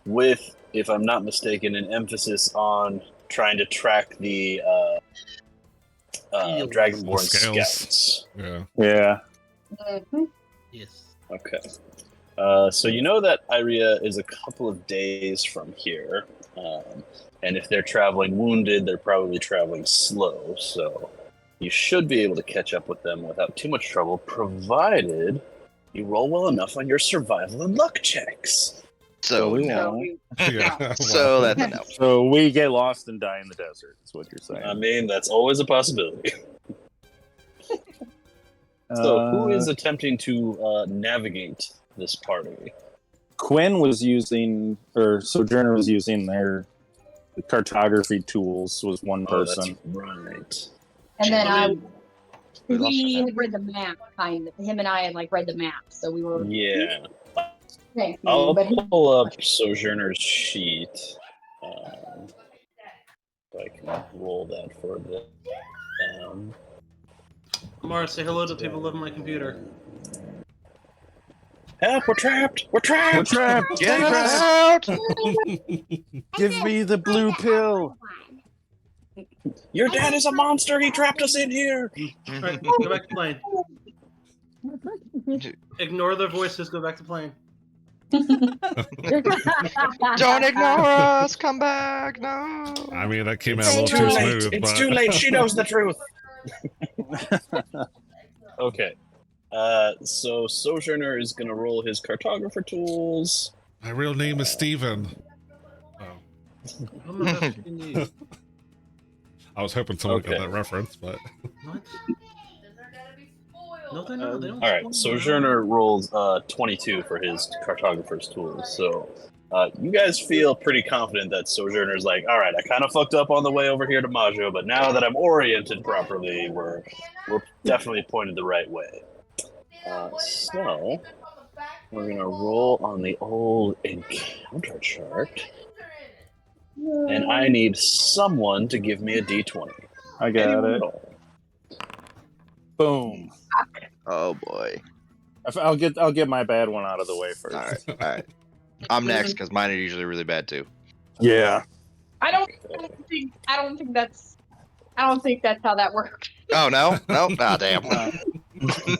with, if I'm not mistaken, an emphasis on trying to track the Dragonborn scouts. Yeah. Yeah. Yes. Okay. So you know that Iria is a couple of days from here, and if they're traveling wounded, they're probably traveling slow. So you should be able to catch up with them without too much trouble, provided you roll well enough on your survival and luck checks. So we So won't. we- Yeah. So that's a no. So we get lost and die in the desert. Is what you're saying. I mean, that's always a possibility. So who is attempting to navigate this party? Quinn was using, or Sojourner was using their cartography tools. Was one person. That's right. And then We lost we the had read the map, kind of. Him and I had like read the map, so we were. Yeah. Thank you, I'll but he- pull up Sojourner's sheet. So I can roll that for them. Mara, say hello to people who live on my computer. Help! We're trapped! We're trapped! We're trapped. Get out! Give me the blue pill. Your dad is a monster! He trapped us in here! Alright, go back to plane. Ignore their voices, go back to plane. Don't ignore us. Come back. No. I mean, that came out It's a too little too late! smooth. It's but... too late! She knows the truth! Okay. So Sojourner is gonna roll his cartographer tools. My real name is Steven. Oh. Oh my gosh, you need. I was hoping someone Okay. got that reference, but What? No, they're not. They don't. All right, Sojourner rolls 22 for his cartographer's tools. So you guys feel pretty confident that Sojourner's like, all right, I kind of fucked up on the way over here to Majo, but now that I'm oriented properly, we're definitely pointed the right way. So we're gonna roll on the old encounter chart, and I need someone to give me a d20. I got Anyone it. at all. Boom. Oh boy. I'll get my bad one out of the way first. All right. All right. I'm next because mine are usually really bad too. Yeah. I don't think that's how that works. Oh no, no, ah damn.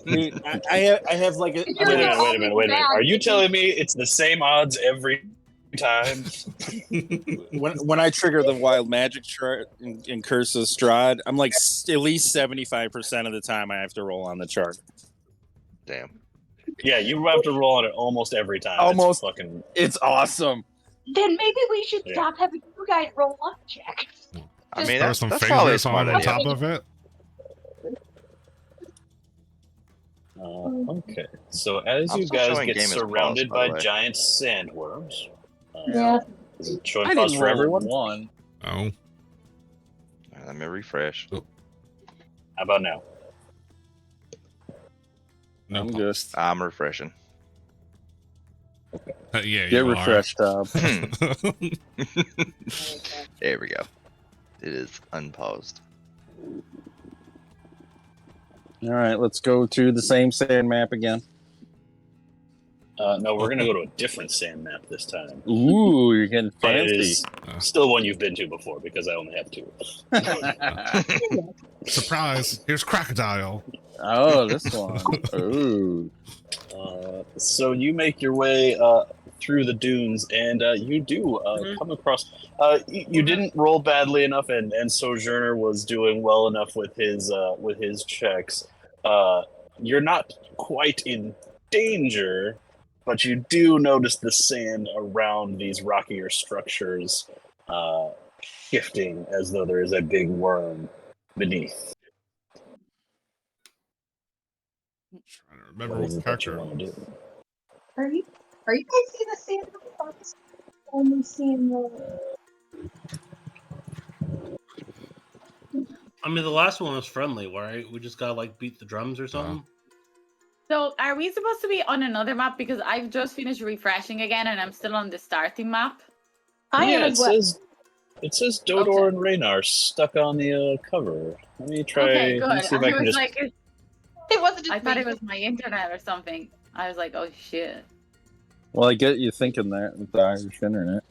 Dude, I have like a. You're Wait a the minute. only Are you bad. telling me it's the same odds every time? When I trigger the wild magic chart in Curse of Strahd, I'm like at least 75% of the time I have to roll on the chart. Damn. Yeah, you have to roll on it almost every time. Almost. It's fucking. It's awesome. Then maybe we should Yeah. stop having you guys roll luck checks. I mean, throw that's, some that's probably a favorites smart on idea. top of it. Okay, so as I'm you still guys showing get game as surrounded plus, by the by way. giant sandworms, Yeah. is it showing I pause didn't for roll everyone? one. Oh, Let me refresh. How about now? no. I'm just I'm refreshing. Yeah, get you are. refreshed, Tom. There we go. It is unpaused. All right, let's go to the same sand map again. No, we're gonna go to a different sand map this time. Ooh, you're getting But it fancy. is still one you've been to before because I only have two. Surprise! Here's Crocodile. Oh, this one. Ooh. So you make your way through the dunes, and you do come across. You didn't roll badly enough, and Sojourner was doing well enough with his checks. You're not quite in danger, but you do notice the sand around these rockier structures shifting as though there is a big worm beneath. Trying to remember What what is the it that you character. want to do? Are you guys seeing the same thoughts? Only seeing the. I mean, the last one was friendly, right? We just gotta like beat the drums or something. So are we supposed to be on another map? Because I've just finished refreshing again and I'm still on the starting map. I am Yeah, as well. it says Dodor and Raynar stuck on the cover. Let me try. Okay, good. Let me see if I I can was just. like, It wasn't just I thought me. it was my internet or something. I was like, oh shit. Well, I get you thinking that with the Irish internet.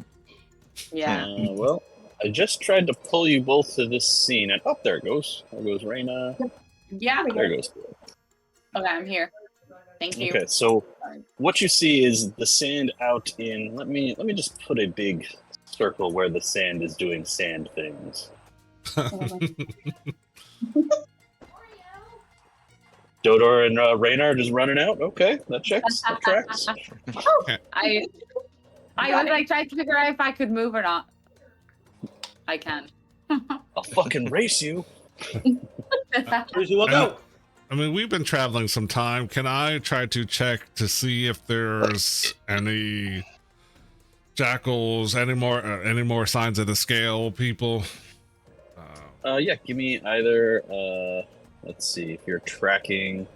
Yeah. Well, I just tried to pull you both to this scene, and there it goes. There goes Raina. Yeah. There goes. Okay, I'm here. Thank you. Okay, so what you see is the sand out in. Let me just put a big circle where the sand is doing sand things. Dodor and Raina are just running out. Okay, that checks. That tracks. I was like trying to figure out if I could move or not. I can. I'll fucking race you. Here's you walk out. I mean, we've been traveling some time. Can I try to check to see if there's any jackals, any more signs of the scale people? Yeah, give me either. Let's see if you're tracking.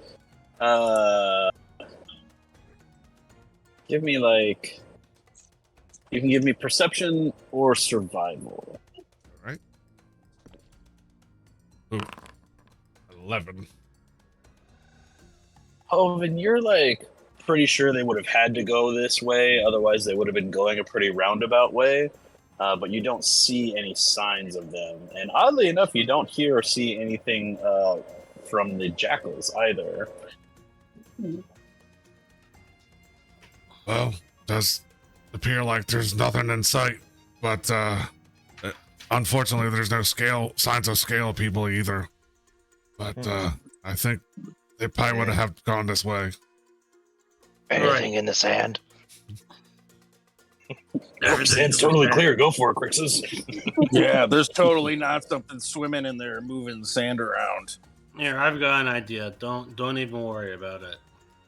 Give me like. You can give me perception or survival. Right. Ooh. 11. Oh, and you're like pretty sure they would have had to go this way, otherwise they would have been going a pretty roundabout way. But you don't see any signs of them, and oddly enough, you don't hear or see anything from the jackals either. Well, does appear like there's nothing in sight, but unfortunately, there's no signs of scale people either. But I think they probably would have gone this way. Anything in the sand? Sand's totally clear. Go for it, Crixus. Yeah, there's totally not something swimming in there moving sand around. Here, I've got an idea. Don't even worry about it.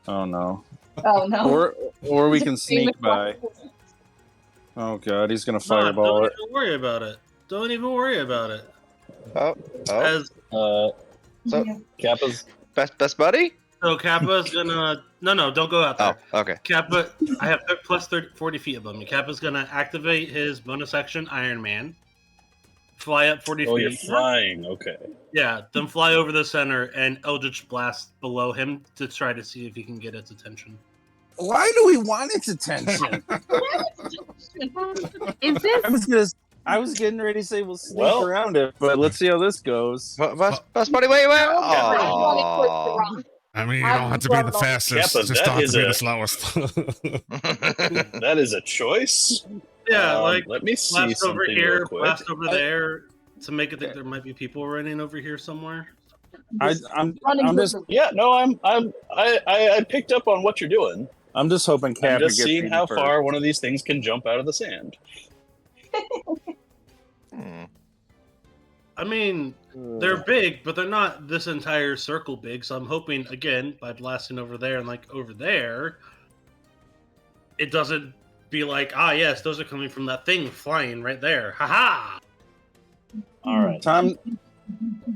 Oh no. Oh no. Or we can sneak by. Oh god, he's gonna fireball don't it. even worry about it. Don't even worry about it. Oh. As So Kappa's. best buddy? so Kappa's gonna no, don't go out there. Oh, okay. Kappa, I have plus 40 feet above me. Kappa's gonna activate his bonus action Iron Man. Fly up 40 Oh, feet. you're flying. Okay. Yeah, then fly over the center and Eldritch Blast below him to try to see if he can get its attention. Why do we want its attention? Is this? I was getting ready to say we'll sneak Well- around it, but let's see how this goes. Best buddy, wait. Aw. I mean, you don't have to be the fastest, Kappa, just that don't have is to be a- the slowest. That is a choice. Yeah, like let me see blast something over real here, quick. blast over there to make it think there might be people running over here somewhere. I'm Running just quickly. Yeah, no, I picked up on what you're doing. I'm just hoping I'm Kappa just gets seeing me how first. far one of these things can jump out of the sand. I mean, they're big, but they're not this entire circle big. So I'm hoping again by blasting over there and like over there, it doesn't be like, yes, those are coming from that thing flying right there. Haha! All right. Tom,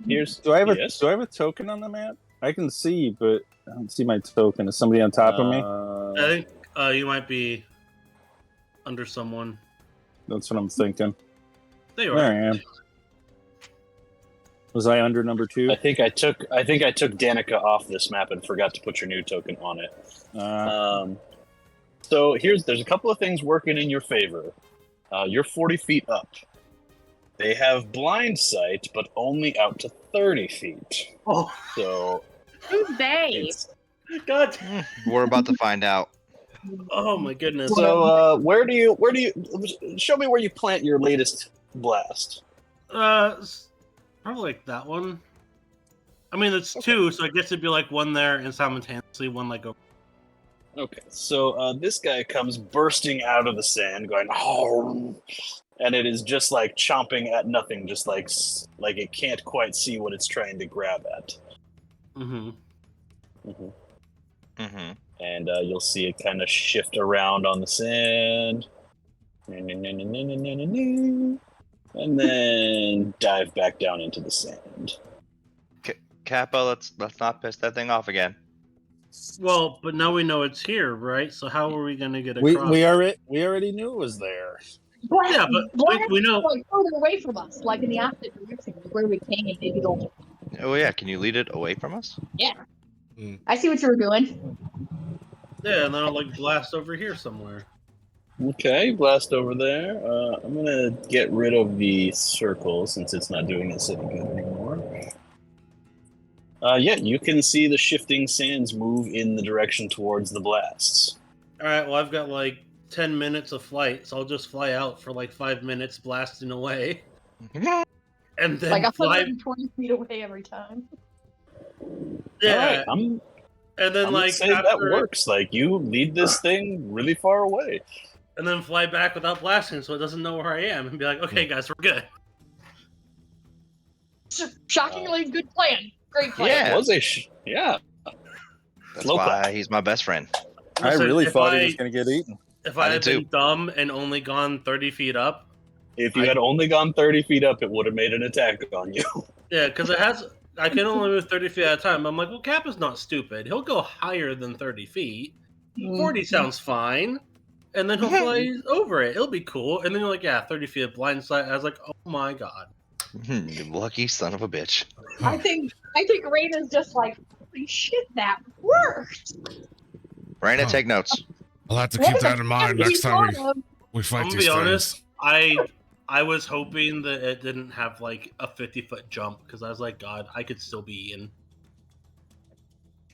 Here's do I have yes. a token on the map? I can see, but I don't see my token. Is somebody on top of me? I think you might be under someone. That's what I'm thinking. There you There are. I am. Was I under number 2? I think I took Danica off this map and forgot to put your new token on it. So there's a couple of things working in your favor. You're 40 feet up. They have blind sight, but only out to 30 feet. Oh, So Who's they? it's, God! We're about to find out. Oh my goodness! so where do you show me where you plant your latest blast? Probably like that one. I mean, it's two, so I guess it'd be like one there and simultaneously one like over. Okay, so this guy comes bursting out of the sand, going, "Oh," and it is just like chomping at nothing, just like it can't quite see what it's trying to grab at. Mm-hmm. Mm-hmm. And you'll see it kind of shift around on the sand, and then dive back down into the sand. Kappa, let's not piss that thing off again. Well, but now we know it's here, right? So how are we gonna get across? We already knew it was there. Blast, Yeah, but blast we know. like further away from us, like in the opposite direction, where we came. Maybe go. Oh yeah, can you lead it away from us? I see what you were doing. Yeah, and then I'll like blast over here somewhere. Okay, blast over there. I'm gonna get rid of the circle since it's not doing us any good anymore. Yeah, you can see the shifting sands move in the direction towards the blasts. All right, well I've got like 10 minutes of flight, so I'll just fly out for like 5 minutes, blasting away, and then Like fly. 120 feet away every time. Yeah, All right, I'm and then gonna like say that after, works. Like you lead this thing really far away. and then fly back without blasting, so it doesn't know where I am, and be like, "Okay, guys, we're good." Shockingly good plan. Great plan. Yeah. It was yeah. That's Slow why clap. he's my best friend. I Listen, really if thought he I- was going to get eaten. If I I had did been dumb and only gone 30 feet up, If you had only gone 30 feet up, it would have made an attack on you. yeah, because I can only move 30 feet at a time. I'm like, well, Kappa's not stupid. He'll go higher than 30 feet. 40 sounds fine. And then he'll fly over it. It'll be cool. And then you're like, yeah, 30 feet of blindside. I was like, oh my god. You lucky son of a bitch. I think Raina's just like, holy shit, that worked. Raina, Oh. take notes. I'll have to keep that in mind next time we I'm fight gonna these be things. honest. I was hoping that it didn't have like a 50-foot jump because I was like, God, I could still be eaten.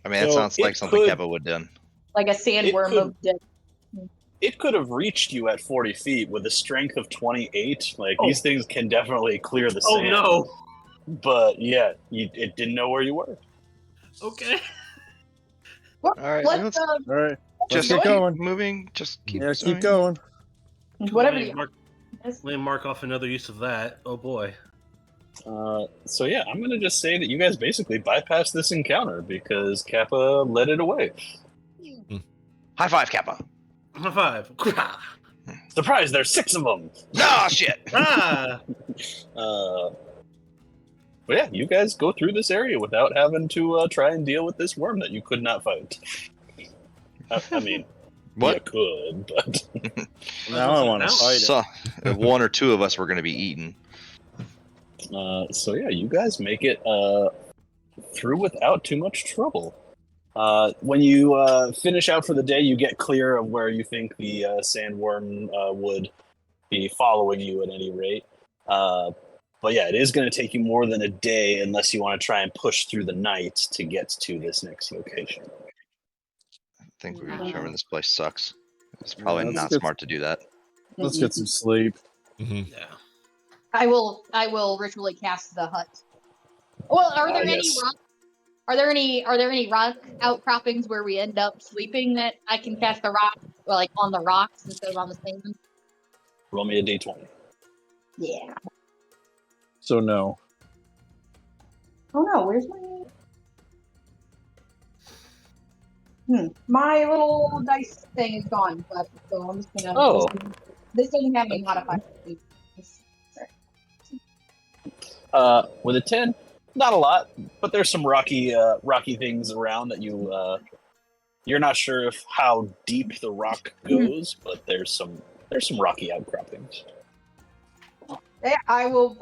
I mean, that So sounds like it something could- Kappa would done. Like a It sandworm could- of death. It could have reached you at 40 feet with a strength of 28. Like, Oh. these things can definitely clear the Oh sand. no. But yeah, it didn't know where you were. Okay. Well, All right, let's All right. just keep keep going. moving. Just keep. Yeah, keep going. whatever Let me the mark, let me mark off another use of that. Oh boy. So yeah, I'm gonna just say that you guys basically bypassed this encounter because Kappa led it away. High five, Kappa. High five. Surprise! There's 6 of them. Ah, shit. Ah. But yeah, you guys go through this area without having to try and deal with this worm that you could not fight. I mean, What? you could, but Now I want to Now- fight it. So, one or two of us were going to be eaten. so yeah, you guys make it through without too much trouble. When you finish out for the day, you get clear of where you think the sandworm would be following you at any rate. But yeah, it is going to take you more than a day unless you want to try and push through the night to get to this next location. I think we determined this place sucks. It's probably let's not get- smart to do that. Let's get some sleep. Mhm. Yeah. I will ritually cast the hut. Well, are there any yes. rock? Are there any rock outcroppings where we end up sleeping that I can cast the rock, like on the rocks instead of on the sand? Roll me a d20. Yeah. So no. Oh no, where's my? My little dice thing is gone, but so I'm just gonna. Oh. This doesn't have any modifiers. With a 10, not a lot, but there's some rocky things around that you're not sure if how deep the rock goes, but there's some rocky outcroppings. Yeah, I will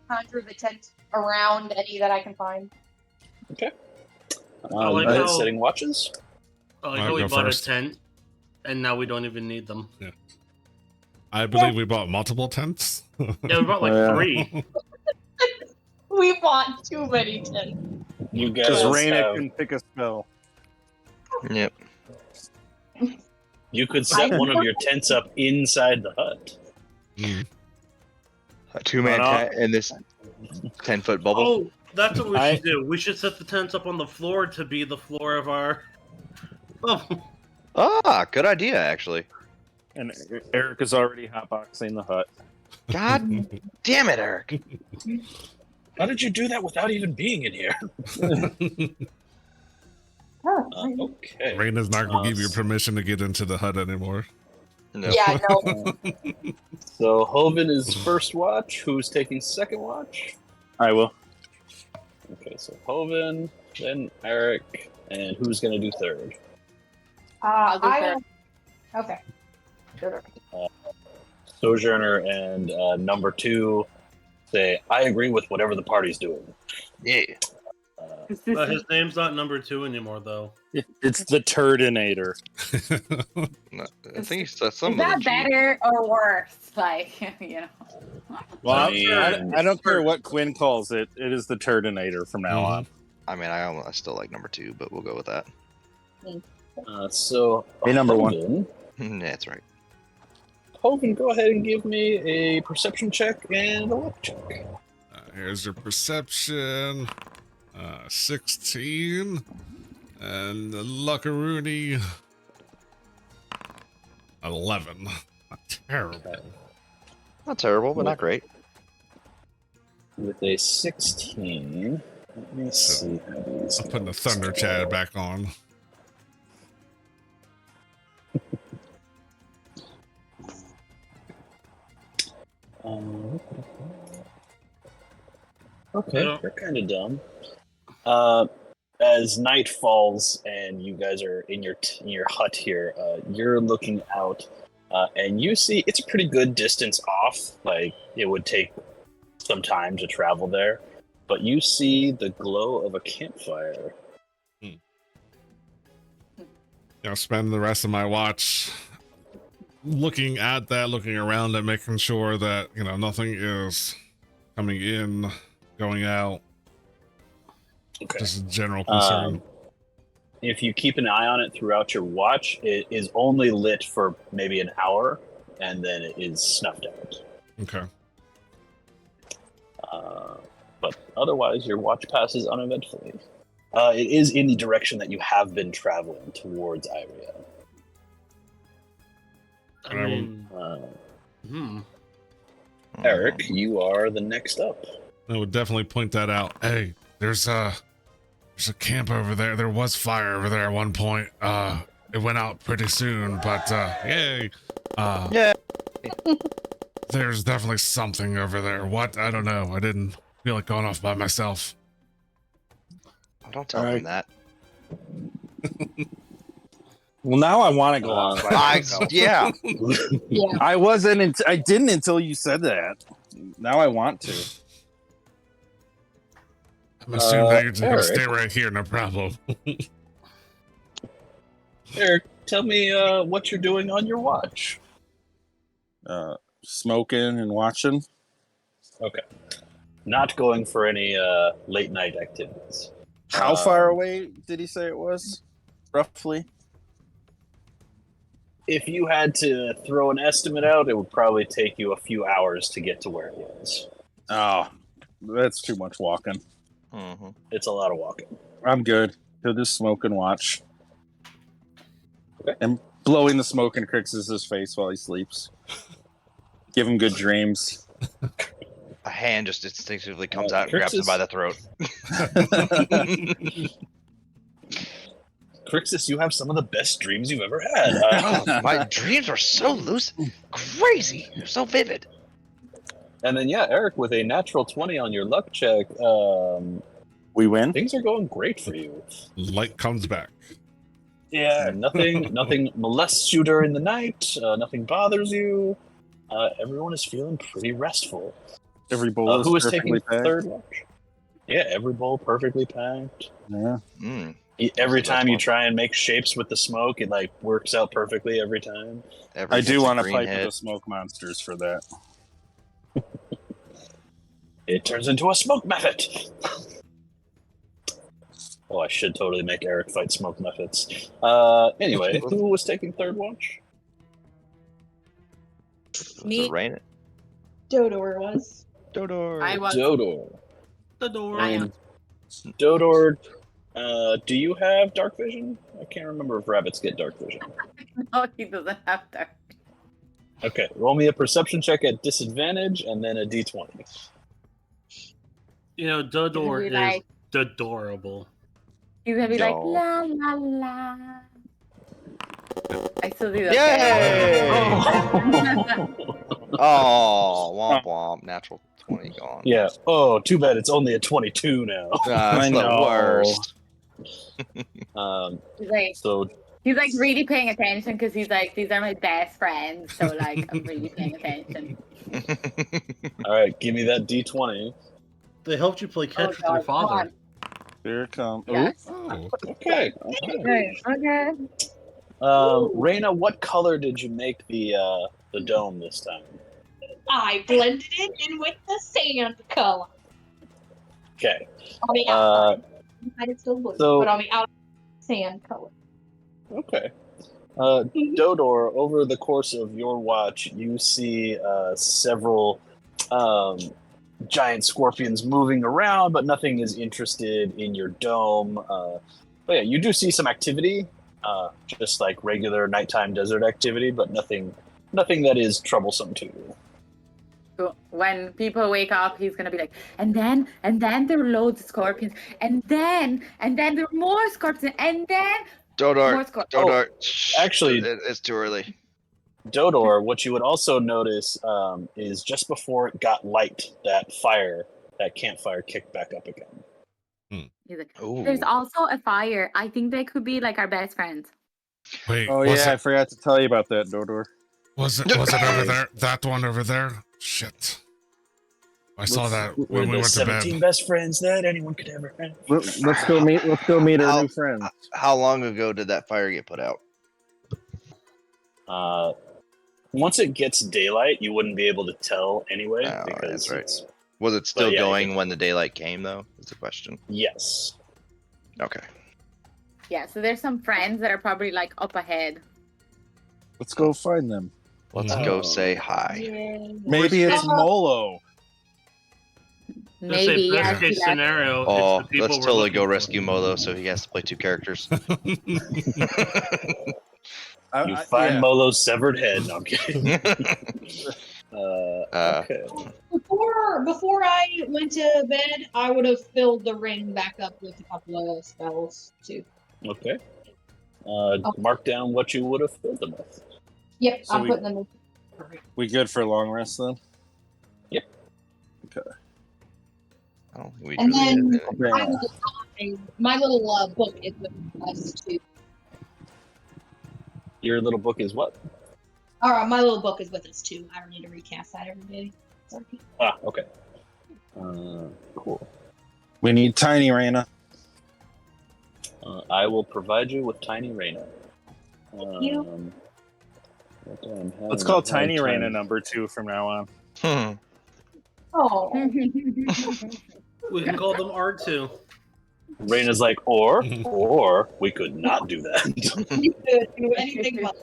conjure the tent around any that I can find. like You guys how- setting watches. Oh, like I'll how we go bought first. a tent, and now we don't even need them. I believe we bought multiple tents. Yeah, we bought like Yeah. 3. We bought too many tents. You guys Because Raina have- can pick a spell. Yep. you could set one of your tents up inside the hut. Mm. A 2-man Why not? tent in this 10-foot bubble. Oh, that's what we I- should do. We should set the tents up on the floor to be the floor of our. Oh, Ah, good idea, actually. And Eric is already hotboxing the hut. God damn it, Eric. How did you do that without even being in here? Okay. Raina's not going to give you permission to get into the hut anymore. No. Yeah, no. So Hoven is first watch. Who's taking second watch? I will. Okay, so Hoven, then Eric, and who's going to do third? I'll do third. Okay. Sure. Sojourner and number 2 say, I agree with whatever the party's doing. Yeah. His name's not number 2 anymore, though. It's the Turdinator. No, I think he's some Is that better or worse? Like, you know. Well, I mean- I don't care what Quinn calls it. It is the Turdinator from now on. I mean, I still like number 2, but we'll go with that. So, Hey, number one. Hoven, That's right. Hoven, go ahead and give me a perception check and a luck check. Here's your perception. 16. And the Luckaroony. 11. Not terrible. Not terrible, but not great. With a 16, let me see how these. I'm putting the Thunder Chad back on. Okay, Yeah. they're kind of dumb. As night falls and you guys are in your hut here, you're looking out, and you see it's a pretty good distance off. Like it would take some time to travel there, but you see the glow of a campfire. I'll spend the rest of my watch looking at that, looking around it, making sure that, you know, nothing is coming in, going out. Okay. Just a general concern. If you keep an eye on it throughout your watch, it is only lit for maybe an hour, and then it is snuffed out. Okay. But otherwise, your watch passes uneventfully. It is in the direction that you have been traveling towards Iria. I mean, Eric, you are the next up. I would definitely point that out. Hey, there's a camp over there. There was fire over there at one point. It went out pretty soon, but yay. Yeah. There's definitely something over there. What? I don't know. I didn't feel like going off by myself. Don't tell him that. Well, now I want to go off. Yeah. Yeah. I didn't until you said that. Now I want to. I'm assuming that you're just gonna Eric. stay right here, no problem. Eric, tell me what you're doing on your watch. Smoking and watching. Okay. Not going for any late night activities. How far away did he say it was? Roughly. If you had to throw an estimate out, it would probably take you a few hours to get to where he is. Oh, that's too much walking. Mm-hmm. It's a lot of walking. I'm good. He'll just smoke and watch. Okay. And blowing the smoke in Crix's face while he sleeps. Give him good dreams. A hand just instinctively comes out and grabs him by the throat. Crixus, you have some of the best dreams you've ever had. My dreams are so lucid, crazy. They're so vivid. And then, yeah, Eric, with a natural 20 on your luck check, We win. things are going great for you. Light comes back. Yeah, nothing molests you during the night. Nothing bothers you. Everyone is feeling pretty restful. Every bowl is Who is perfectly taking packed. third watch? Yeah, every bowl perfectly packed. Yeah. Mm. Every That's time you one. try and make shapes with the smoke, it like works out perfectly every time. I do want to green fight head. with the smoke monsters for that. It turns into a smoke method. Oh, I should totally make Eric fight smoke methods. Anyway, who was taking third watch? Was Me. it rain? Dodor was. Dodor. I was. Dodor. the door. I am. Dodor, do you have dark vision? I can't remember if rabbits get dark vision. No, he doesn't have that. Okay, roll me a perception check at disadvantage and then a d20. You know, Dodor Be is like- adorable. He's gonna be No. like la la la. I still do that. Oh, womp womp. Natural 20 gone. Yeah. Oh, too bad it's only a 22 now. That's the know. worst. So He's like really paying attention because he's like, these are my best friends. So like, I'm really paying attention. all right, give me that d20. They helped you play catch with God, your father. come on. Here it comes. Yes. Oh, Okay. Okay. Raina, what color did you make the dome this time? I blended it in with the sand color. Okay. On the outside. Inside it's still blue, so- but on the outside, sand color. Okay. Dodor, over the course of your watch, you see several giant scorpions moving around, but nothing is interested in your dome. But yeah, you do see some activity, just like regular nighttime desert activity, but nothing that is troublesome to you. So when people wake up, he's gonna be like, and then there were loads of scorpions, and then there were more scorpions, and then more Dodar, scorpions. Dodar. Shh, actually- it's too early. Dodor, what you would also notice is just before it got light, that campfire kicked back up again. He's like, Ooh. there's also a fire. I think they could be like our best friends. wait. Oh was yeah, I it forgot to tell you about that, Dodor. was it over there? That one over there? Shit. I saw that We're when we the went to bed. 17 best friends that anyone could ever have. Let's go meet our How- new friends. How long ago did that fire get put out? Once it gets daylight, you wouldn't be able to tell anyway. Oh, because that's right. it's- Was it still yeah, going when the daylight came, though? Is the question. Yes. Okay. Yeah, so there's some friends that are probably like up ahead. Let's go find them. Let's Oh. go say hi. Maybe it's Uh, Molo. Let's say Maybe, best yeah. case yeah. scenario. Oh, it's the people let's we're totally looking go for. rescue Molo, so he has to play two characters. You find yeah. Molo's severed head. No, I'm kidding. Okay. Before I went to bed, I would have filled the ring back up with a couple of spells too. Okay. Mark down what you would have filled them with. Yep, So I'm we- putting them in. We good for a long rest then? I don't think we And really then- did anything. My little book is with us too. Your little book is what? Alright, my little book is with us too. I don't need to recast that every day. Sorry. Okay. Cool. We need Tiny Raina. I will provide you with Tiny Raina. you. what do I have? Let's call I have Tiny Raina number 2 from now on. Hmm. Oh, We can call them R2. Raina's like, or we could not do that. you could do anything but.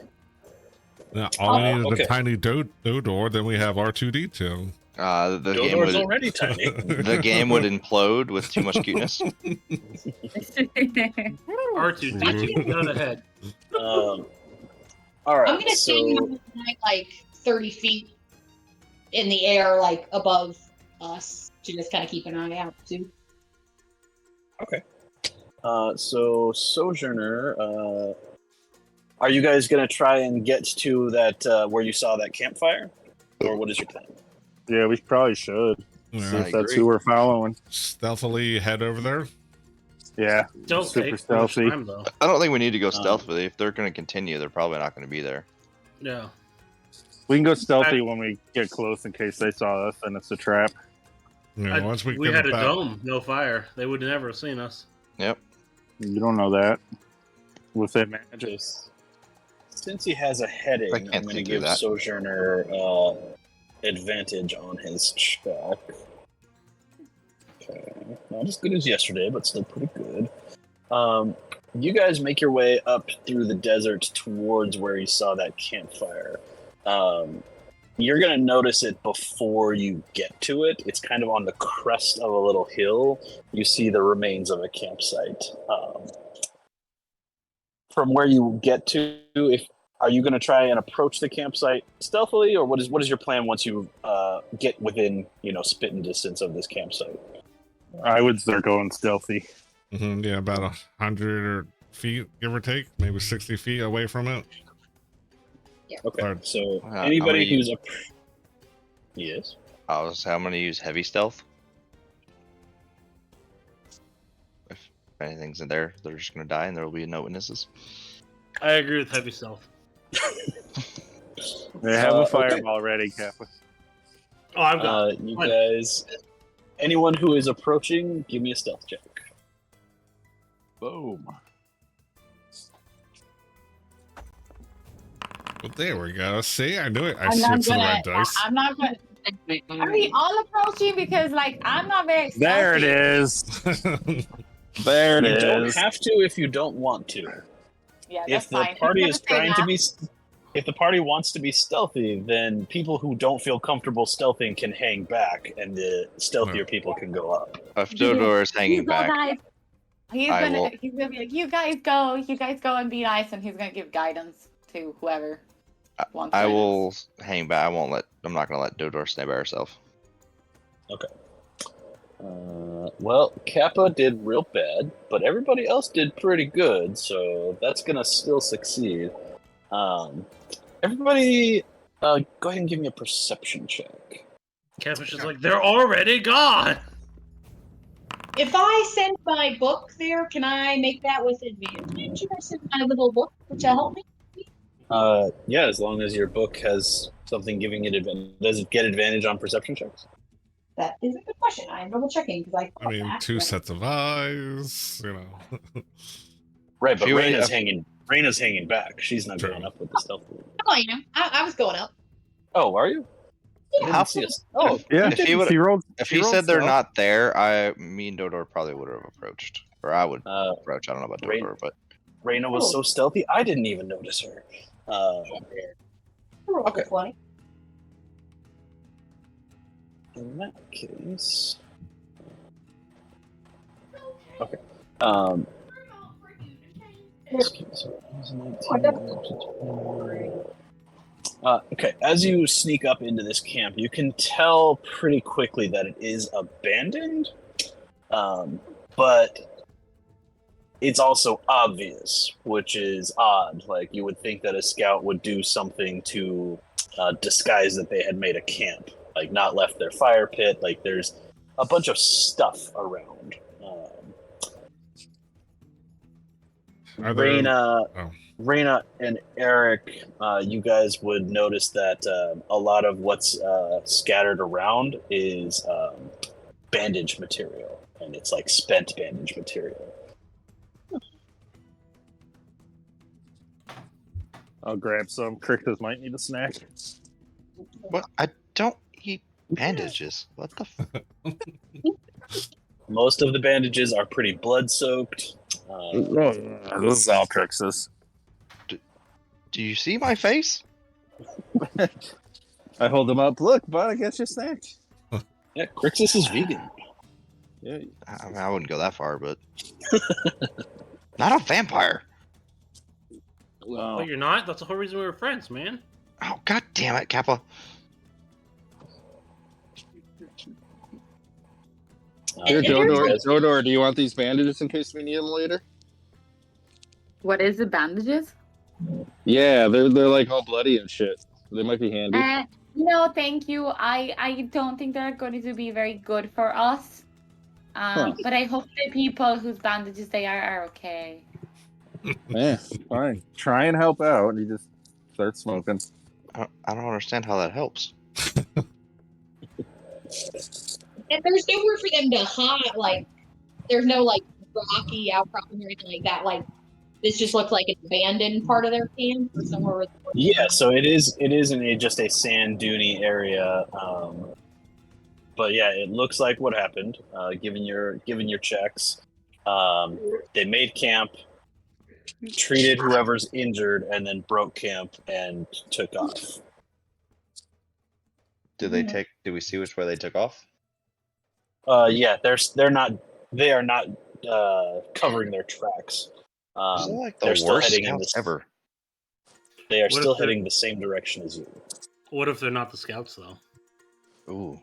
Yeah, all we need is okay. a tiny Dodor, then we have R2D2. The game Dodor's would already tiny. the game would implode with too much cuteness. R2D2, go ahead. All I'm right. gonna stand So up like 30 feet in the air, like above us, to just kind of keep an eye out too. so Sojourner, are you guys gonna try and get to that where you saw that campfire, or what is your plan? Yeah, we probably should. Yeah. See I if that's agree. who we're following. Stealthily head over there. Yeah. Don't Super take too much stealthy. time, though. I don't think we need to go stealthily. If they're going to continue, they're probably not going to be there. Yeah. We can go stealthy when we get close in case they saw us and it's a trap. Yeah, once we we get had a back. dome, no fire. They would never have seen us. Yep. You don't know that. With that magic. Just since he has a heading, I I'm can't going to think of give that. Sojourner advantage on his check. Okay, not as good as yesterday, but still pretty good. You guys make your way up through the desert towards where you saw that campfire. You're going to notice it before you get to it. It's kind of on the crest of a little hill. You see the remains of a campsite. From where you get to, are you going to try and approach the campsite stealthily, or what is your plan once you get within spitting distance of this campsite? I would start going stealthy. Yeah, about 100 feet, give or take, maybe 60 feet away from it. Okay, Alright. so I'm anybody gonna who's yes. I'm going to use heavy stealth. If anything's in there, they're just going to die and there will be no witnesses. I agree with heavy stealth. They have a Okay. fireball ready, Kappa. Oh, I'm gone. You What? guys, anyone who is approaching, give me a stealth check. Boom. Well, there we go. See, I knew it. I I'm not switched to the gonna. red dice. I'm not gonna. Are we all approaching? Because like I'm not very. There it stealthy. is. There it You don't is. have to if you don't want to. Yeah, If that's the fine. party Never is say trying to that. be, if the party wants to be stealthy, then people who don't feel comfortable stealthing can hang back, and the stealthier people can go up. If Dodor is hanging He's all back, nice. He's I gonna. will- He's gonna be like, you guys go and be nice, and he's gonna give guidance to whoever wants. I guidance. will hang back. I'm not gonna let Dodor stay by herself. Well, Kappa did real bad, but everybody else did pretty good, so that's gonna still succeed. Everybody, go ahead and give me a perception check. Kappa's just like, they're already gone. If I send my book there, can I make that with advantage? If I send my little book to help me? Yeah, as long as your book has something giving it advantage. Does it get advantage on perception checks? That is a good question. I'm double checking because I mean, two sets of eyes, you know. Right, If but you- Raina's if- hanging back. She's not True. going up with the stealth. Oh, I am. I was going up. Oh, are you? I How- didn't see us. Oh, Yeah, If he would- rolled. If he said they're not there, me and Dodor probably would have approached, or I would approach. I don't know about Rain- Dodor, but Raina was so stealthy, I didn't even notice her. Okay. 20. In that case, okay. Excuse me. Okay, as you sneak up into this camp, you can tell pretty quickly that it is abandoned, but it's also obvious, which is odd. Like, you would think that a scout would do something to disguise that they had made a camp, like not left their fire pit. Like, there's a bunch of stuff around. Are there- Raina and Eric, you guys would notice that a lot of what's scattered around is bandage material, and it's like spent bandage material. I'll grab some. Crixus might need a snack. what? I don't eat bandages. What the? Most of the bandages are pretty blood-soaked. This is all Crixus. Do you see my face? I hold them up. Look, bud, I got your snack. Yeah, Crixus is vegan. Yeah. I mean, I wouldn't go that far, but not a vampire. But you're not. That's the whole reason we were friends, man. Oh, god damn it, Kappa. Here, And there's- Dodor, do you want these bandages in case we need them later? What is the bandages? Yeah, they're like all bloody and shit. They might be handy. No, thank you. I don't think they're going to be very good for us. But I hope the people whose bandages they are okay. Yeah, fine. Try and help out. You just start smoking. I don't understand how that helps. And there's nowhere for them to hide. Like, there's no like rocky outcropping or anything like that. Like, this just looks like an abandoned part of their camp or somewhere. Where Yeah, so it is just a sand duney area. But yeah, it looks like what happened. Given your checks, they made camp, treated whoever's injured, and then broke camp and took off. Did they take? Did we see which way they took off? Yeah, they are not covering their tracks. These are like the they're still worst heading in scouts this. ever. They are What if still they're- heading the same direction as you. What if they're not the scouts, though? Ooh.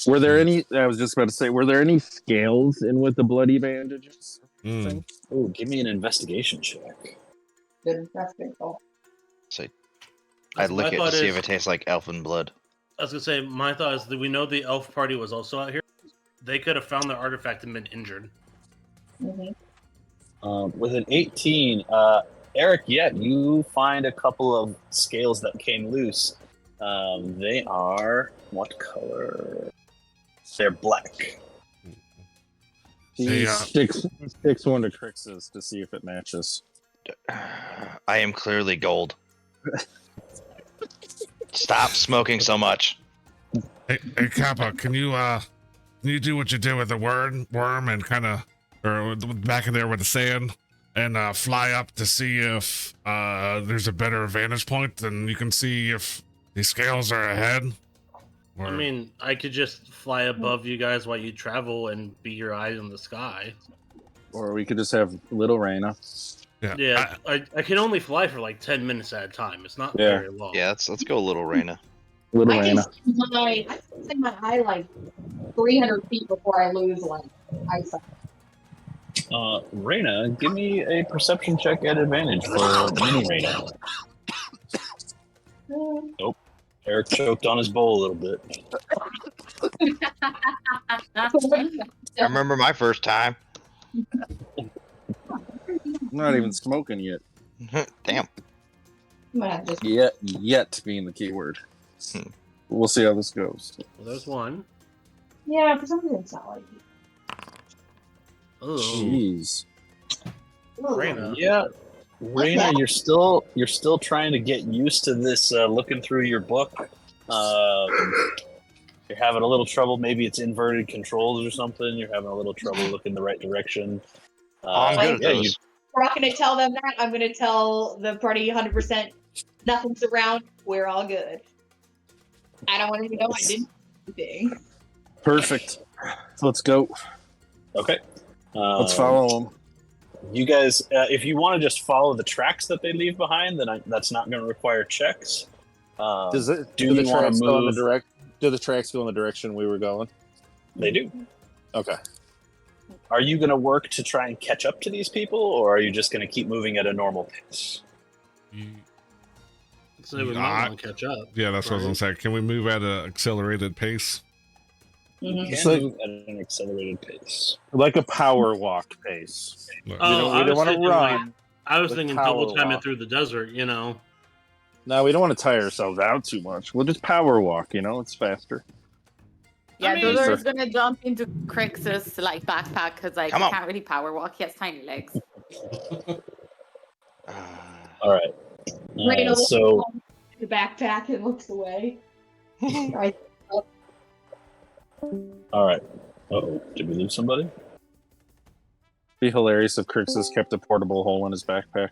Were there any? I was just about to say, were there any scales in with the bloody bandages? Mm. Oh, give me an investigation check. that's good. I'd My lick it to thought see is- if it tastes like elfin blood. I was gonna say, my thought is that we know the elf party was also out here. They could have found their artifact and been injured. With an 18, Eric, yeah, you find a couple of scales that came loose. They are what color? They're black. Hey, Sticks one to Crix's to see if it matches. I am clearly gold. Stop smoking so much. hey, Kappa, can you do what you did with the worm and kind of, or back in there with the sand, and fly up to see if there's a better vantage point, and you can see if these scales are ahead? Or... I mean, I could just fly above you guys while you travel and be your eyes in the sky. Or we could just have little Raina. Yeah, I can only fly for like 10 minutes at a time. It's not very long. Yeah, let's go little Raina. Little I can Raina. I can see my eye like 300 feet before I lose like eyesight. Raina, give me a perception check at advantage for mini Raina. Nope. Eric choked on his bowl a little bit. I remember my first time. I'm not even smoking yet. Damn. Yet being the key word. We'll see how this goes. Well, there's one. Yeah, for some reason it's not like Oh, Jeez. Raina. Yeah, Raina, you're still trying to get used to this. Looking through your book, you're having a little trouble. Maybe it's inverted controls or something. You're having a little trouble looking the right direction. I'm good at those. We're not going to tell them that. I'm going to tell the party 100% nothing's around. We're all good. I don't want to know I didn't do anything. Perfect. Let's go. Okay. Let's follow them. You guys, if you want to just follow the tracks that they leave behind, then that's not going to require checks. Do the tracks go in the direction we were going? They do. Okay. Are you going to work to try and catch up to these people, or are you just going to keep moving at a normal pace? So we might want to catch up. Yeah, that's what I was going to say. Can we move at an accelerated pace? You It's can like- move at an accelerated pace. Like a power walk pace. Oh, we don't want to run. I was With thinking power double time walk. it through the desert, you know. No, we don't want to tire ourselves out too much. We'll just power walk, it's faster. Yeah, I mean- Dodo is gonna jump into Crix's like backpack because like Come he on. can't really power walk. He has tiny legs. All right. Raina looks So at the backpack and looks away. Right. all right. Uh-oh. Did we lose somebody? Be hilarious if Crix's kept a portable hole in his backpack.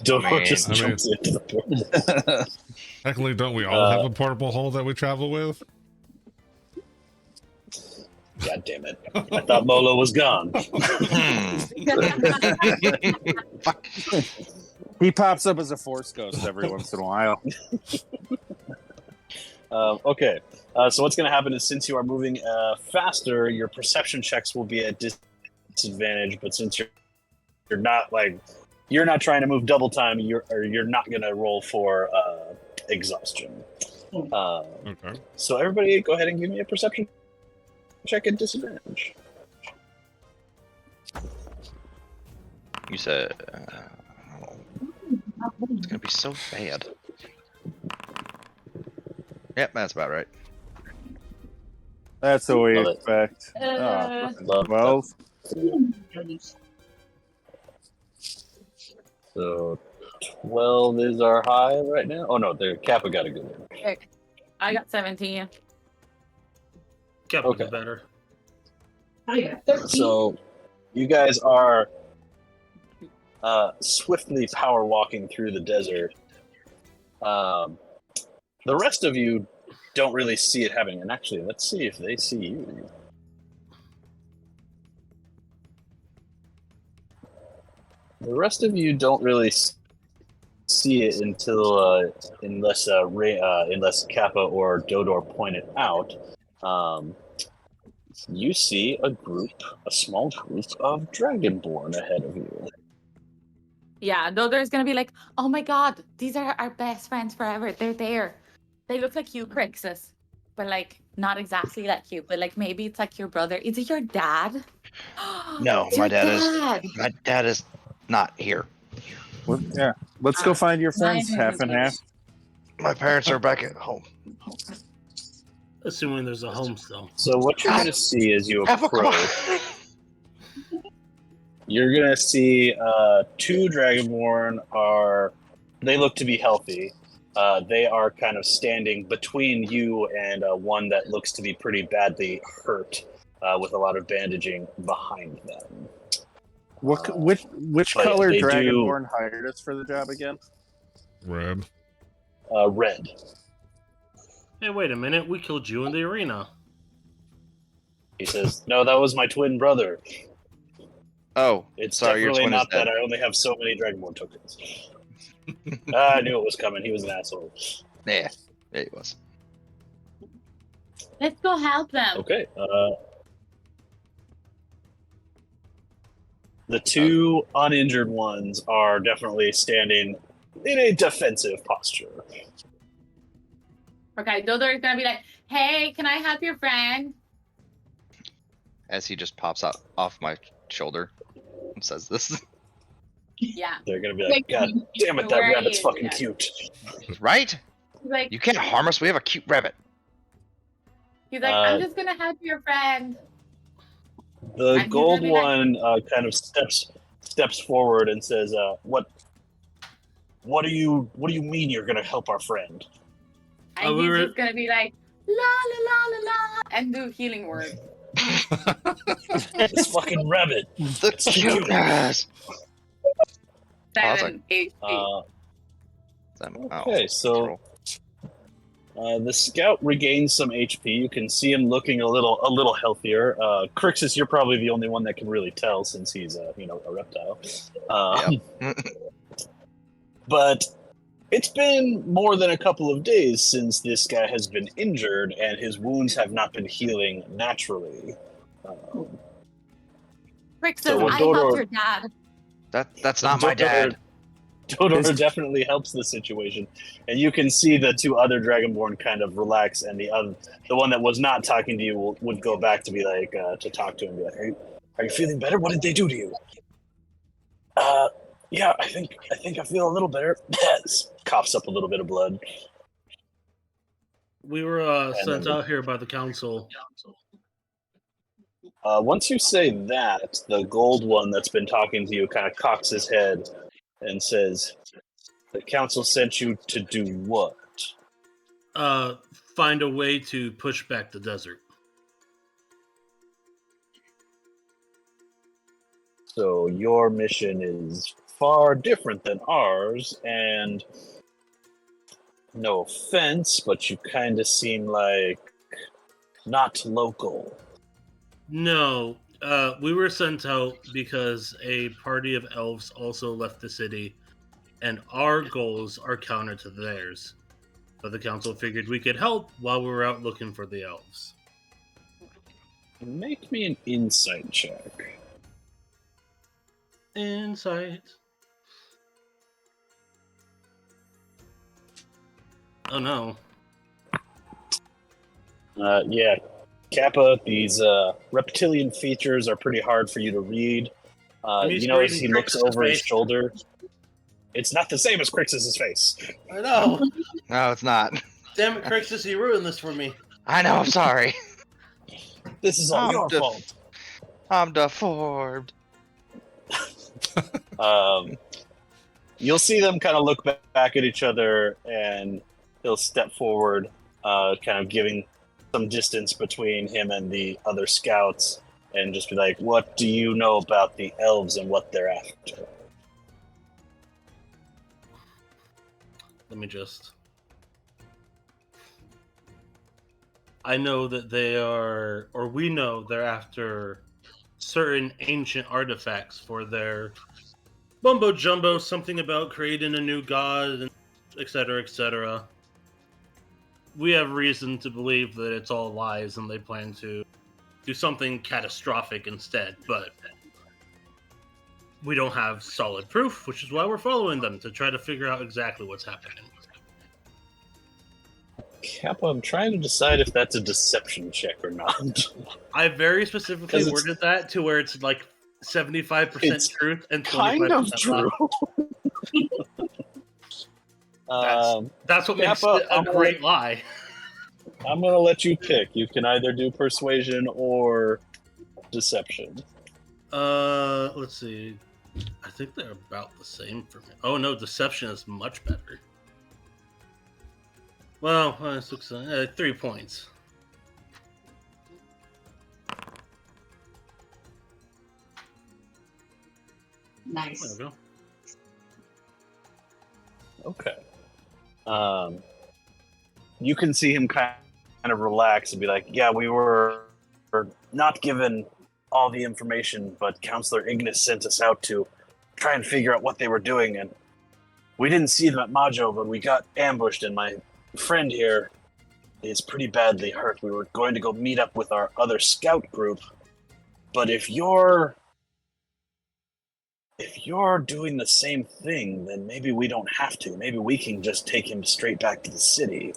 Dodo just I mean- jumps into the portal. Technically, don't we all have a portable hole that we travel with? God damn it! I thought Molo was gone. Fuck. He pops up as a force ghost every once in a while. Okay. So what's going to happen is, since you are moving faster, your perception checks will be at disadvantage. But since you're not trying to move double time, you're not going to roll for exhaustion. Okay. So everybody, go ahead and give me a perception check at disadvantage. You said it's gonna be so bad. Yep, that's about right. That's what we Love it. expect. Love 12. So 12 is our high right now. Oh no, there Kappa got a good one. I got 17. Kept Okay. it better. I got 13. So you guys are swiftly power walking through the desert. The rest of you don't really see it happening. And actually, let's see if they see you. The rest of you don't really see it until unless Kappa or Dodor point it out. You see a small group of Dragonborn ahead of you. Yeah, Dodo's gonna be like, oh my god, these are our best friends forever. They're there. They look like you, Crixus. But like not exactly like you, but like maybe it's like your brother. Is it your dad? No, It's my your dad is not here. Well, yeah. Let's go find your friends, Mine half and half. is- My parents are back at home. Assuming there's a home still. So what you're going to see as you approach, you're going to see two Dragonborn they look to be healthy. They are kind of standing between you and one that looks to be pretty badly hurt with a lot of bandaging behind them. Which but color they Dragonborn hired us for the job again? Red. Red. Hey, wait a minute. We killed you in the arena. He says, "No, that was my twin brother. Oh, It's sorry, your definitely twin is not that dead. I only have so many Dragonborn tokens." I knew it was coming. He was an asshole. Yeah, it was. Let's go help them. Okay. The two uninjured ones are definitely standing in a defensive posture. Okay, Dodo is gonna be like, "Hey, can I help your friend?" As he just pops out off my shoulder and says this. Yeah. They're gonna be like, "God damn it, that Where rabbit's is fucking it? cute." Right? He's like, You can't harm us. We have a cute rabbit. I'm just gonna help your friend. The And he's gold gonna be like- one kind of steps forward and says, "What do you mean you're gonna help our friend?" And he's just gonna be like, "La la la la la," and do healing word. This fucking rabbit. The cuteness. 7 HP. Okay, so the scout regains some HP. You can see him looking a little healthier. Crixus, you're probably the only one that can really tell since he's a reptile. But it's been more than a couple of days since this guy has been injured, and his wounds have not been healing naturally. Rick so says, when "I Dodo- helped your dad." That's not my dad. Todor definitely helps the situation, and you can see the two other Dragonborn kind of relax, and the one that was not talking to you would go back to be like to talk to him, and be like, "Are you feeling better? What did they do to you?" Yeah, I think I feel a little better. Coughs up a little bit of blood. We were sent out here by the council. Once you say that, the gold one that's been talking to you kind of cocks his head and says, "The council sent you to do what?" Find a way to push back the desert. So your mission is far different than ours, and no offense, but you kind of seem like not local. No, we were sent out because a party of elves also left the city, and our goals are counter to theirs. But the council figured we could help while we were out looking for the elves. Make me an insight check. Insight. Oh no. Yeah, Kappa, these reptilian features are pretty hard for you to read. used You to notice reading he looks Crixus' over his face. shoulder. It's not the same as Crixus' face. I know. No, it's not. Damn it, Crixus, you ruined this for me. I know. I'm sorry. This is all I'm your fault. I'm deformed. You'll see them kind of look back at each other, and he'll step forward, kind of giving some distance between him and the other scouts, and just be like, "What do you know about the elves and what they're after?" Let me just... I know that they are, or we know they're after certain ancient artifacts for their mumbo jumbo, something about creating a new god, and etc., etc. We have reason to believe that it's all lies and they plan to do something catastrophic instead, but we don't have solid proof, which is why we're following them, to try to figure out exactly what's happening. Kappa, I'm trying to decide if that's a deception check or not. I very specifically 'Cause it's- worded that to where it's like 75% It's truth and 25% kind of lie. true. That's what makes Kappa, it a great lie. I'm gonna let you pick. You can either do persuasion or deception. Let's see. I think they're about the same for me. Oh no, deception is much better. Well, 3 points. Nice. There we go. Okay. You can see him kind of relax and be like, "Yeah, we were not given all the information, but Counselor Ignis sent us out to try and figure out what they were doing, and we didn't see them at Majo, but we got ambushed, and my friend here is pretty badly hurt. We were going to go meet up with our other scout group, but if you're doing the same thing, then maybe we don't have to. Maybe we can just take him straight back to the city."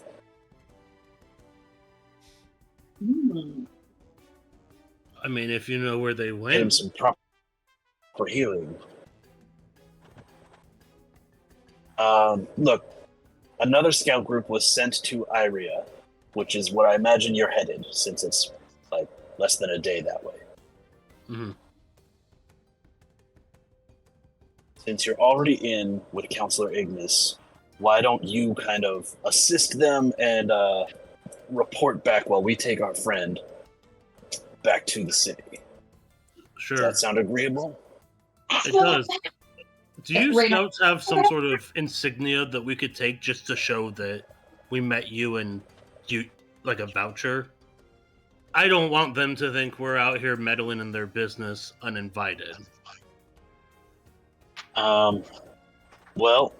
I mean, if you know where they Get him went. some proper healing. Look, another scout group was sent to Iria, which is where I imagine you're headed, since it's like less than a day that way. Mm-hmm. Since you're already in with Counselor Ignis, why don't you kind of assist them and report back while we take our friend back to the city? Sure. Does that sound agreeable? It does. Do you Right. scouts have some sort of insignia that we could take just to show that we met you and you, like a voucher? I don't want them to think we're out here meddling in their business uninvited. Well,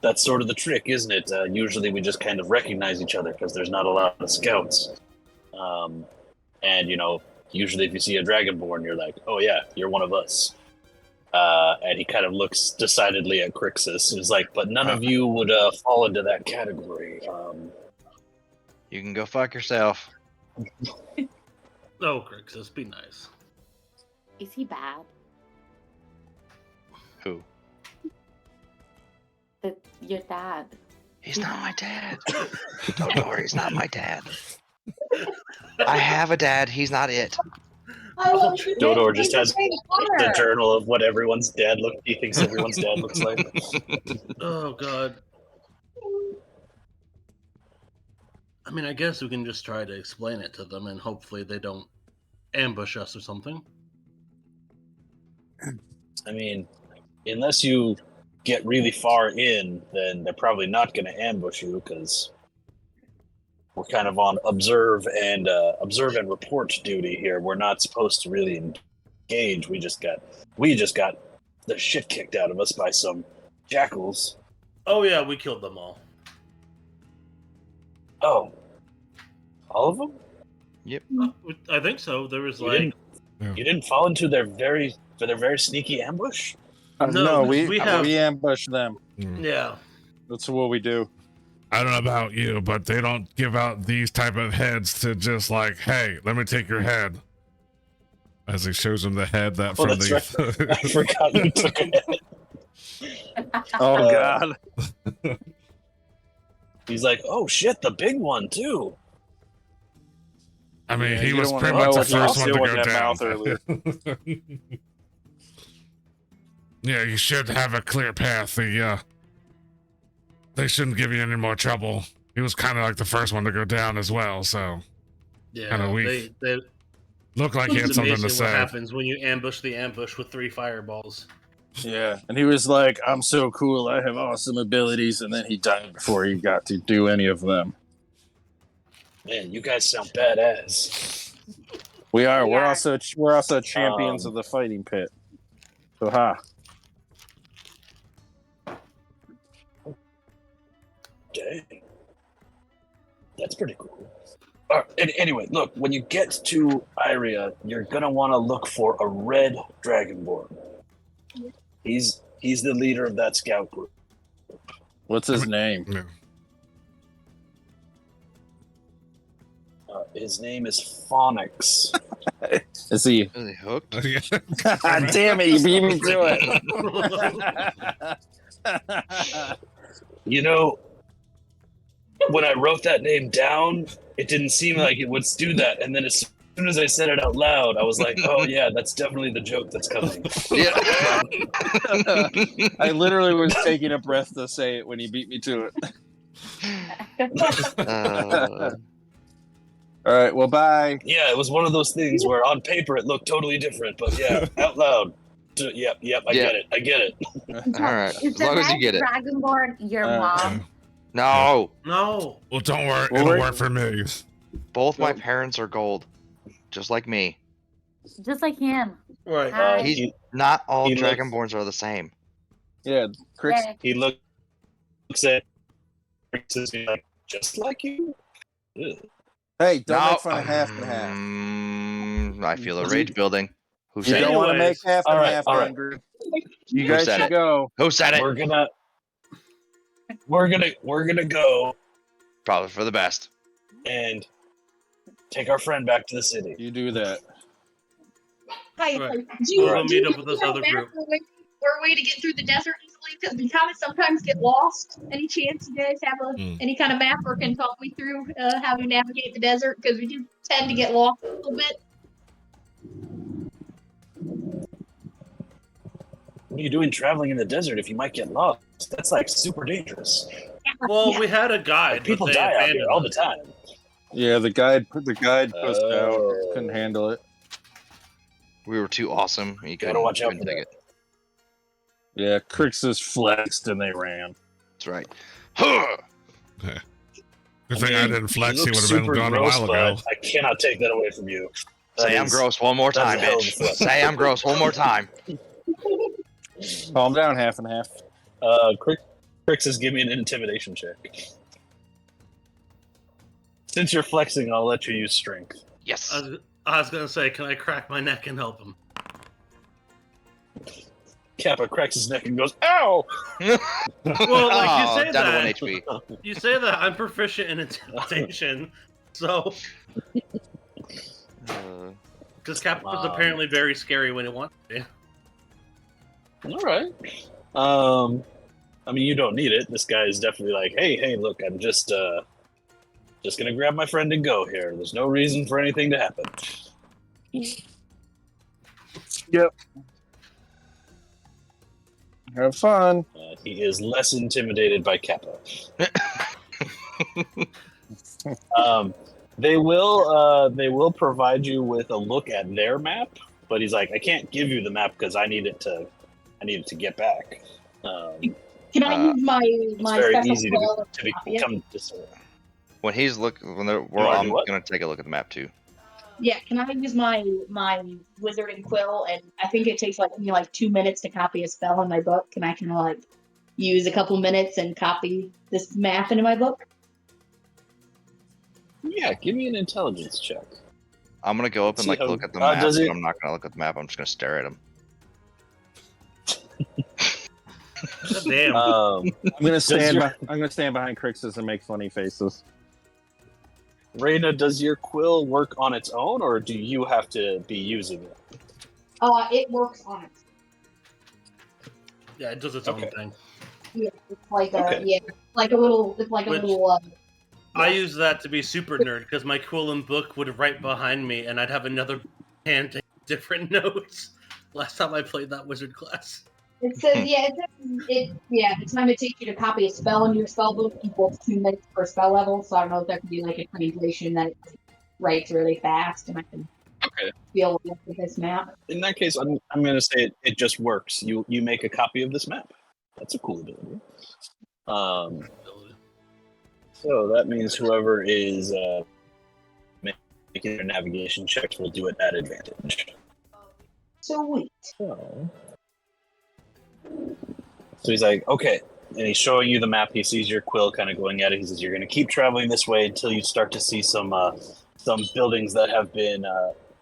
that's sort of the trick, isn't it? Usually we just kind of recognize each other because there's not a lot of scouts. And, usually if you see a Dragonborn, you're like, oh yeah, you're one of us. And he kind of looks decidedly at Crixus. He's like, but none of you would fall into that category. You can go fuck yourself. Oh, Crixus, be nice. Is he bad? Who? Your dad. He's not my dad. Don't worry, he's not my dad. I have a dad. He's not it. Dodor just has the journal of what everyone's dad he thinks everyone's dad looks like. Oh, God. I mean, I guess we can just try to explain it to them and hopefully they don't ambush us or something. I mean, unless you get really far in, then they're probably not going to ambush you because we're kind of on observe and report duty here. We're not supposed to really engage. We just got the shit kicked out of us by some jackals. Oh, yeah, we killed them all. Oh, all of them? Yep. I think so. There was You didn't fall into their very sneaky ambush? No, we have- ambush them. Yeah. That's what we do. I don't know about you, but they don't give out these type of heads to just like, hey, let me take your head. As he shows him the head that Oh, from that's the. right. I forgot you took it. Oh God! He's like, oh shit, the big one too. I mean, Yeah, he you was don't pretty wanna much know the what first he one was to doing go in that mouth down. Yeah, you should have a clear path. They shouldn't give you any more trouble. He was kind of like the first one to go down as well, so Yeah. Kinda weak. They, looked like he had it's something amazing to say. what happens when you ambush the ambush with 3 fireballs. Yeah, and he was like, "I'm so cool. I have awesome abilities," and then he died before he got to do any of them. Man, you guys sound badass. We are. We We're are. also champions of the fighting pit. So ha. Dang. That's pretty cool. Anyway, look, when you get to Iria, you're gonna want to look for a red dragonborn. He's the leader of that scout group. What's his name? Yeah. His name is Phonix. Is he? Is he hooked? God damn it! You beat me to it. You know, when I wrote that name down, it didn't seem like it would do that. And then as soon as I said it out loud, I was like, oh, yeah, that's definitely the joke that's coming. Yeah. I literally was taking a breath to say it when he beat me to it. All right, well, bye. Yeah, it was one of those things where on paper it looked totally different, but yeah, out loud. Yep, I get it. All right, Is as long as you get it. Dragonborn your mom? No, No. Well, don't worry. Well, It'll we're- work for me. both my parents are gold, just like me. Just like him. Right. Hi. He's not all he looks- Dragonborns are the same. Yeah, Crix. Yeah. He looks at like, just like you? Ugh. Hey, don't No. make fun of half and half. I feel a rage building. Who You said don't it? want to make Anyways. half and All right, half all right. angry. You Who guys said should it? go. Who said it? We're gonna go Probably for the best. and take our friend back to the city. You do that. Hi, Right. do you, We'll go do you meet up with this have a other map group. or a way to get through the desert easily? Because we kind of sometimes get lost. Any chance you guys have any kind of map or can talk me through how to navigate the desert? Because we do tend to get lost a little bit. What are you doing traveling in the desert if you might get lost? That's like super dangerous. Well, we had a guide. Like, people but they die out abandoned here all the us. time. Yeah, the guide pushed out. Oh. Couldn't handle it. We were too awesome. You Gotta couldn't, watch out couldn't for take that. it. Yeah, Crixus flexed and they ran. That's right. Huh! Good thing I mean, didn't flex. you He look would have been super gone a gross, while but ago. I cannot take that away from you. That Say I'm is- gross one more that's time, a hell of a bitch. flex. Say I'm gross one more time. Calm down, half and half. Crixus, give me an intimidation check. Since you're flexing, I'll let you use strength. Yes. I was gonna say, can I crack my neck and help him? Kappa cracks his neck and goes, "Ow!" Well, like you Oh, say down that, to 1 HP. you say that I'm proficient in intimidation, so because Kappa is apparently very scary when it wants to be. All right. I mean, you don't need it. This guy is definitely like, hey, look, I'm just gonna grab my friend and go here. There's no reason for anything to happen. Yep. Have fun. He is less intimidated by Kappa. They will provide you with a look at their map, but he's like, I can't give you the map because I need it to get back. Can I use my It's very special easy skill? to become discerned. When he's looking, wanna I'm do what? gonna take a look at the map too. Yeah, can I use my wizarding quill? And I think it takes me 2 minutes to copy a spell in my book. Can I kind of use a couple minutes and copy this map into my book? Yeah, give me an intelligence check. I'm gonna go up and See how- look at the map, does but it- I'm not gonna look at the map. I'm just gonna stare at him. God damn. Um, I'm gonna stand. your- I'm gonna stand behind Crixus and make funny faces. Reyna, does your quill work on its own, or do you have to be using it? It works on it. Yeah, it does its own okay. thing. Yeah, it's like a Okay. like a little. It's like a Which- little. I use that to be super nerd because my quill and book would right behind me, and I'd have another hand take different notes. Last time I played that wizard class. It says the time it takes you to copy a spell in your spell book equals 2 minutes per spell level. So I don't know if there could be a translation that writes really fast, and I can feel with this map. In that case, I'm going to say it just works. You make a copy of this map. That's a cool ability. So that means whoever is making their navigation checks will do it at advantage. Sweet. So he's like, okay. And he's showing you the map. He sees your quill kind of going at it. He says, you're going to keep traveling this way until you start to see some buildings that have been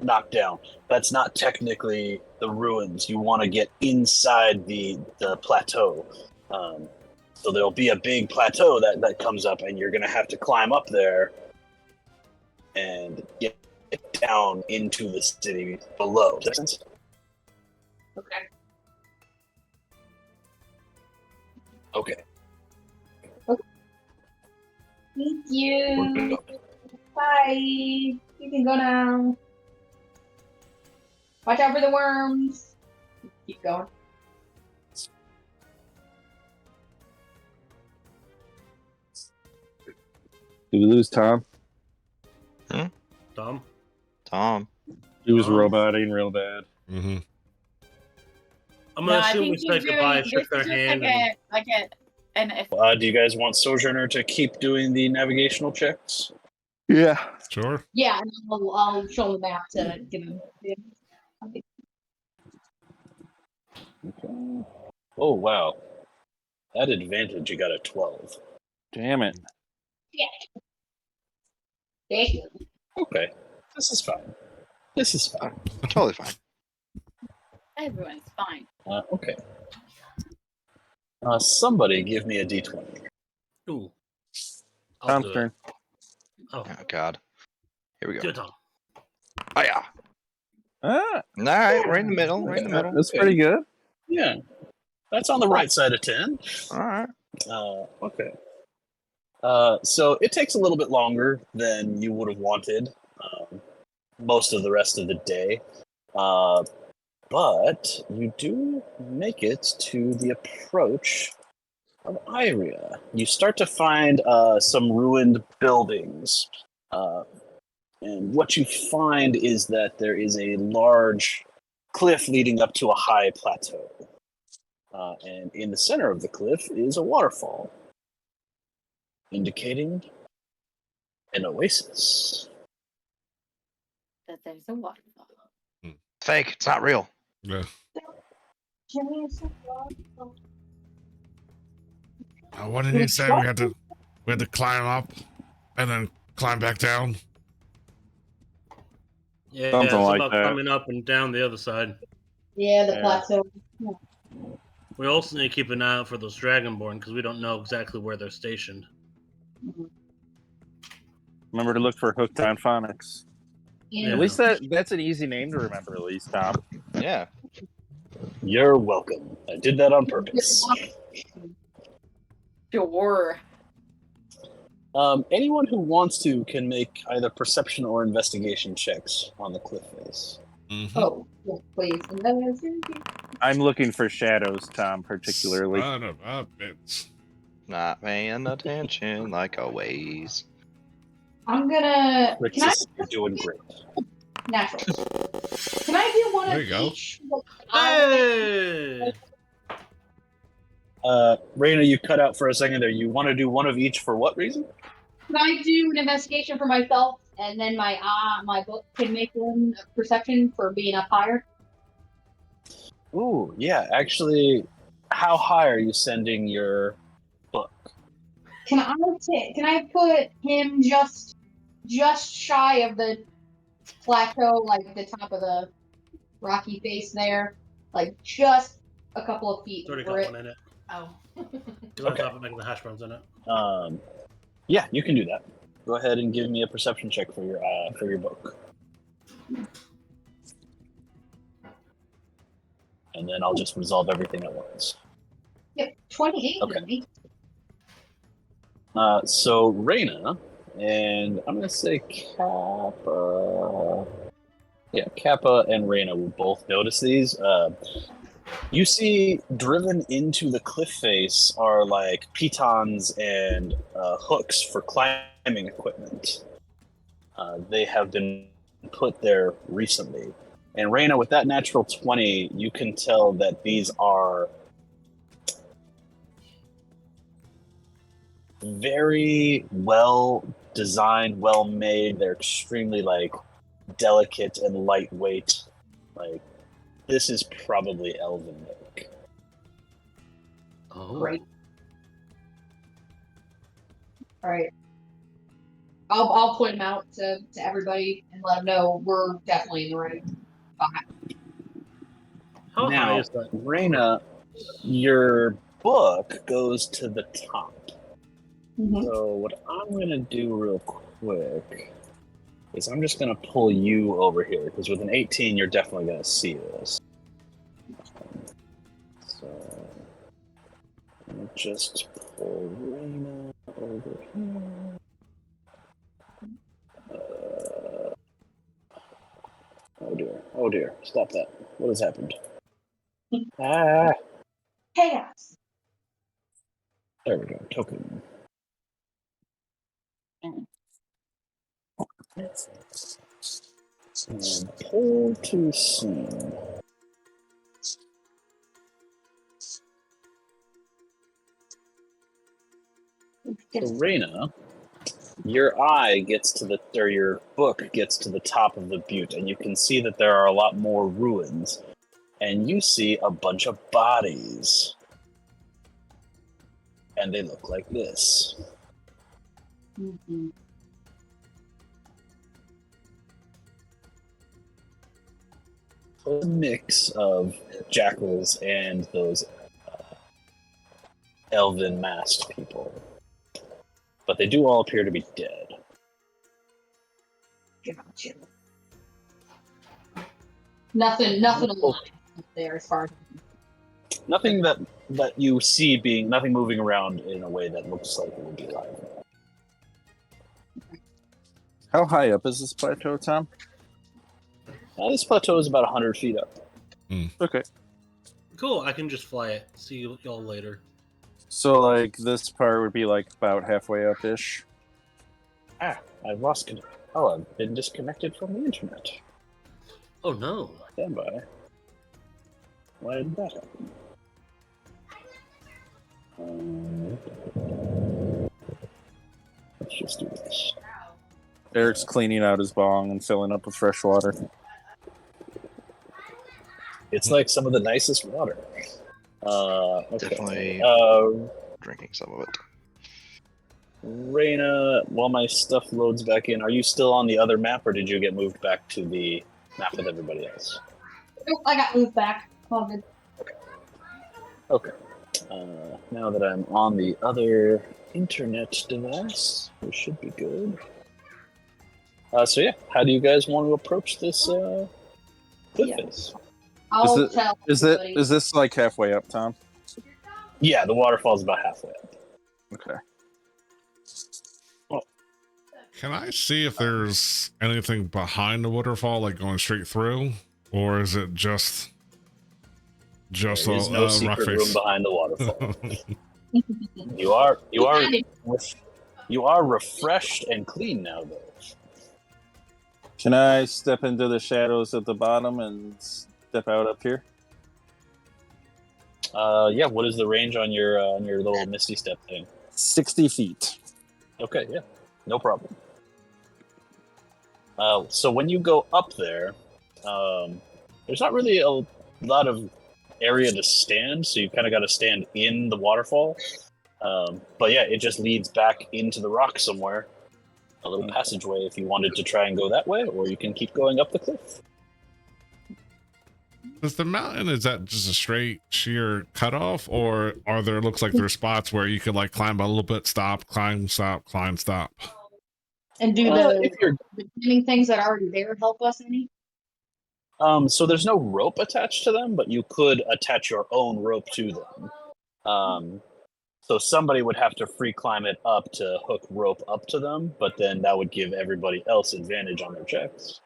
knocked down. That's not technically the ruins. You want to get inside the plateau. So there'll be a big plateau that comes up, and you're going to have to climb up there and get down into the city below. Does that make sense? Okay. Okay. Thank you. Bye. You can go now. Watch out for the worms. Keep going. Did we lose Tom? Tom. He was Tom. roboting real bad. Mm-hmm. I'm gonna assume we said goodbye, shook their hand. Do you guys want Sojourner to keep doing the navigational checks? Yeah. Sure. Yeah, and I'll show the map to give him. Okay. Oh wow, at advantage you got a 12. Damn it. Yeah. Thank you. Okay, this is fine. This is fine. Totally fine. Everyone's fine. Okay. Somebody give me a d20. Ooh. I'll Tom's do it. turn. Oh, Oh God. Here we do go. it, Tom. Oh yeah. Ah, All right, right in the middle. Right in the middle. that's pretty good. Yeah, that's on the right side of 10. All right. Okay. So it takes a little bit longer than you would have wanted most of the rest of the day. But you do make it to the approach of Iria. You start to find some ruined buildings. And what you find is that there is a large cliff leading up to a high plateau. And in the center of the cliff is a waterfall, indicating an oasis. That there's a waterfall. Fake. It's not real. Yeah. What did he say? We had to climb up and then climb back down. Yeah, Something it's like about that. coming up and down the other side. Yeah, the Yeah. plateau. We also need to keep an eye out for those Dragonborn because we don't know exactly where they're stationed. Remember to look for Hooked on Phonics. Yeah. At least that's an easy name to remember, at least, Tom. Yeah. You're welcome. I did that on purpose. Sure. Anyone who wants to can make either perception or investigation checks on the cliff face. Mm-hmm. Oh, yes, please. I'm looking for shadows, Tom, particularly. Son of a bitch. Not paying attention like always. I'm gonna. Can I? Rixus, you're doing great. Natural. Can I do one There of you go. each? Hey! Raina, you cut out for a second there. You want to do one of each for what reason? Can I do an investigation for myself, and then my book can make one perception for being up higher? Ooh, yeah. Actually, how high are you sending your book? Can I put him just shy of the plateau, like the top of the rocky face there, like just a couple of feet It's already over got it? one in it. Oh. Because I thought making the hash browns in it. Yeah, you can do that. Go ahead and give me a perception check for your book. And then I'll just resolve everything at once. Yep, 28. Okay. So Raina, and I'm gonna say Kappa. Yeah, Kappa and Raina will both notice these. You see, driven into the cliff face are like pitons and hooks for climbing equipment. They have been put there recently. And Raina, with that natural 20, you can tell that these are very well designed, well made. They're extremely like delicate and lightweight. Like, this is probably elven make. Oh. Great. All right. I'll point them out to everybody and let them know we're definitely in the right spot. How high Now, is that? Raina, your book goes to the top. Mhm. So what I'm going to do real quick is I'm just going to pull you over here, because with an 18, you're definitely going to see this. So let me just pull Raina over here. Oh dear, stop that. What has happened? Ah, Chaos. there we go. Token. And pull to scene. So, Reyna, your eye gets to your book gets to the top of the butte, and you can see that there are a lot more ruins. And you see a bunch of bodies. And they look like this. Mm-hmm. A mix of jackals and those elven masked people. But they do all appear to be dead. Gotcha. Nothing alive there as far as Nothing that you see nothing moving around in a way that looks like it would be alive. How high up is this plateau, Tom? This plateau is about 100 feet up. Okay. Cool. I can just fly it. See y'all later. So, like, this part would be, like, about halfway up-ish. I've lost connection. Oh, I've been disconnected from the internet. Oh no. Stand by. Why did that happen? Let's just do this. Eric's cleaning out his bong and filling up with fresh water. It's like some of the nicest water. Okay. Definitely drinking some of it. Reyna, while my stuff loads back in, are you still on the other map, or did you get moved back to the map with everybody else? Nope, I got moved back. All good. Okay. Now that I'm on the other internet device, we should be good. So yeah, how do you guys want to approach this cliff face? I'll tell Is everybody. this like halfway up, Tom? Yeah, the waterfall's about halfway up. Okay. Can I see if there's anything behind the waterfall, like going straight through, or is it just There is a no rock secret room face? behind the waterfall. You are refreshed and clean now, though. Can I step into the shadows at the bottom and step out up here? Yeah. What is the range on your little misty step thing? 60 feet. Okay. Yeah. No problem. So when you go up there, there's not really a lot of area to stand, so you kind of got to stand in the waterfall. But yeah, it just leads back into the rock somewhere. A little passageway if you wanted to try and go that way, or you can keep going up the cliff. Is the mountain, is that just a straight sheer cutoff, or are there, looks like there's spots where you could like climb a little bit, stop, climb, stop, climb, stop? And do If you're the climbing things that are already there help us any? So there's no rope attached to them, but you could attach your own rope to them. So somebody would have to free climb it up to hook rope up to them, but then that would give everybody else advantage on their checks.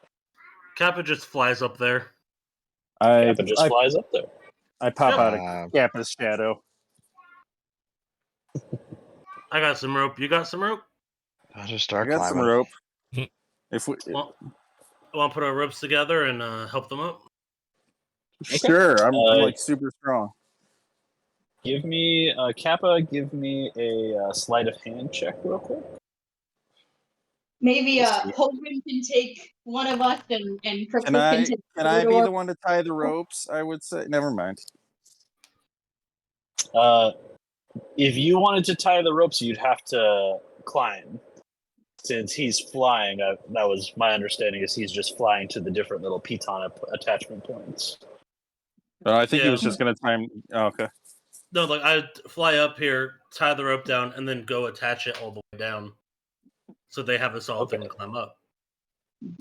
Kappa just flies up there. Kappa just flies up there. I pop out of Kappa's shadow. I got some rope. You got some rope? I'll just start I got climbing. some rope. If we Well, want to put our ropes together and help them up? Sure, I'm like super strong. Give me Kappa. Give me a sleight of hand check real quick. Maybe Hogan can take one of us and Crystal Can I take be the one to tie the ropes? I would say. Never mind. If you wanted to tie the ropes, you'd have to climb. Since he's flying, that was my understanding. Is he's just flying to the different little piton attachment points. I think he was just going to time. Oh, okay. No, like I'd fly up here, tie the rope down, and then go attach it all the way down, so they have a solid thing to climb up.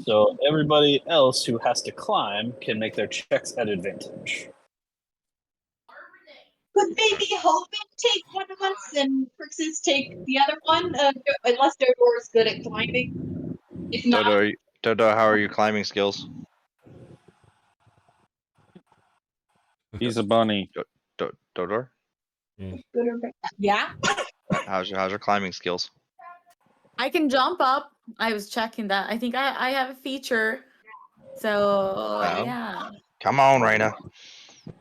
So everybody else who has to climb can make their checks at advantage. Could maybe Hogan take one of us and Crixus take the other one? Unless Dodor is good at climbing. If not, Dodo, how are your climbing skills? He's a bunny. Dodor, Good or bad? Yeah, how's your climbing skills? I can jump up. I was checking that. I think I have a feature. So yeah. Come on, Raina.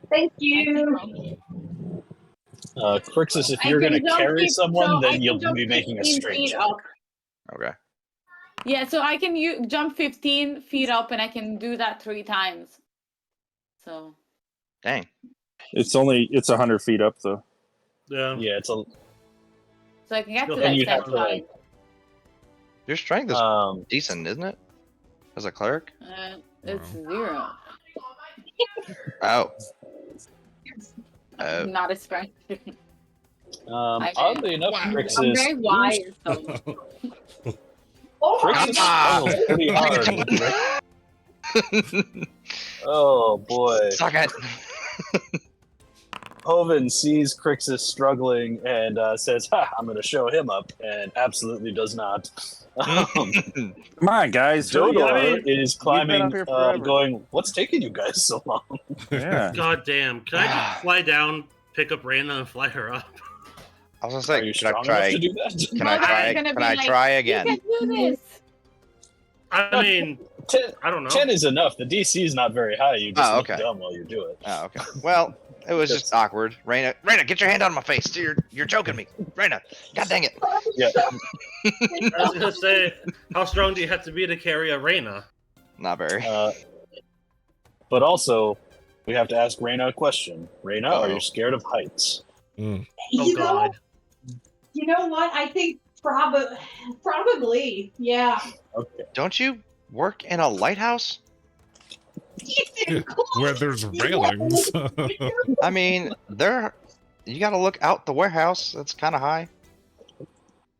Thank I you. think Crixus, if I you're can going to jump carry someone, I then you'll can jump be making a 15 strength feet check. up. Okay. yeah, so I can jump 15 feet up, and I can do that 3 times. So Dang. It's 100 feet up though. Yeah. Yeah, it's a. I can get to Then like you'd have to, 75. like, Your strength is decent, isn't it? As a cleric? It's 0. Oh. Not a strength. Oddly enough, I'm Crixus, very wise, though. Oh my Crixus god. struggles pretty hard. Oh boy. Suck it. Hoven sees Crixus struggling and says, "Ha! I'm going to show him up," and absolutely does not. Come on, guys. hurry up. Dodor is climbing, up here forever. going, "What's taking you guys so long?" Yeah. God damn. Can I just fly down, pick up Raina, and fly her up? I was gonna Are say, you can I strong enough try? to do that? Can I Mother try? is gonna Can be I like, try You again? can do this. I mean, 10, I don't know. 10 is enough. The DC is not very high. You just Oh, look okay. dumb while you do it. Oh, okay. Well, it was just awkward. Raina, get your hand out of my face. You're choking me. Raina, god dang it. Yeah. I was gonna say, how strong do you have to be to carry a Raina? Not very. But also, we have to ask Reyna a question. Reyna, are Uh-oh. you scared of heights? Oh You know, God. you know what? I think probably, yeah. Okay. Don't you work in a lighthouse? Where there's railings. I mean, you got to look out the warehouse. That's kind of high.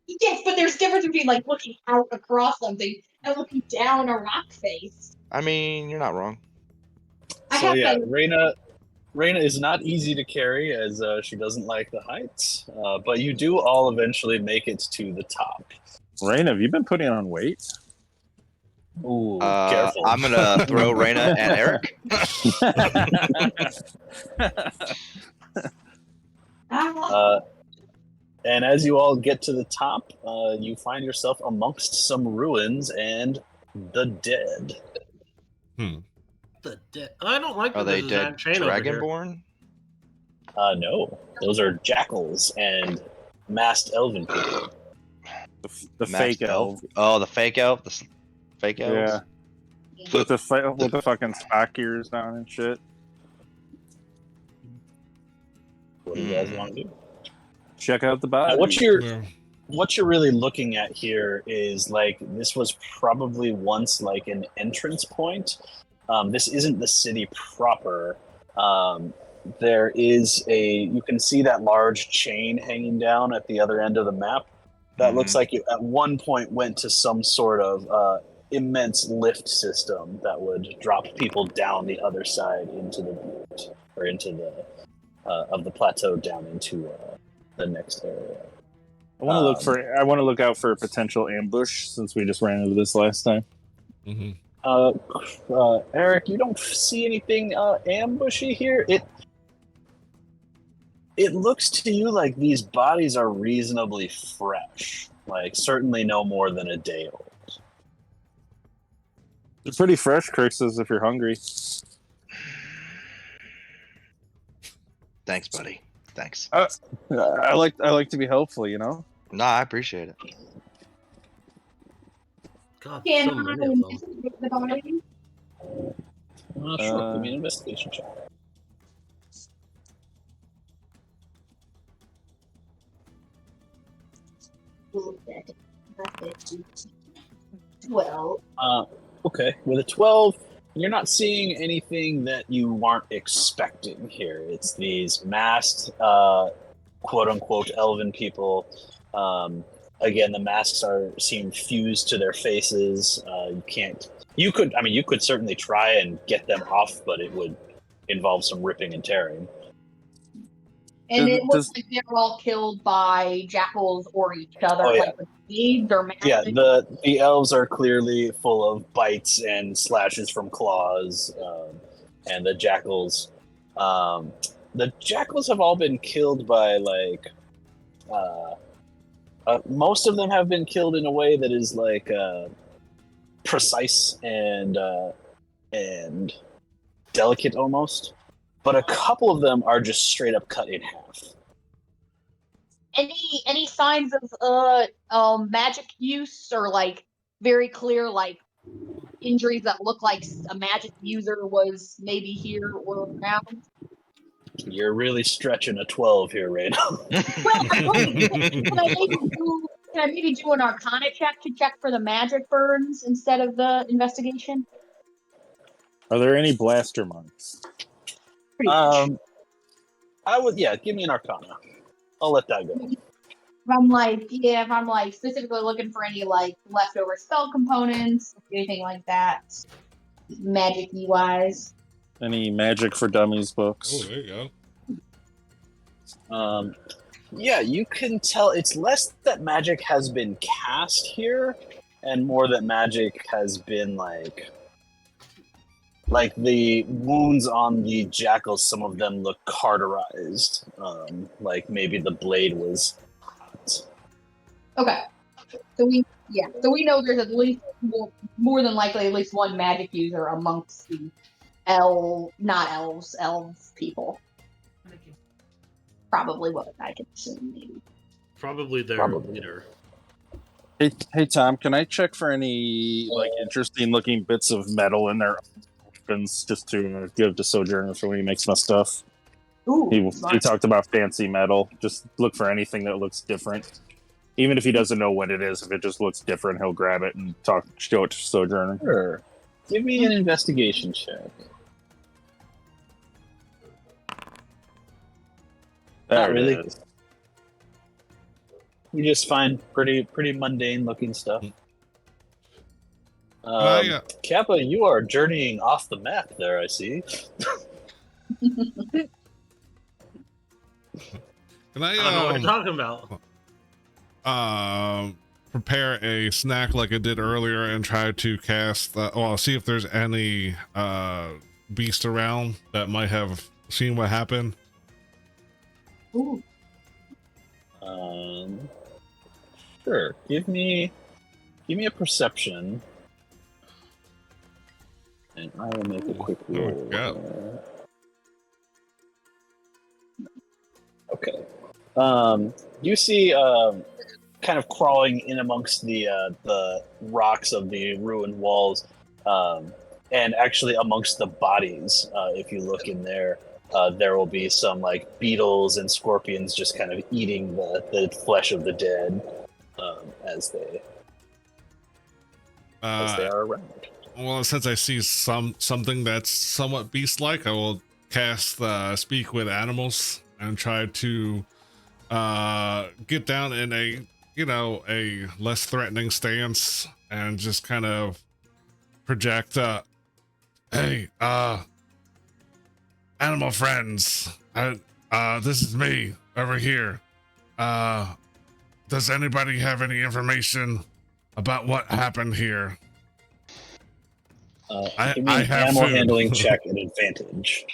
Yes, but there's difference between like looking out across something and looking down a rock face. I mean, you're not wrong. I So have yeah, to- Reyna is not easy to carry as she doesn't like the heights, but you do all eventually make it to the top. Rain, have you been putting on weight? Ooh, careful. I'm gonna throw Raina at Eric. And as you all get to the top, you find yourself amongst some ruins and the dead. The I don't like Are that they there's a dead giant chain over here. dragonborn? No, those are jackals and masked elven people. The Masked fake elf. Oh, the fake elf. The fake elves. Yeah. With the fucking spock ears down and shit. What do you guys want to do? Check out the body. What you're really looking at here is like this was probably once like an entrance point. This isn't the city proper. There is you can see that large chain hanging down at the other end of the map. That looks like it at one point went to some sort of immense lift system that would drop people down the other side into the of the plateau down into the next area. I want to look out for a potential ambush since we just ran into this last time. Eric, you don't see anything ambushy here. It looks to you like these bodies are reasonably fresh, like certainly no more than a day old. They're pretty fresh, Crixus, if you're hungry. Thanks, buddy. Thanks. I like to be helpful, you know. No, I appreciate it. God, Can so many of them. investigate the body? Sure, give me an investigation check. Well, Okay, with a 12, you're not seeing anything that you aren't expecting here. It's these masked, quote-unquote, elven people. Again, the masks seem fused to their faces. You could certainly try and get them off, but it would involve some ripping and tearing. and it looks like they're all killed by jackals or each other, like with beads or magic. Yeah, the elves are clearly full of bites and slashes from claws, and the jackals The jackals have all been killed by like. Most of them have been killed in a way that is like precise and delicate almost, but a couple of them are just straight up cut in half. Any signs of magic use or like very clear like injuries that look like a magic user was maybe here or around? You're really stretching a 12 here, right now. Well, can I maybe do an Arcana check to check for the magic burns instead of the investigation? Are there any blaster marks? Pretty much. I would, yeah. Give me an Arcana. I'll let that go. If I'm like specifically looking for any like leftover spell components, anything like that, magic-y wise. Any Magic for Dummies books? Oh, there you go. Yeah, you can tell it's less that magic has been cast here, and more that magic has been like the wounds on the jackals. Some of them look cauterized, like maybe the blade was. Okay, so we know there's at least more than likely at least one magic user amongst the elves people. Probably what I can assume, maybe. Probably their leader. Hey Tom, can I check for any like interesting looking bits of metal in their weapons just to give to Sojourner for when he makes my stuff? Ooh, he talked about fancy metal. Just look for anything that looks different. Even if he doesn't know what it is, if it just looks different, he'll grab it and show it to Sojourner. Sure. Give me an investigation check. Not really. You just find pretty mundane looking stuff. Kappa, you are journeying off the map there, I see. Can I don't know what you're talking about. Prepare a snack like I did earlier and try to cast see if there's any beast around that might have seen what happened. Ooh. Sure. Give me a perception, and I will make a quick roll. Okay. You see, kind of crawling in amongst the rocks of the ruined walls, and actually amongst the bodies. If you look in there. There will be some like beetles and scorpions just kind of eating the flesh of the dead as they are around. Well, since I see something that's somewhat beast-like, I will cast Speak with Animals and try to get down in a less threatening stance and just kind of project, hey, animal friends, this is me over here. Does anybody have any information about what happened here? Give me an animal handling check at advantage.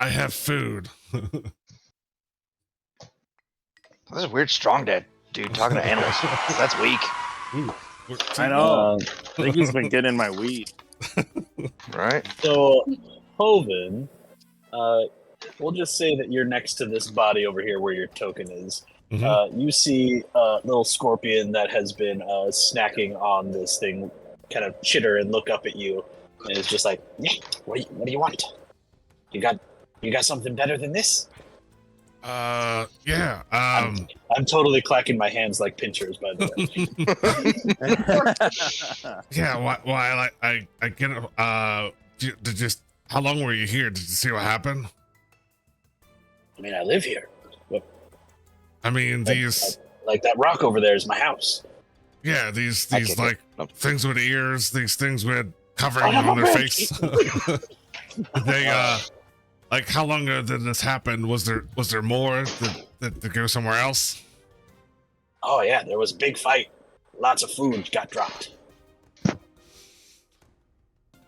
I have food. This is a weird strong dead dude talking to animals. That's weak. Ooh, I know. I think he's been getting my weed. Right. So, Hoven, we'll just say that you're next to this body over here where your token is. Mm-hmm. You see a little scorpion that has been snacking on this thing, kind of chitter and look up at you, and it's just like, yeah, what do you want? You got something better than this? Yeah. I'm totally clacking my hands like pinchers, by the way. Yeah. Why? I get it. How long were you here? Did you see what happened? I mean, I live here. What? I mean, these like that rock over there is my house. Yeah, these like things with ears, these things with covering on their face. They like how long did this happen? Was there more that go somewhere else? Oh yeah, there was a big fight. Lots of food got dropped.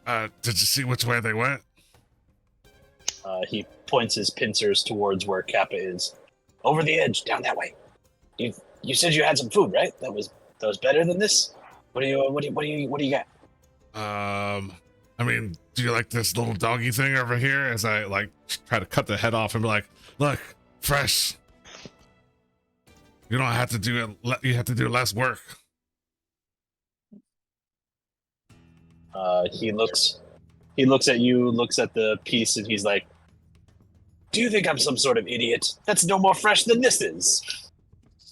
Did you see which way they went? He points his pincers towards where Kappa is. Over the edge, down that way. You said you had some food, right? That was better than this. What do you got? I mean, do you like this little doggy thing over here? As I like try to cut the head off and be like, look, fresh. You don't have to do it. You have to do less work. He looks at you, looks at the piece, and he's like, "Do you think I'm some sort of idiot? That's no more fresh than this is."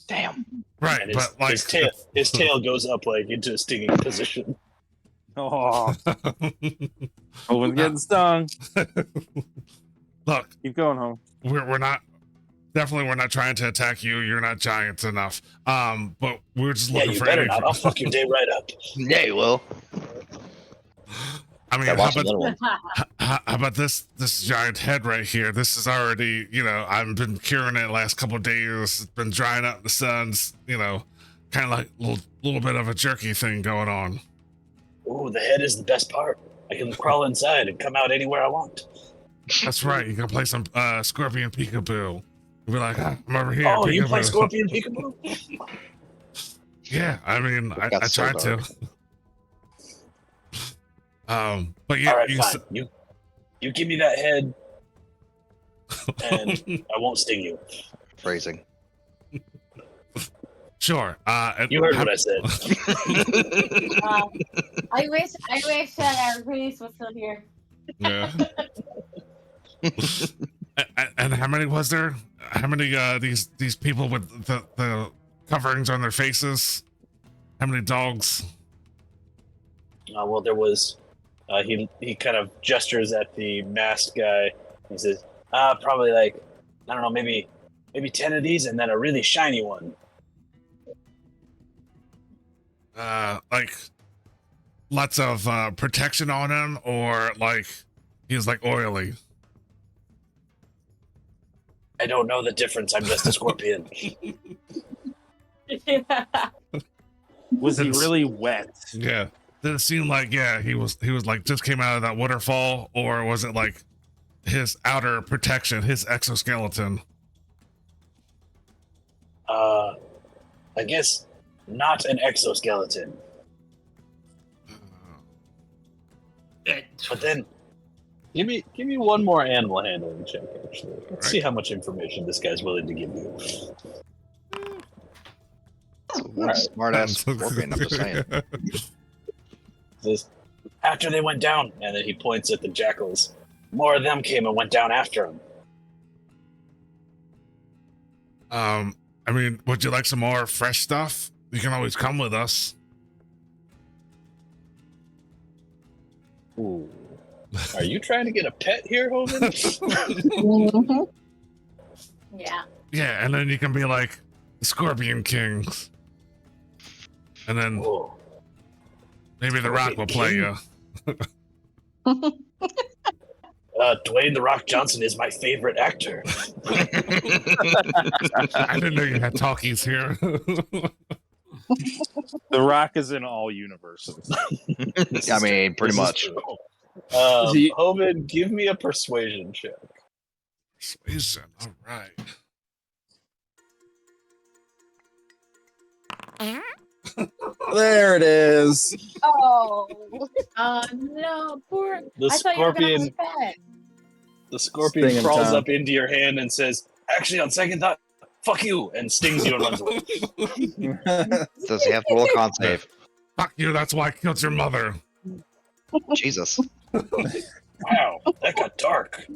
Damn. Right, And but like his tail goes up like into a stinging position. Oh, Hoven's getting stung. Look, Keep going, Hoven. we're not trying to attack you. You're not giant enough. But we're just looking You for better anything. not. I'll fuck your day right up. Yeah, you will. I mean, Yeah, watch another one. how about this giant head right here? This is already, I've been curing it last couple of days. It's been drying up in the sun's, kind of like a little bit of a jerky thing going on. Ooh, the head is the best part. I can crawl inside and come out anywhere I want. That's right. You can play some Scorpion Peekaboo. You'll be like, I'm over here. Oh, you peekaboo." play Scorpion Peekaboo? Yeah, I mean, I got so tried to. dark. But yeah, All right, fine. You give me that head, and I won't sting you. Phrasing. Sure. You heard what I said. I wish that our priest was still here. Yeah. and how many was there? How many these people with the coverings on their faces? How many dogs? Well, there was. He kind of gestures at the masked guy. He says, probably like, I don't know, maybe 10 of these, and then a really shiny one. Like lots of protection on him, or like he's like oily. I don't know the difference. I'm just a scorpion. Yeah. Was he really wet? Yeah. Did it seem like he was like just came out of that waterfall, or was it like his outer protection, his exoskeleton? I guess not an exoskeleton. But then, give me one more animal handling check. Actually, let's see how much information this guy's willing to give you. What a smart ass scorpion, I'm just saying. Says, after they went down, and then he points at the jackals. More of them came and went down after him. I mean, would you like some more fresh stuff? You can always come with us. Ooh. Are you trying to get a pet here, Hogan? Yeah. Yeah, and then you can be like the Scorpion Kings. And then Ooh. maybe The Rock will play you. Dwayne "The Rock" Johnson is my favorite actor. I didn't know you had talkies here. The Rock is in all universes. I mean, pretty much. Hogan, give me a persuasion check. Persuasion, all right. There it is. Oh. No, poor. The I thought you were gonna scorpion. have a pet. The scorpion Sting him, crawls Tom. up into your hand and says, "Actually, on second thought, fuck you," and stings you and runs away. Does he have to roll a con save? Fuck you, that's why I killed your mother. Jesus. Wow, that got dark.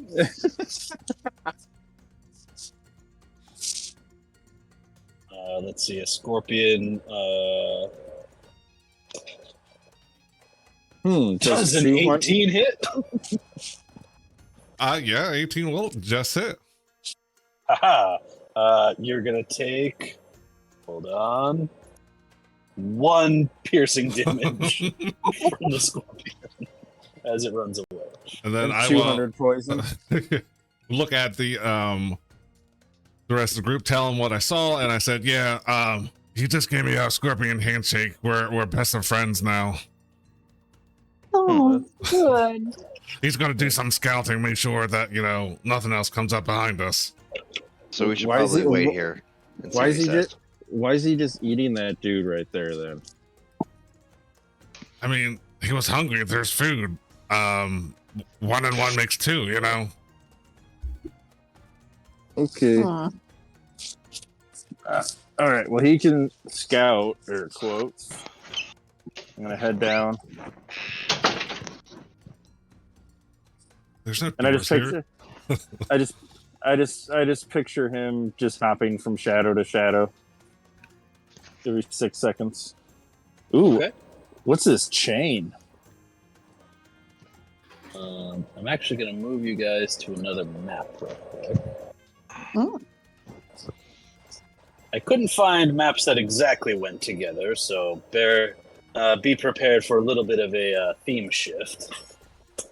Let's see, a scorpion does an 18 hit. Yeah, 18 will just hit. Haha. You're gonna take. Hold on. 1 piercing damage from the scorpion as it runs away. And then I 200 poison. will look at the rest of the group, tell them what I saw, and I said, yeah, he just gave me a scorpion handshake. We're best of friends now. Oh, good. He's going to do some scouting, make sure that, nothing else comes up behind us. So we should Why is probably he- wait wh- here. And see Why what is he says. why is he just eating that dude right there then? I mean, he was hungry. There's food. 1 and 1 makes 2, Okay. Hmm. All right. Well, he can scout or quote. I'm gonna head down, There's no and I just doors here. picture, I just picture him just hopping from shadow to shadow every 6 seconds. Ooh, Okay. what's this chain? I'm actually going to move you guys to another map real quick. Mm. I couldn't find maps that exactly went together, so be prepared for a little bit of a theme shift.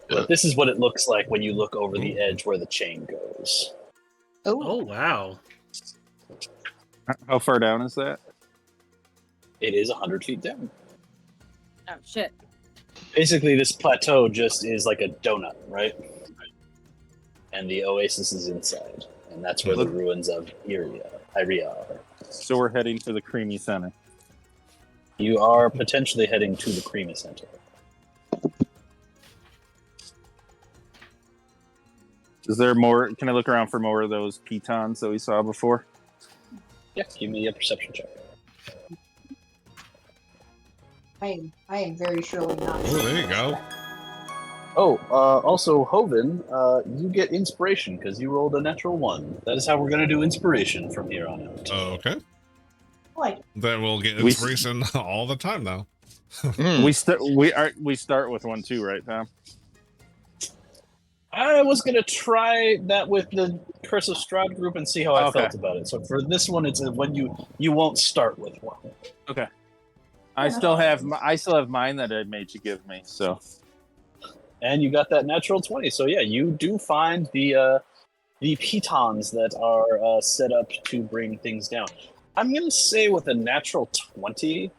But this is what it looks like when you look over the edge where the chain goes. Oh wow. How far down is that? It is 100 feet down. Oh shit. Basically, this plateau just is like a donut, right? And the Oasis is inside. And that's where the ruins of Iria are. So we're heading for the creamy center. You are potentially heading to the Creamy Center. Is there more? Can I look around for more of those pitons that we saw before? Yeah, give me a perception check. I am very surely not. Oh, there you go. Oh, also, Hoven, you get inspiration because you rolled a natural 1. That is how we're going to do inspiration from here on out. Okay. Like, Then we'll get We- inspiration all the time now. We start with 1 too, right, Tom? I was going to try that with the Curse of Strahd group and see how I Okay. felt about it. So for this one, it's when you won't start with 1. Okay. I still have mine that I made you give me. So And you got that natural 20. So yeah, you do find the pitons that are set up to bring things down. I'm going to say with a natural 20,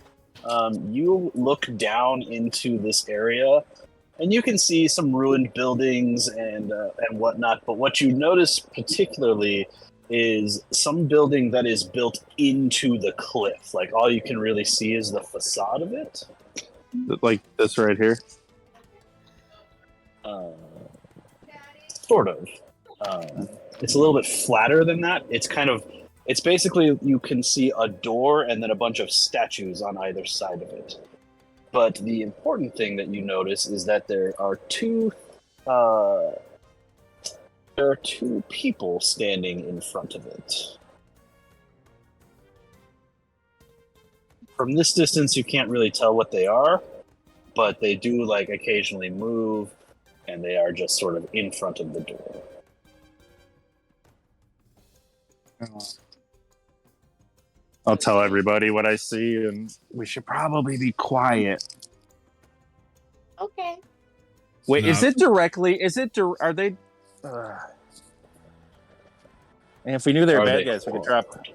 you look down into this area, and you can see some ruined buildings and whatnot. But what you notice particularly is some building that is built into the cliff. Like all you can really see is the facade of it. like this right here. Sort of. It's a little bit flatter than that. It's basically you can see a door and then a bunch of statues on either side of it. But the important thing that you notice is that there are two people standing in front of it. From this distance, you can't really tell what they are, but they do like occasionally move, and they are just sort of in front of the door. I'll tell everybody what I see, and we should probably be quiet. Okay. Wait, No. is it directly? Are they? And if we knew they were Are bad they guys, we could horrible? drop.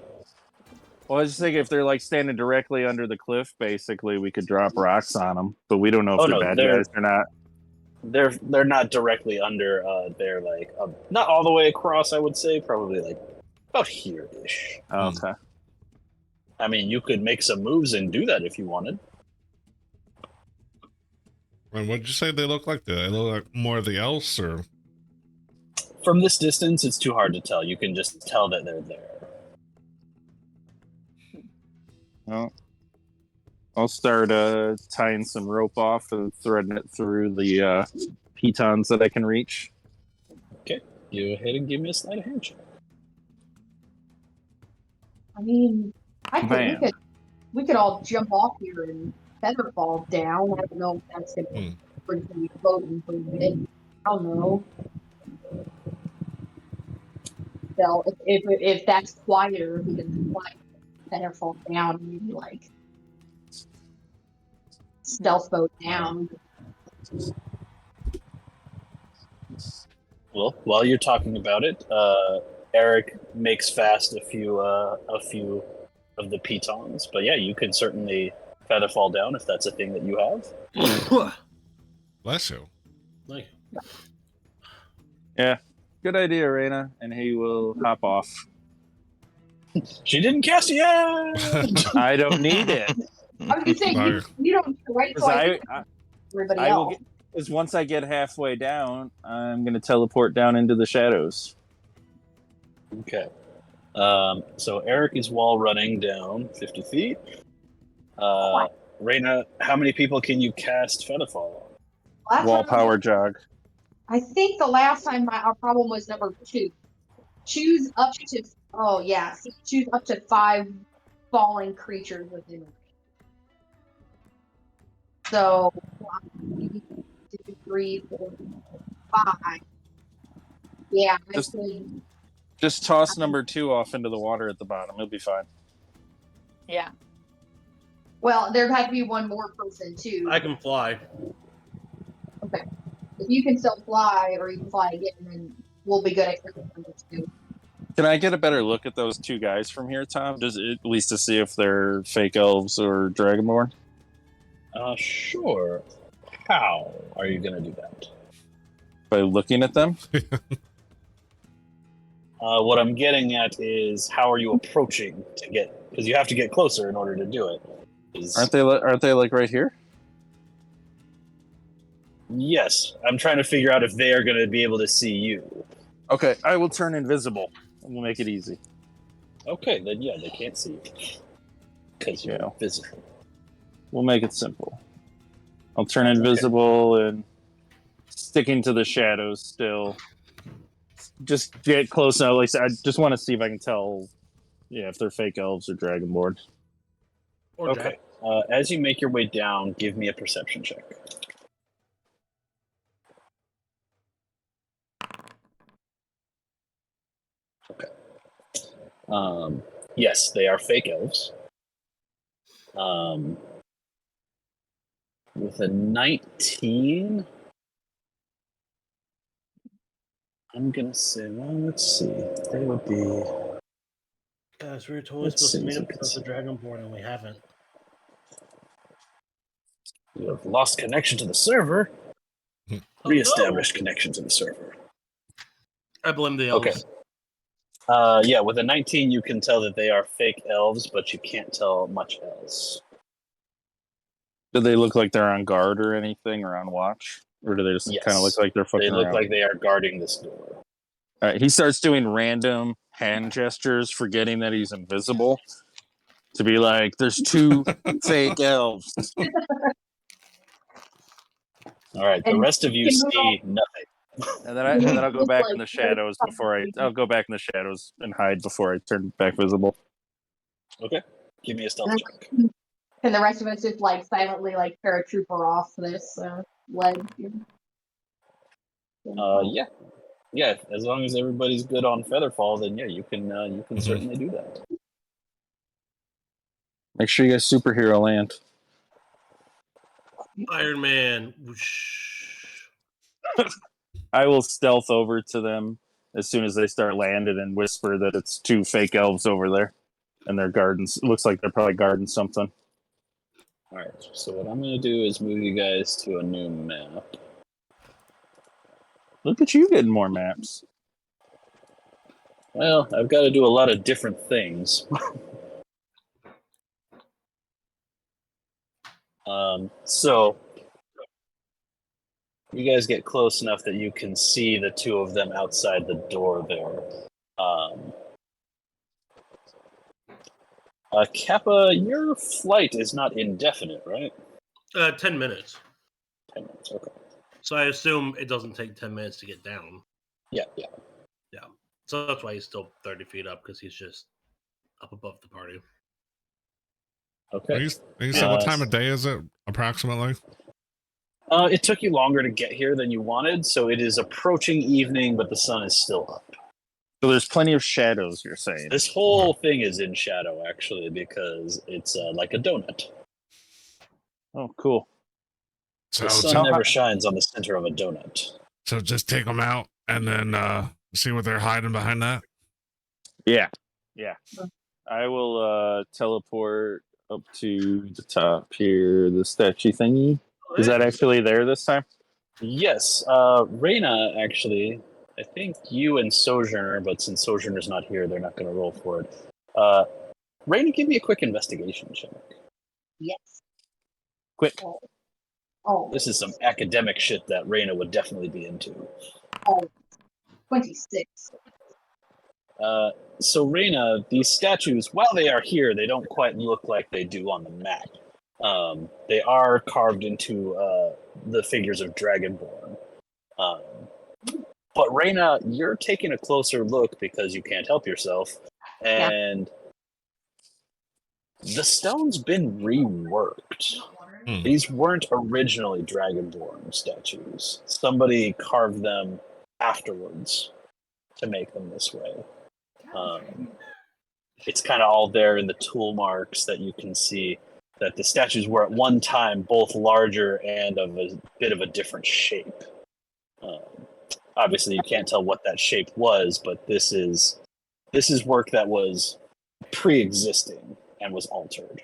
Well, I was just thinking if they're like standing directly under the cliff, basically, we could drop rocks on them. But we don't know if Oh, they're no, bad they're- guys or not. They're not directly under. They're like not all the way across. I would say probably like about here-ish. Okay. I mean, you could make some moves and do that if you wanted. And what did you say they look like? Do they look like more of the elves, or? From this distance, it's too hard to tell. You can just tell that they're there. Well, I'll start tying some rope off and threading it through the pitons that I can reach. Okay, you go ahead and give me a sleight of hand check. I mean, Bam. we could all jump off here and feather fall down. I don't know if that's gonna bring me floating for a bit. I don't know. So if that's quieter, we can like feather fall down and maybe like stealth boat down. Well, while you're talking about it, Eric makes fast a few of the pitons. But yeah, you can certainly feather fall down if that's a thing that you have. Bless you. Like, Yeah. Good idea, Raina. And he will hop off. She didn't cast it yet. I don't need it. I was gonna say Fire. you don't need to wait till everybody I will else. because once I get halfway down, I'm gonna teleport down into the shadows. Okay. So Eric is wall running down 50 feet. Raina, how many people can you cast Featherfall on? Last Wall time- power jog. I think the last time our problem was number 2. Choose up to choose up to 5 falling creatures within range. So 1, 2, 3, 4, 5. Yeah, I could. Just toss number 2 off into the water at the bottom. It'll be fine. Yeah. Well, there had to be one more person too. I can fly. Okay. If you can still fly, or you can fly again, then we'll be good at number 2. Can I get a better look at those 2 guys from here, Tom? Just at least to see if they're fake elves or dragonborn? Sure. How are you going to do that? By looking at them? What I'm getting at is how are you approaching to get, because you have to get closer in order to do it. Aren't they like right here? Yes, I'm trying to figure out if they are going to be able to see you. Okay, I will turn invisible. And we'll make it easy. Okay, then yeah, they can't see you because you're Yeah. invisible. We'll make it simple. I'll turn invisible and sticking to the shadows still. Just get close now. Like I just want to see if I can tell, if they're fake elves or dragonborn. Or Okay. As you make your way down, give me a perception check. Okay. Yes, they are fake elves. With a 19, I'm gonna say, well, let's see. They would be. Guys, we were totally Let's supposed to see meet if up we can with see. the Dragonborn, and we haven't. You have lost connection to the server. Reestablished connection to the server. I blame the elves. Okay. Yeah, with a 19, you can tell that they are fake elves, but you can't tell much else. Do they look like they're on guard or anything, or on watch? Or do they just Yes. kind of look like they're fucking They look around? like they are guarding this door. All right, he starts doing random hand gestures, forgetting that he's invisible, to be like, "There's 2 fake elves." All right, the And rest of you you can see nothing. And then I'll go back in the shadows I'll go back in the shadows and hide before I turn back visible. Okay, give me a stealth check. And the rest of us just like silently like paratrooper off this ledge. Yeah. As long as everybody's good on Featherfall, then yeah, you can certainly do that. Make sure you guys superhero land. Iron Man. Whoosh. I will stealth over to them as soon as they start landing and whisper that it's 2 fake elves over there, and they're guarding. Looks like they're probably guarding something. All right, so what I'm going to do is move you guys to a new map. Look at you getting more maps. Well, I've got to do a lot of different things. So you guys get close enough that you can see the 2 of them outside the door there. Kappa, your flight is not indefinite, right? 10 minutes. 10 minutes, okay. So I assume it doesn't take 10 minutes to get down. Yeah. So that's why he's still 30 feet up, because he's just up above the party. Okay. You said what time of day is it, approximately? It took you longer to get here than you wanted, so it is approaching evening, but the sun is still up. So there's plenty of shadows, you're saying? This whole thing is in shadow, actually, because it's like a donut. Oh, cool. So, The sun never shines on the center of a donut. so just take them out and then see what they're hiding behind that? Yeah. I will teleport up to the top here, the statue thingy. Is that actually there this time? Yes, Reyna, actually, I think you and Sojourner, but since Sojourner's not here, they're not going to roll for it. Reyna, give me a quick investigation check. Yes. Quick. Oh, This is some academic shit that Reyna would definitely be into. 26. So Reyna, these statues, while they are here, they don't quite look like they do on the map. They are carved into the figures of Dragonborn. But Reyna, you're taking a closer look because you can't help yourself, and the stone's been reworked. These weren't originally Dragonborn statues. Somebody carved them afterwards to make them this way. It's kind of all there in the tool marks that you can see that the statues were at one time both larger and of a bit of a different shape. Obviously, you can't tell what that shape was, but this is work that was pre-existing and was altered.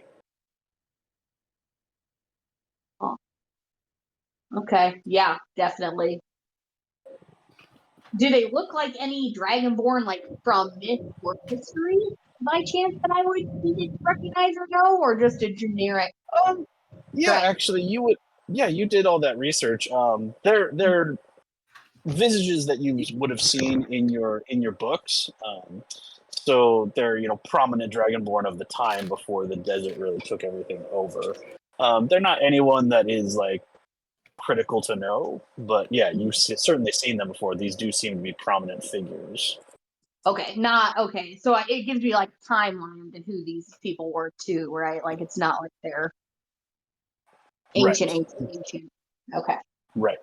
Okay, yeah, definitely. Do they look like any Dragonborn, like from myth or history, by chance, that I would need to recognize or know, or just a generic? Yeah, actually, you would. Yeah, you did all that research. They're visages that you would have seen in your books. So they're prominent Dragonborn of the time before the desert really took everything over. They're not anyone that is like critical to know, but yeah, you've certainly seen them before. These do seem to be prominent figures. Okay, not okay. So it gives me like a timeline to who these people were too, right? Like it's not like they're ancient. Okay. Right.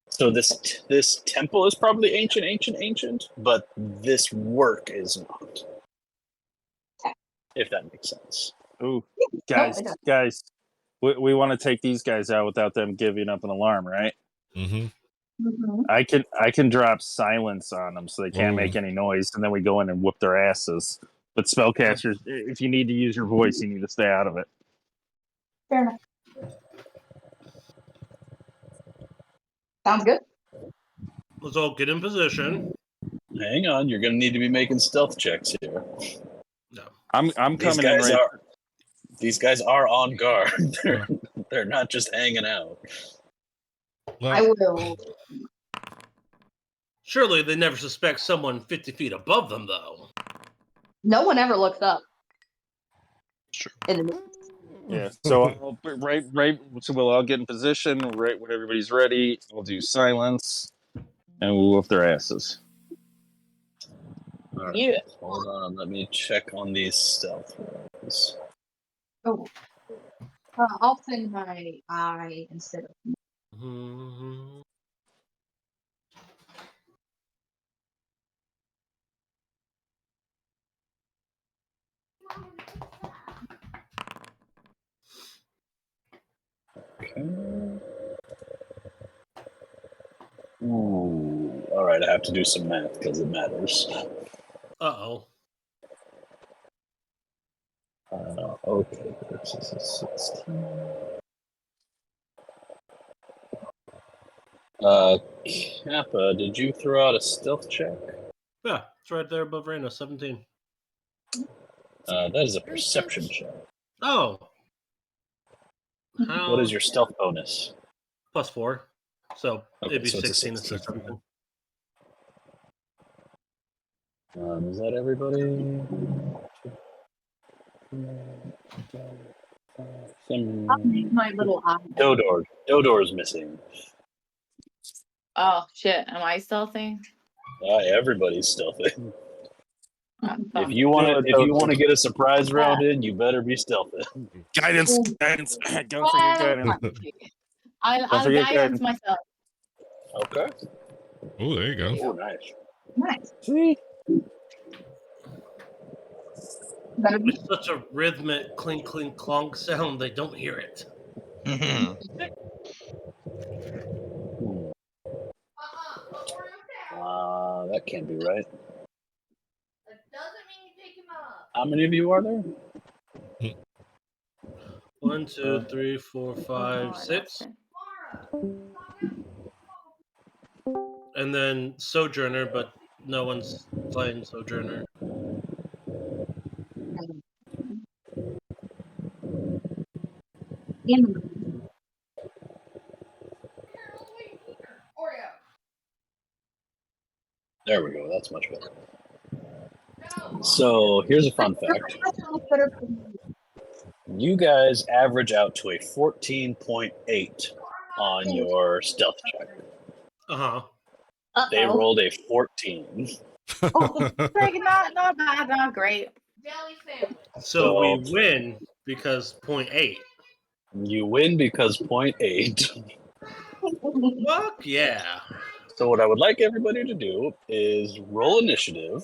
So this temple is probably ancient, but this work is not. Okay. If that makes sense. Ooh, guys, we want to take these guys out without them giving up an alarm, right? Mm-hmm. Mm-hmm. I can drop silence on them so they can't make any noise, and then we go in and whoop their asses. But spellcasters, if you need to use your voice, you need to stay out of it. Fair enough. Sounds good. Let's all get in position. Hang on, you're going to need to be making stealth checks here. No. I'm coming in right. These guys are on guard. They're not just hanging out. Well, I will. Surely they never suspect someone 50 feet above them, though. No one ever looks up. Sure. Yeah. So So we'll all get in position. Right when everybody's ready, we'll do silence, and we'll whoop their asses. All right. Yeah. Hold on, let me check on these stealth rolls. Oh. I'll send my eye instead of. Mm-hmm. Okay. Ooh. All right, I have to do some math because it matters. Uh-oh. Okay, this is a 16. Kappa, did you throw out a stealth check? Yeah, it's right there above Reyna, 17. That is a perception check. Oh. How? What is your stealth bonus? +4. So Okay, it'd be so it's a 16 instead of 16. 17. Is that everybody? I'll make my little eye. Dodor's missing. Oh shit! Am I stealthing? Everybody's stealthing. Oh, If you want to get a surprise round in, you better be stealthing. Guidance. Don't forget guidance. I'll forget guidance myself. Okay. oh, there you go. Oh, nice. Nice. See? Better be. It's such a rhythmic clink, clink, clonk sound, they don't hear it. Mhm. That can't be right. How many of you are there? 1, 2, 3, 4, 5, Oh, 6. and then Sojourner, but no one's playing Sojourner. There we go. That's much better. So here's a fun fact. You guys average out to a 14.8 on your stealth check. They rolled a 14. Like, not bad, not great. So we win because 0.8. You win because 0.8. Fuck yeah. So what I would like everybody to do is roll initiative.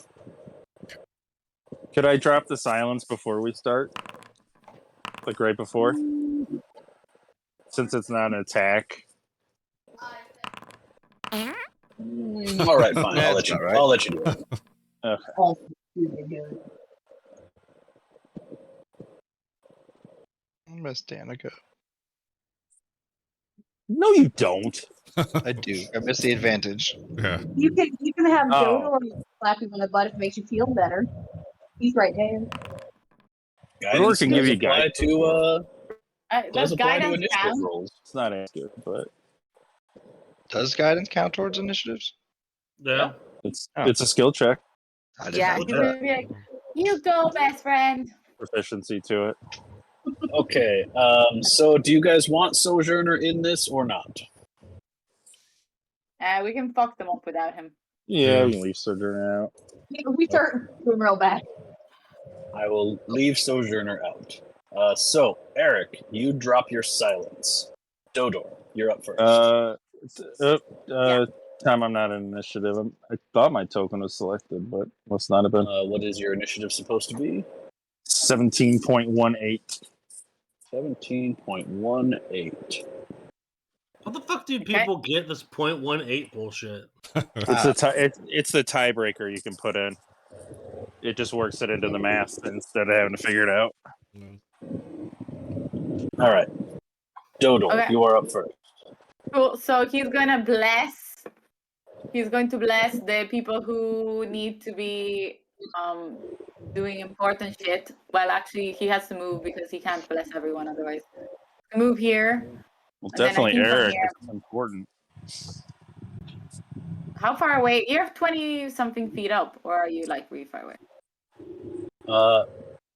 Could I drop the silence before we start? Like right before? Since it's not an attack. All right, fine. Yeah, I'll that's let you. about right. I'll let you do it. Okay. Miss Danica. No, you don't. I do. I miss the advantage. Yeah. You can have Oh. Dodo slap you on the butt if it makes you feel better. He's right there. Guidance can give does you apply guidance. to Does apply to guidance initiative count? rolls. It's not accurate, but Does guidance count towards initiatives? Yeah. it's a skill check. I did Yeah, not he's know that. gonna be like, you go, best friend. Proficiency to it. Okay. So do you guys want Sojourner in this or not? We can fuck them up without him. Yeah, we can leave Sojourner out. We start doing real bad. I will leave Sojourner out. So Eric, you drop your silence. Dodor, you're up first. Time I'm not in initiative. I thought my token was selected, but must not have been. What is your initiative supposed to be? 17.18. 17.18. What the fuck do people get this 0.18 bullshit? It's the tiebreaker you can put in. It just works it into the math instead of having to figure it out. All right. Dodo, Okay. you are up first. Cool. So he's gonna bless. He's going to bless the people who need to be doing important shit. Well, actually, he has to move because he can't bless everyone otherwise. Move here. Well, And then I definitely think from Eric. here- It's important. How far away? You're 20 something feet up, or are you like really far away?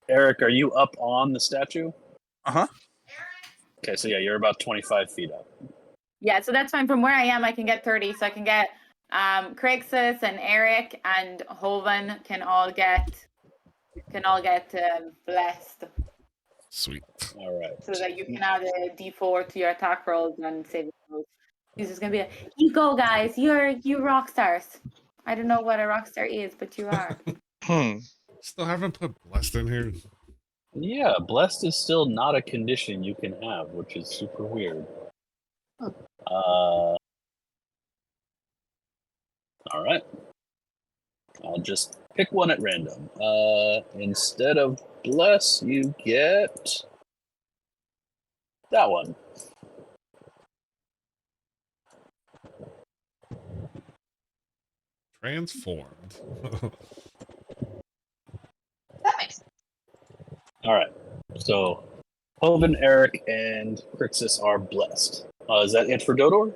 Eric, are you up on the statue? Uh-huh. Okay, so yeah, you're about 25 feet up. Yeah, so that's fine. From where I am, I can get 30. So I can get Crixus and Eric and Hovan can all get blessed. Sweet. All right. So that you can add a D4 to your attack rolls and save rolls. He's just gonna be like, you go guys, you rock stars. I don't know what a rock star is, but you are. Still haven't put blessed in here. Yeah, blessed is still not a condition you can have, which is super weird. All right. I'll just pick one at random. Instead of bless, you get that one. Transformed. That makes sense. All right. So, Hovan, Eric, and Crixus are blessed. Is that it for Dodor?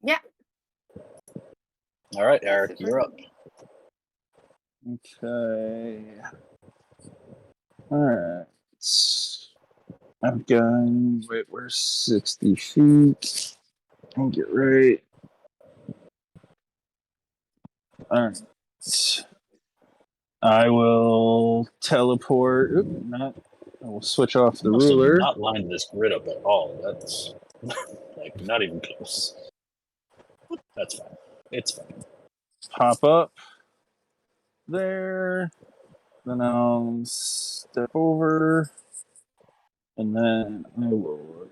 Yeah. All right, Eric, you're up. Okay. All right. I'm going. Wait, we're 60 feet. I'll get right. All right. I will teleport. I will switch off the Must have ruler. not lined this grid up at all. That's like not even close. That's fine. It's fine. Pop up there. Then I'll step over. And then I will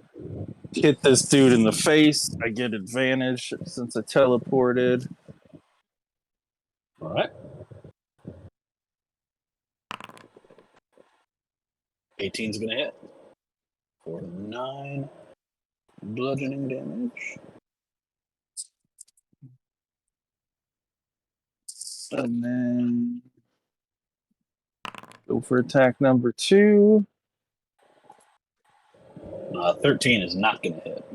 hit this dude in the face. I get advantage since I teleported. All right. 18's gonna hit for 9 bludgeoning damage. And then go for attack number 2. 13 is not going to hit.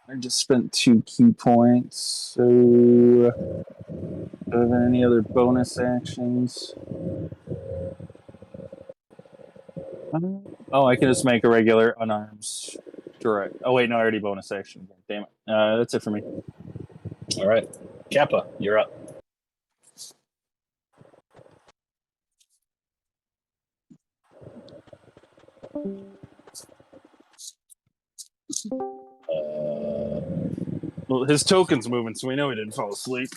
I just spent 2 key points. So, do I have any other bonus actions? I can just make a regular unarmed strike. Oh wait, no, I already bonus action. Damn it. That's it for me. All right. Kappa, you're up. Well, his token's moving, so we know he didn't fall asleep.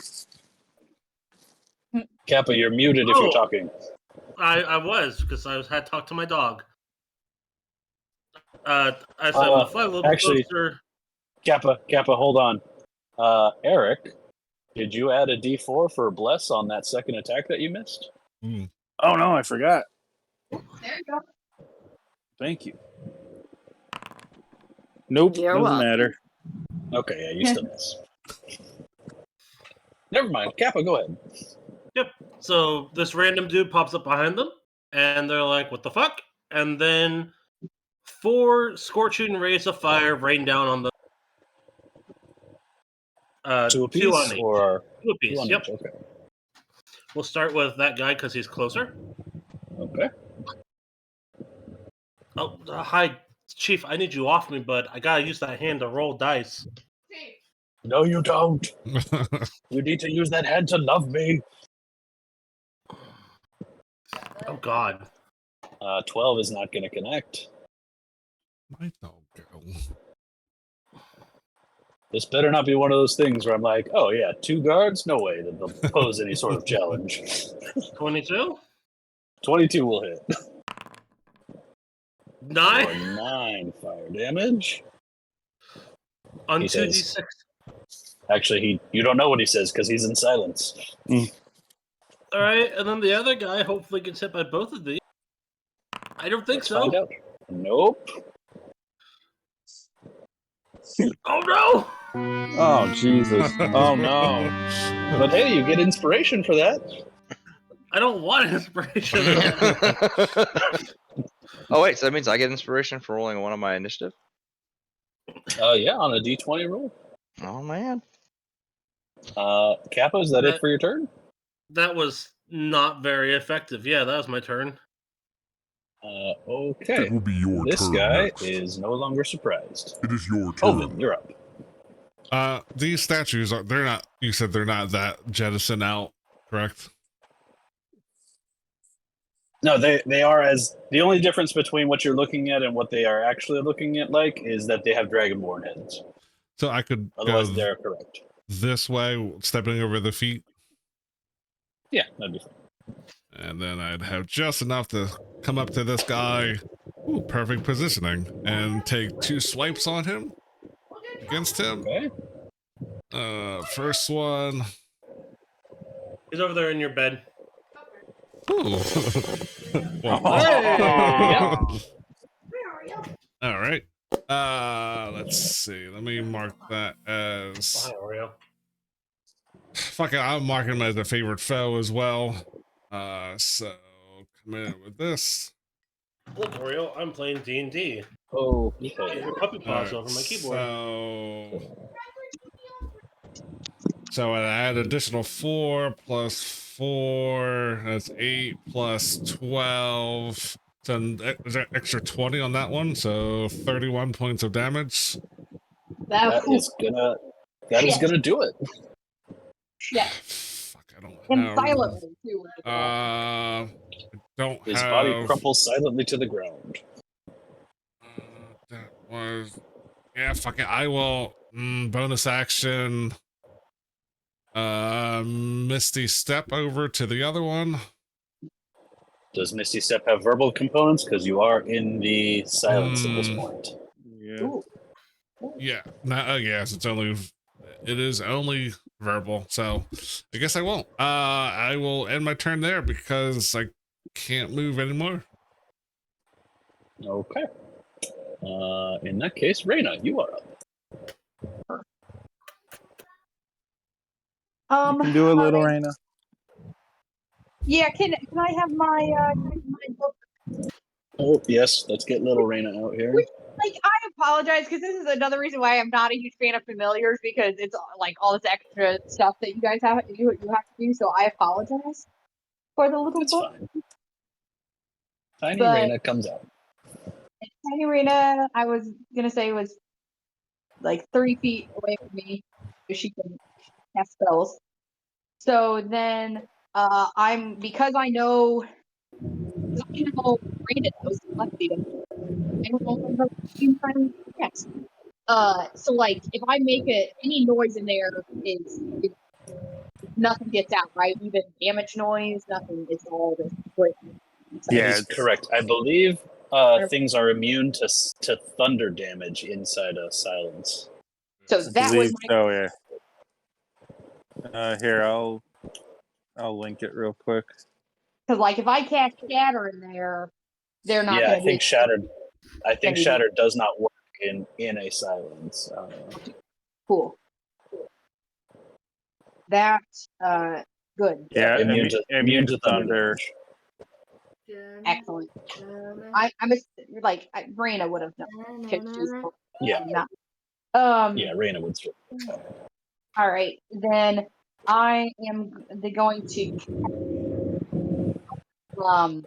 Kappa, you're muted if you're talking. I was, because I had talked to my dog. I said, I'm going to fly a little bit closer. Kappa, hold on. Eric, did you add a D4 for Bless on that second attack that you missed? Oh no, I forgot. There you go. Thank you. Nope, doesn't matter. Okay, yeah, you still miss. Never mind. Kappa, go ahead. Yep. So this random dude pops up behind them, and they're like, what the fuck? And then 4 scorching rays of fire rain down on the 2 apiece? 2 on each. Or 2 apiece, 2 on yep. each, okay. We'll start with that guy because he's closer. Okay. Oh, hi, Chief. I need you off me, but I gotta use that hand to roll dice. No, you don't. You need to use that hand to love me. Oh, God. 12 is not going to connect. My dog go. This better not be one of those things where I'm like, oh, yeah, 2 guards? No way that they'll pose any sort of challenge. 22? 22 will hit. 9? For 9 fire damage. On He 2d6. says- Actually, you don't know what he says because he's in silence. All right, and then the other guy hopefully gets hit by both of these. I don't think Let's so. find out. Nope. Oh, no! Oh, Jesus. Oh, no. But hey, you get inspiration for that. I don't want inspiration. Oh wait, so that means I get inspiration for rolling one on my initiative? Yeah, on a D20 roll. Oh man. Kappa, is that it for your turn? That was not very effective. Yeah, that was my turn. Okay. It will be your This turn guy next. is no longer surprised. It is your turn. Owen, you're up. These statues they're not, you said they're not that jettison out, correct? No, they are as the only difference between what you're looking at and what they are actually looking at like is that they have dragonborn heads. So I could Otherwise go they're correct. this way, stepping over the feet. Yeah, that'd be fine. And then I'd have just enough to come up to this guy. Ooh, perfect positioning. And take 2 swipes on him. Against him. Okay. First one. He's over there in your bed. Ooh. Well, all right. Let's see. Let me mark that as. Hi, Oreo. Fuck it, I'm marking him as a favorite foe as well. So come in with this. Look, Oreo, I'm playing D&D. Oh, Get your puppy paws over my keyboard. So I add additional 4 plus 4. That's 8 plus 12. So there's an extra 20 on that one. So 31 points of damage. that is gonna do it. Yeah. Fuck, I don't And have. silently too. I don't His have. body crumples silently to the ground. That was. Yeah, fuck it. I will. Bonus action. Misty Step over to the other one. Does Misty Step have verbal components? Because you are in the silence at this point. Yeah. Ooh. Yeah. Yes, it is only verbal. So I guess I won't. I will end my turn there because I can't move anymore. Okay. In that case, Reyna, you are up. You can do a little, Raina. Yeah, can I have my book? Oh, yes, let's get little Reyna out here. Like, I apologize because this is another reason why I'm not a huge fan of familiars, because it's like all this extra stuff that you guys have you have to do. So I apologize for the little That's book. fine. Tiny But- Reyna comes out. Tiny Reyna, I was gonna say, was like 30 feet away from me, so she can cast spells. So then, because I know Reyna knows Lexi does. I don't know if I'm trying to guess. So like, if I make any noise in there, is nothing gets out, right? Even damage noise, nothing. It's all this. That is correct. I believe things are immune to thunder damage inside a silence. So that was my so. Yeah. Here, I'll link it real quick. because like if I cast shatter in there, they're not. Yeah, gonna I think be, shattered. I think be- shattered does not work in a silence. Cool. That's good. Yeah, immune to thunder. Excellent. I'm like Reyna would have picked you. Yeah. Not. Yeah, Reyna would. All right, then I am going to oh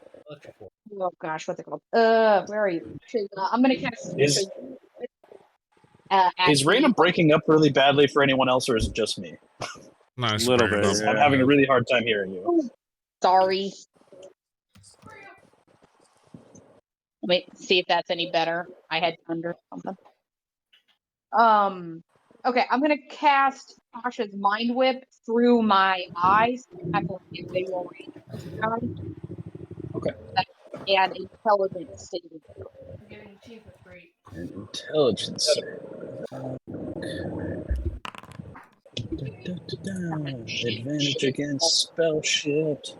gosh, what's it called? Where are you? I'm gonna cast. Is Reyna breaking up really badly for anyone else, or is it just me? Nice. Little bit, Bears. yeah. I'm having a really hard time hearing you. Sorry. Let me see if that's any better. I had under something. Okay, I'm gonna cast Tasha's Mind Whip through my eyes. I have to get visual range. Okay. And intelligence saving. An intelligence. Advantage against spell shit.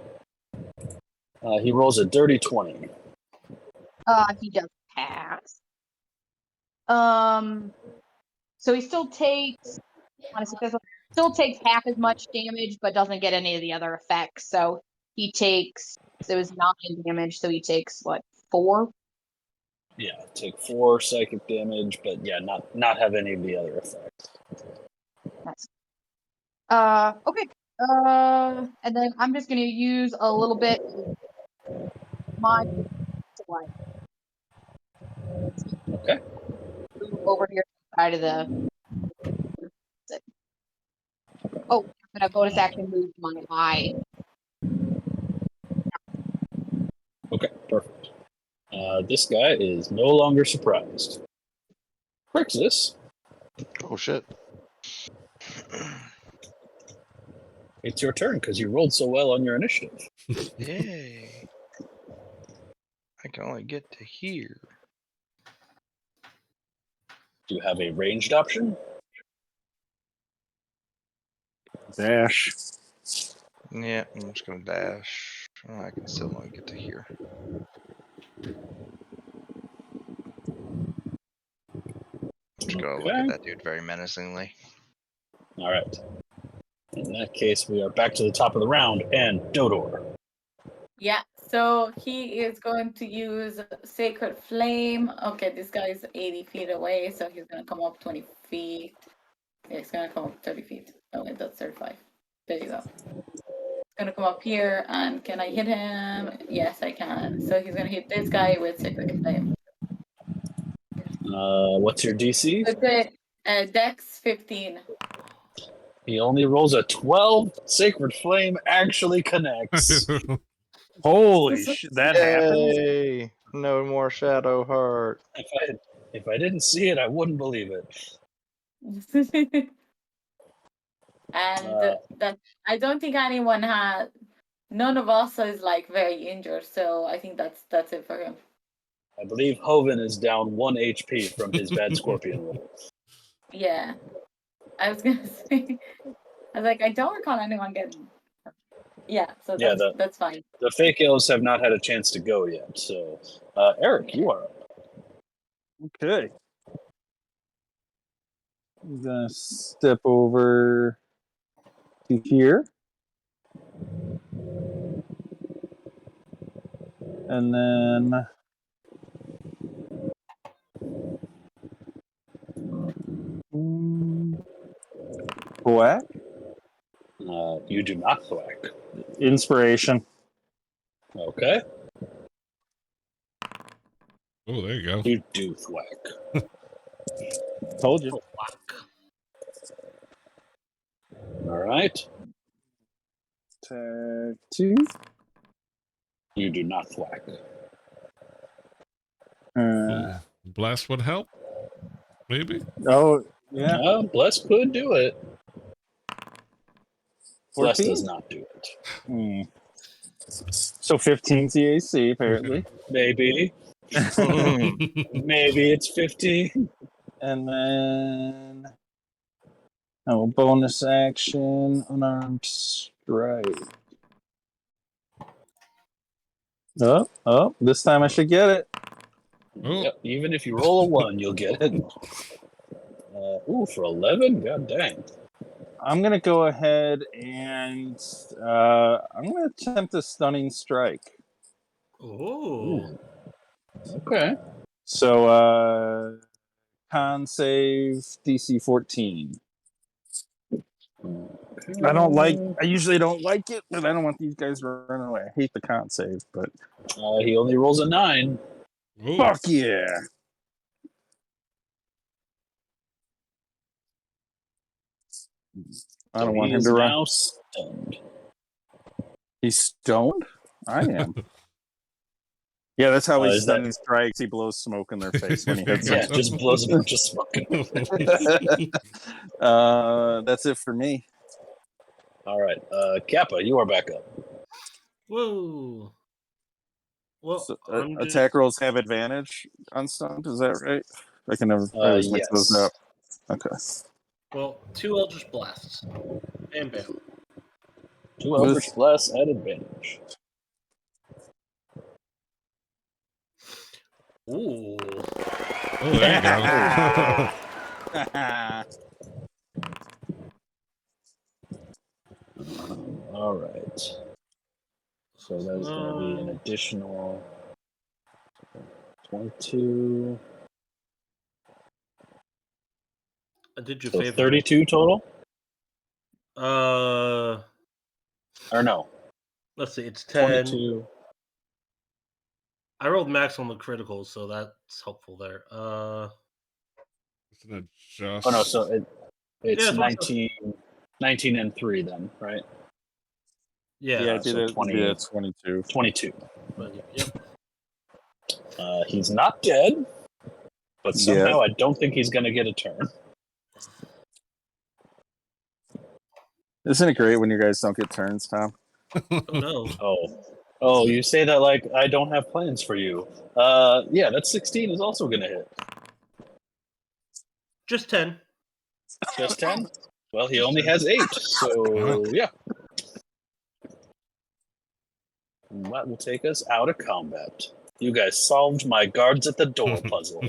He rolls a dirty 20. He does pass. So he still takes, still takes half as much damage, but doesn't get any of the other effects. So he takes, so it was 9 damage. So he takes what, 4? Yeah, take 4 psychic damage, but yeah, not have any of the other effects. That's okay. And then I'm just gonna use a little bit of my life. Okay. Move over here to the side of the. Oh, I'm gonna bonus action move my eye. Okay, perfect. This guy is no longer surprised. Crixus, Oh shit. it's your turn because you rolled so well on your initiative. Yay. I can only get to here. Do you have a ranged option? Dash. Yeah, I'm just gonna dash. Oh, I can still only get to here. I'm just gonna look at that dude very menacingly. All right. In that case, we are back to the top of the round, and Dodor. Yeah, so he is going to use Sacred Flame. Okay, this guy is 80 feet away, so he's going to come up 20 feet. Yeah, he's going to come up 30 feet. Oh, wait, that's 35. There you go. He's going to come up here, and can I hit him? Yes, I can. So he's going to hit this guy with Sacred Flame. What's your DC? Dex 15. He only rolls a 12. Sacred Flame actually connects. Holy shit, that happens? Yay! No more Shadow Heart. If I didn't see it, I wouldn't believe it. And that I don't think anyone had. None of us is like very injured, so I think that's it for him. I believe Hoven is down 1 HP from his bad scorpion roll. Yeah, I was gonna say. I was like, I don't recall anyone getting. Yeah, so that's fine. The fake elves have not had a chance to go yet. So, Eric, you are up. Okay. I'm gonna step over to here. And then whack. You do not thwack. Inspiration. Okay. Oh, there you go. You do thwack. Told you. All right. Tag 2. You do not thwack. Blast would help. Maybe. Oh, yeah. Bless could do it. Bless 14? does not do it. So 15 TAC, apparently. Maybe. Maybe it's 15. And then bonus action, unarmed strike. Oh, this time I should get it. Oh. Yep, even if you roll a 1, you'll get it. For 11? God dang. I'm going to go ahead and I'm going to attempt a stunning strike. Oh. Okay. So, con save DC 14. I usually don't like it, but I don't want these guys running away. I hate the con save, but. He only rolls a 9. Ooh. Fuck yeah. I don't want him to run. Now stunned. He's stoned? I am. Yeah, that's how he Is stunning strikes. He blows smoke in their face when he hits Yeah, them. just blows a bunch of smoke. That's it for me. All right. Kappa, you are back up. Whoa. Well, So, I'm just- attack rolls have advantage on stunned, is that right? I can never always mix those up. Okay. Well, 2 Eldritch Blasts. And bam. 2 Eldritch Blast at advantage. Ooh. Oh, there you go. All right. So that's going to be an additional 22. I did you a So favor. 32 total? Uh, Or no? let's see. It's 10. 22. I rolled max on the critical, so that's helpful there. It's an adjust. Oh, no. So it's Yeah, 19 and 3 then, right? Yeah. I did so it. 22. 22. Yep. He's not dead, but somehow I don't think he's going to get a turn. Isn't it great when you guys don't get turns, Tom? Oh no. Oh, you say that like I don't have plans for you. Yeah, that 16 is also going to hit. Just 10. Just 10? Well, he only has 8, so yeah. And that will take us out of combat. You guys solved my guards at the door puzzle.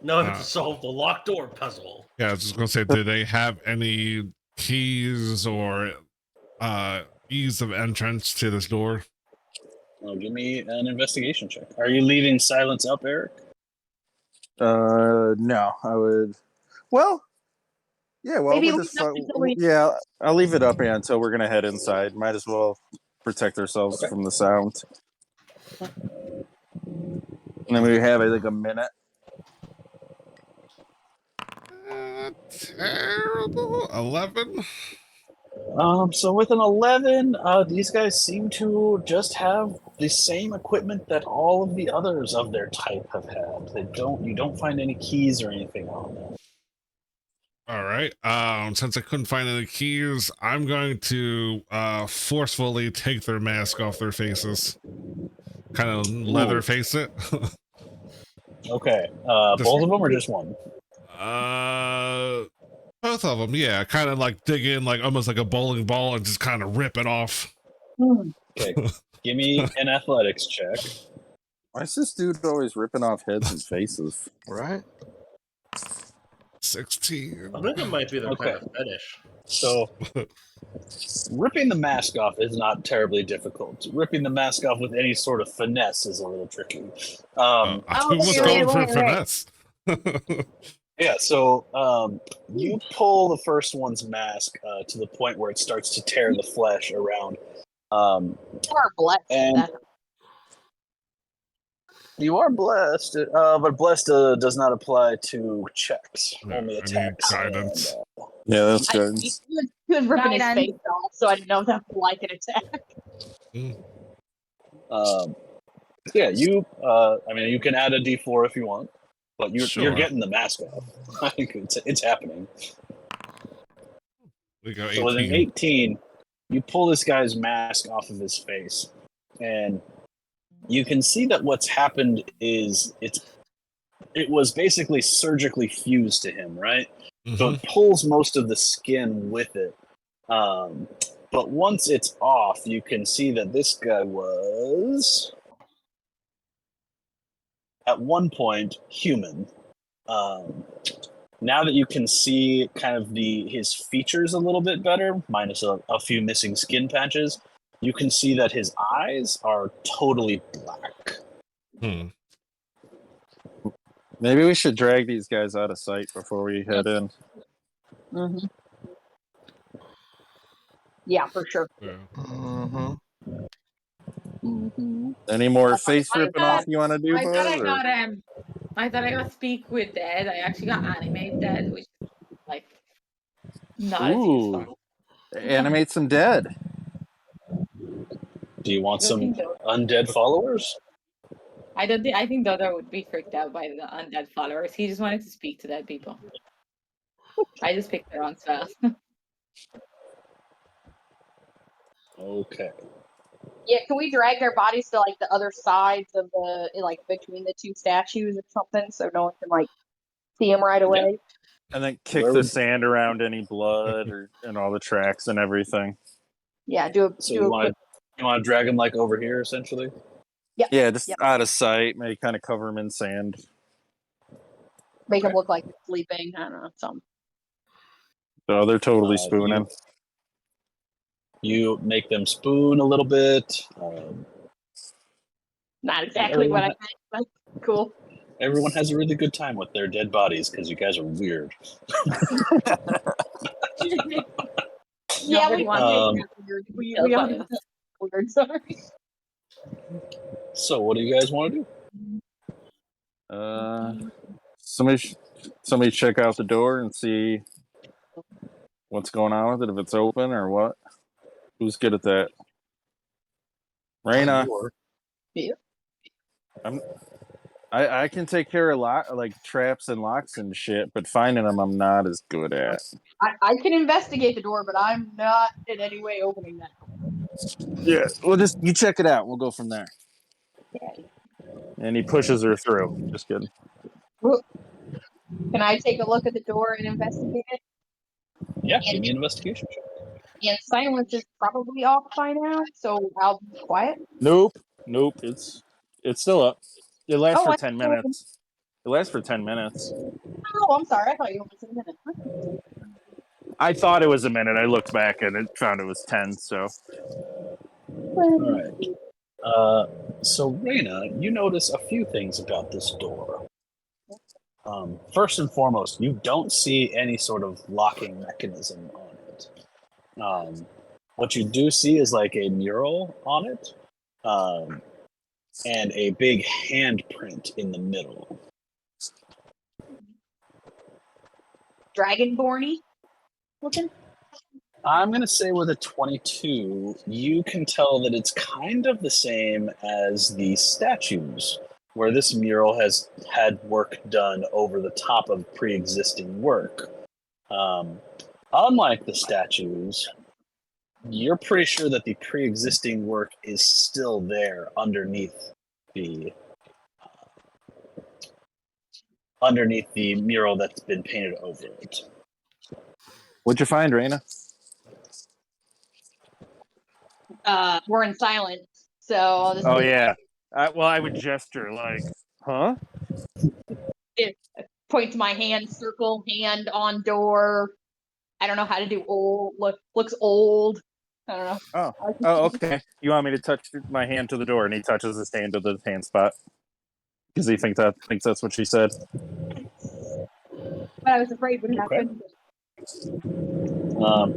Now I have to solve the locked door puzzle. Yeah, I was just gonna say, do they have any keys or ease of entrance to this door? Well, give me an investigation check. Are you leaving silence up, Eric? No, I would. Well, yeah. Well, Maybe we'll leave it up until we- yeah, I'll leave it up until we're gonna head inside. Might as well protect ourselves from the sound. And then we have, I think, a minute. Terrible. 11. So with an 11, these guys seem to just have the same equipment that all of the others of their type have had. You don't find any keys or anything on them. All right. Since I couldn't find any keys, I'm going to forcefully take their mask off their faces. Kind of leather face it. Okay. Both of them or just one? Both of them, yeah. Kind of like dig in, like almost like a bowling ball, and just kind of rip it off. Okay. Give me an athletics check. Why is this dude always ripping off heads and faces? Right? 16. I think it might be their Okay. kind of fetish. So ripping the mask off is not terribly difficult. Ripping the mask off with any sort of finesse is a little tricky. I was okay, going wait, for wait. finesse. Yeah, so you pull the first one's mask to the point where it starts to tear the flesh around. You are blessed. And That's you are blessed, but blessed does not apply to checks, Yeah, only I need attacks. guidance. Yeah, that's he good. was ripping his Guidance. face off, so I didn't know if that was like an attack. Yeah, you can add a D4 if you want, but you're Sure. getting the mask off. I think it's happening. We go So with an 18. 18, you pull this guy's mask off of his face, and you can see that what's happened is it was basically surgically fused to him, right? So it pulls most of the skin with it. But once it's off, you can see that this guy was at one point human. Now that you can see kind of his features a little bit better, minus a few missing skin patches, you can see that his eyes are totally black. Maybe we should drag these guys out of sight before we head in. Mm-hmm. Yeah, for sure. Yeah. Mm-hmm. Mm-hmm. Any more face ripping thought- off you want to do, I thought I bud? got I thought I got Speak with Dead. I actually got Animate Dead, which is like not as useful. Animate some dead. Do you want I don't some think so. undead followers? I think Dodo would be freaked out by the undead followers. He just wanted to speak to dead people. I just picked the wrong spell. Okay. Yeah, can we drag their bodies to like the other sides of the like between the two statues or something, so no one can like see them right away? And then kick Where the would- sand around any blood and all the tracks and everything. Yeah, So you want to drag him like over here, essentially? Yeah, just Yep. out of sight. Maybe kind of cover them in sand. make them Okay. look like they're sleeping. I don't know, something. So they're totally Uh, spooning. You make them spoon a little bit. Not exactly what I everyone, meant, but cool. everyone has a really good time with their dead bodies because you guys are weird. Yeah, we one Um, weird. We Kills all buttons. weird. Sorry. So what do you guys want to do? Somebody check out the door and see what's going on with it. If it's open or what. Who's good at that? Raina. Yeah. I can take care of like traps and locks and shit, but finding them I'm not as good at. I can investigate the door, but I'm not in any way opening that door. Yeah, well, just you check it out. We'll go from there. Okay. And he pushes her through. Just kidding. Can I take a look at the door and investigate it? Yeah, give me an investigation check. And silence is probably off by now, so I'll be quiet. Nope. It's still up. It lasts for I 10 still- minutes. It lasts for 10 minutes. Oh, I'm sorry. I thought you were in a minute. I thought it was a minute. I looked back and it found it was 10. So All right. So Raina, you notice a few things about this door. First and foremost, you don't see any sort of locking mechanism on it. What you do see is like a mural on it, and a big handprint in the middle. Dragonborny looking. I'm going to say with a 22, you can tell that it's kind of the same as the statues, where this mural has had work done over the top of pre-existing work. Unlike the statues, you're pretty sure that the pre-existing work is still there underneath the mural that's been painted over it. what'd you find, Raina? We're in silence, so I'll just. Oh yeah. I would gesture like, huh? Point to my hand, circle, hand on door. I don't know how to do old. Looks old. I don't know. Oh, okay. You want me to touch my hand to the door, and he touches his hand to the hand spot because he thinks that's what she said. But I was afraid would Okay. happen.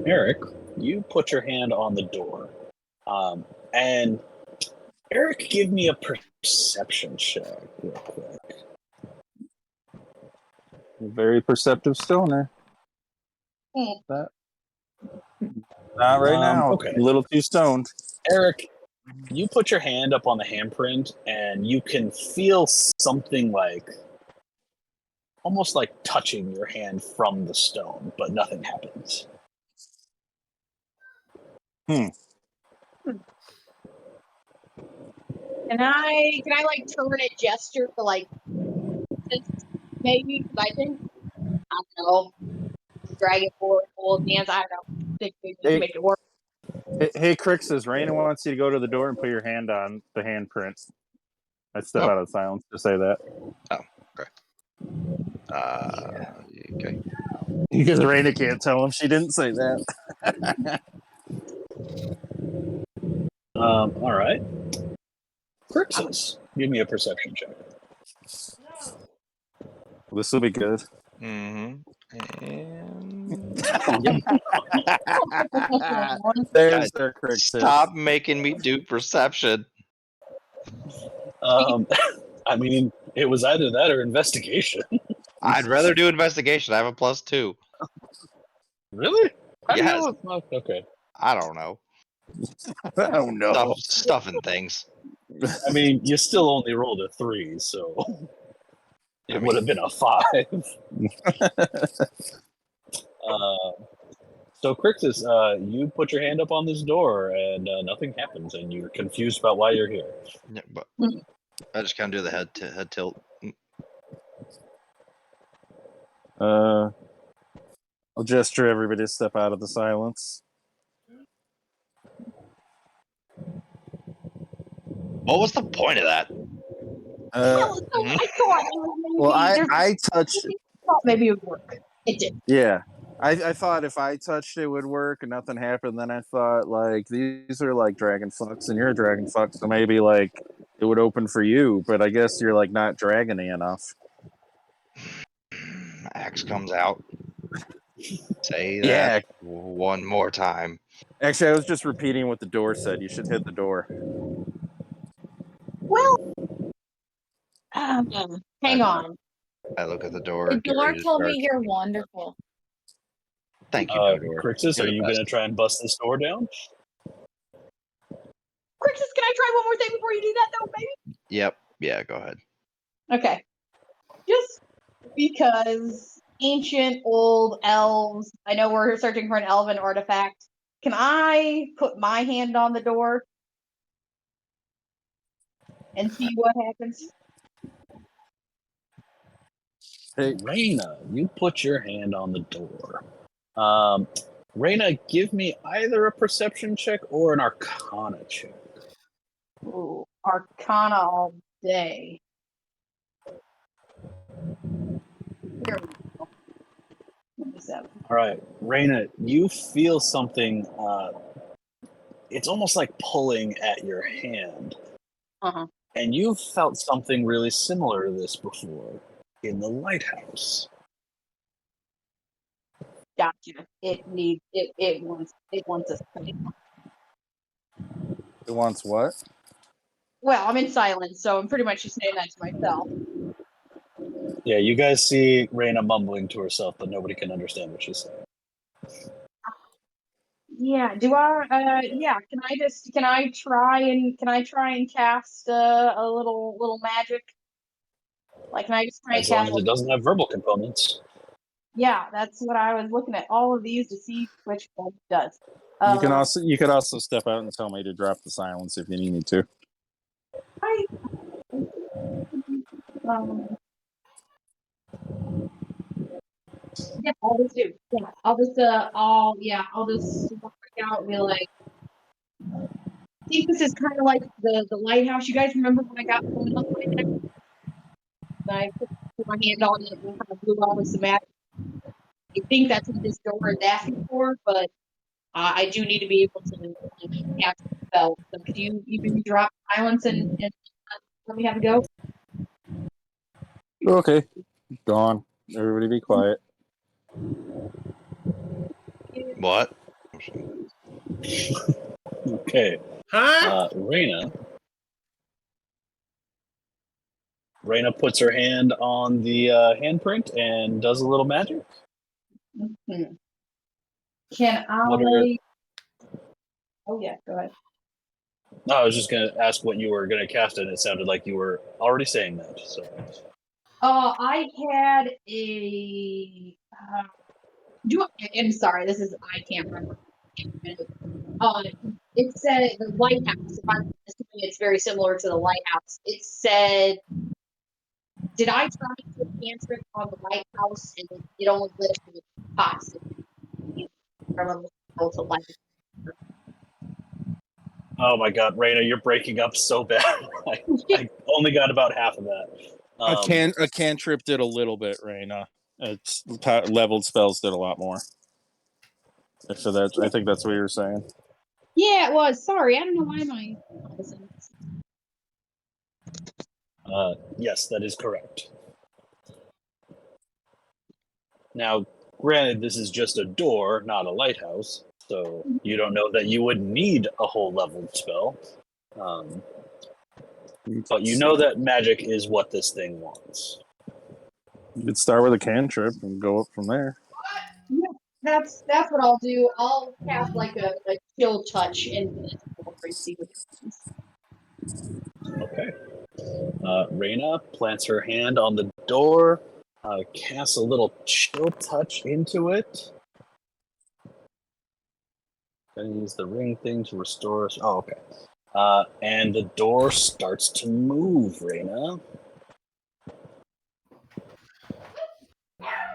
Eric, you put your hand on the door. And Eric, give me a perception check real quick. Very perceptive stoner. Hmm. Not right now. Okay. A little too stoned. Eric, you put your hand up on the handprint and you can feel something like almost like touching your hand from the stone, but nothing happens. Can I like turn a gesture to like maybe? I think I don't know. Drag it forward, hold hands. I don't know. Think we can make it work. Hey, Crixus, Raina wants you to go to the door and put your hand on the handprint. I step out of silence to say that. Oh, okay. Okay. Because Raina can't tell him she didn't say that. All right. Crixus, give me a perception check. This will be good. Mm-hmm. And There's their Crixus. stop making me do perception. I mean, it was either that or investigation. I'd rather do investigation. I have a +2. Really? How do you Yes. know? Okay. I don't know. Oh no. Stuff and things. I mean, you still only rolled a 3, so it would have been a 5. So, Crixus, you put your hand up on this door, and nothing happens, and you're confused about why you're here. Yeah, but I just kind of do the head tilt. I'll gesture everybody to step out of the silence. What was the point of that? I thought Well, I touched. thought maybe it would work. It did. Yeah. I thought if I touched it would work and nothing happened. Then I thought like these are like dragon fucks and you're a dragon fuck, so maybe like it would open for you. But I guess you're like not dragony enough. Axe comes out. Say that Yeah. one more time. Actually, I was just repeating what the door said. You should hit the door. Well, hang on. I look at the door. The door told me you're wonderful. Thank you, Dodor. Crixus, are you going to try and bust this door down? Crixus, can I try one more thing before you do that, though, baby? Yep. Yeah, go ahead. Okay. Just because ancient old elves, I know we're searching for an elven artifact. Can I put my hand on the door and see what happens? Hey, Raina, you put your hand on the door. Raina, give me either a perception check or an arcana check. Ooh, arcana all day. Here we go. 27. All right, Raina, you feel something. It's almost like pulling at your hand. Uh-huh. And you've felt something really similar to this before in the lighthouse. Gotcha. It wants a study. It wants what? Well, I'm in silence, so I'm pretty much just saying that to myself. Yeah, you guys see Raina mumbling to herself, but nobody can understand what she's saying. Yeah. Do I? Yeah. Can I try and cast a little magic? Like, can I just try and As long cast? as it doesn't have verbal components. Yeah, that's what I was looking at. All of these to see which one does. You could also step out and tell me to drop the silence if you need me to. Yeah, I'll just do. Yeah, I'll just work out and be like, think this is kind of like the lighthouse. You guys remember when I got pulled up like that? I put my hand on it and kind of blew out with some magic. I think that's what this door is asking for, but I do need to be able to cast a spell. So could you even drop silence and let me have a go? Okay. Gone. Everybody be quiet. What? Okay. Huh? Raina puts her hand on the handprint and does a little magic. Mm-hmm. Can What are- I? Oh yeah, go ahead. No, I was just going to ask what you were going to cast, and it sounded like you were already saying that. So, I had a. I'm sorry. This is I can't remember. It said the lighthouse. If I'm assuming it's very similar to the lighthouse. It said, "Did I try to do a cantrip on the lighthouse and it only lit up with pots?" oh my God, Raina, you're breaking up so bad. I only got about half of that. A cantrip did a little bit, Raina. It's leveled spells did a lot more. So that I think that's what you were saying. Yeah, it was. Sorry, I don't know why my. Yes, that is correct. Now, granted, this is just a door, not a lighthouse, so you don't know that you would need a whole leveled spell. But you know that magic is what this thing wants. You could start with a cantrip and go up from there. Yeah, that's what I'll do. I'll cast like a chill touch and see what happens. Okay. Raina plants her hand on the door, casts a little chill touch into it. Gonna use the ring thing to restore us. Oh, okay. And the door starts to move, Raina.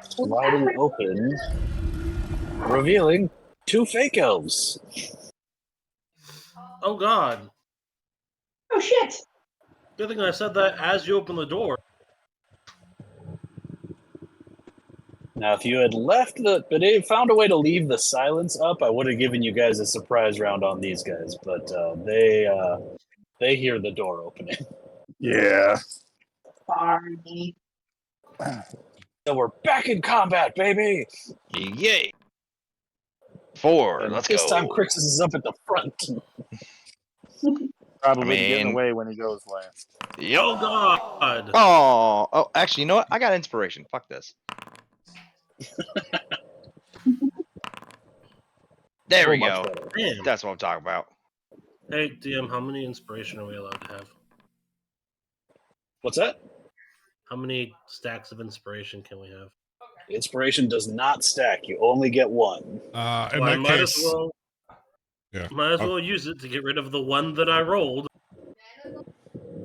Sliding open, revealing 2 fake elves. Oh God! Oh shit! Good thing I said that as you open the door. Now, if you had left but it found a way to leave the silence up, I would have given you guys a surprise round on these guys. But they hear the door opening. Yeah. Sorry. So we're back in combat, baby. Yay! 4. And Let's this go. time, Crixus is up at the front. Probably getting away when he goes last. Yo. Oh God! Oh, actually, you know what? I got inspiration. Fuck this. There we go. Damn. That's what I'm talking about. Hey DM, how many inspiration are we allowed to have? What's that? How many stacks of inspiration can we have? Inspiration does not stack. You only get 1. In Well, that I might case, as well. yeah, Might as well use it to get rid of the one that I rolled.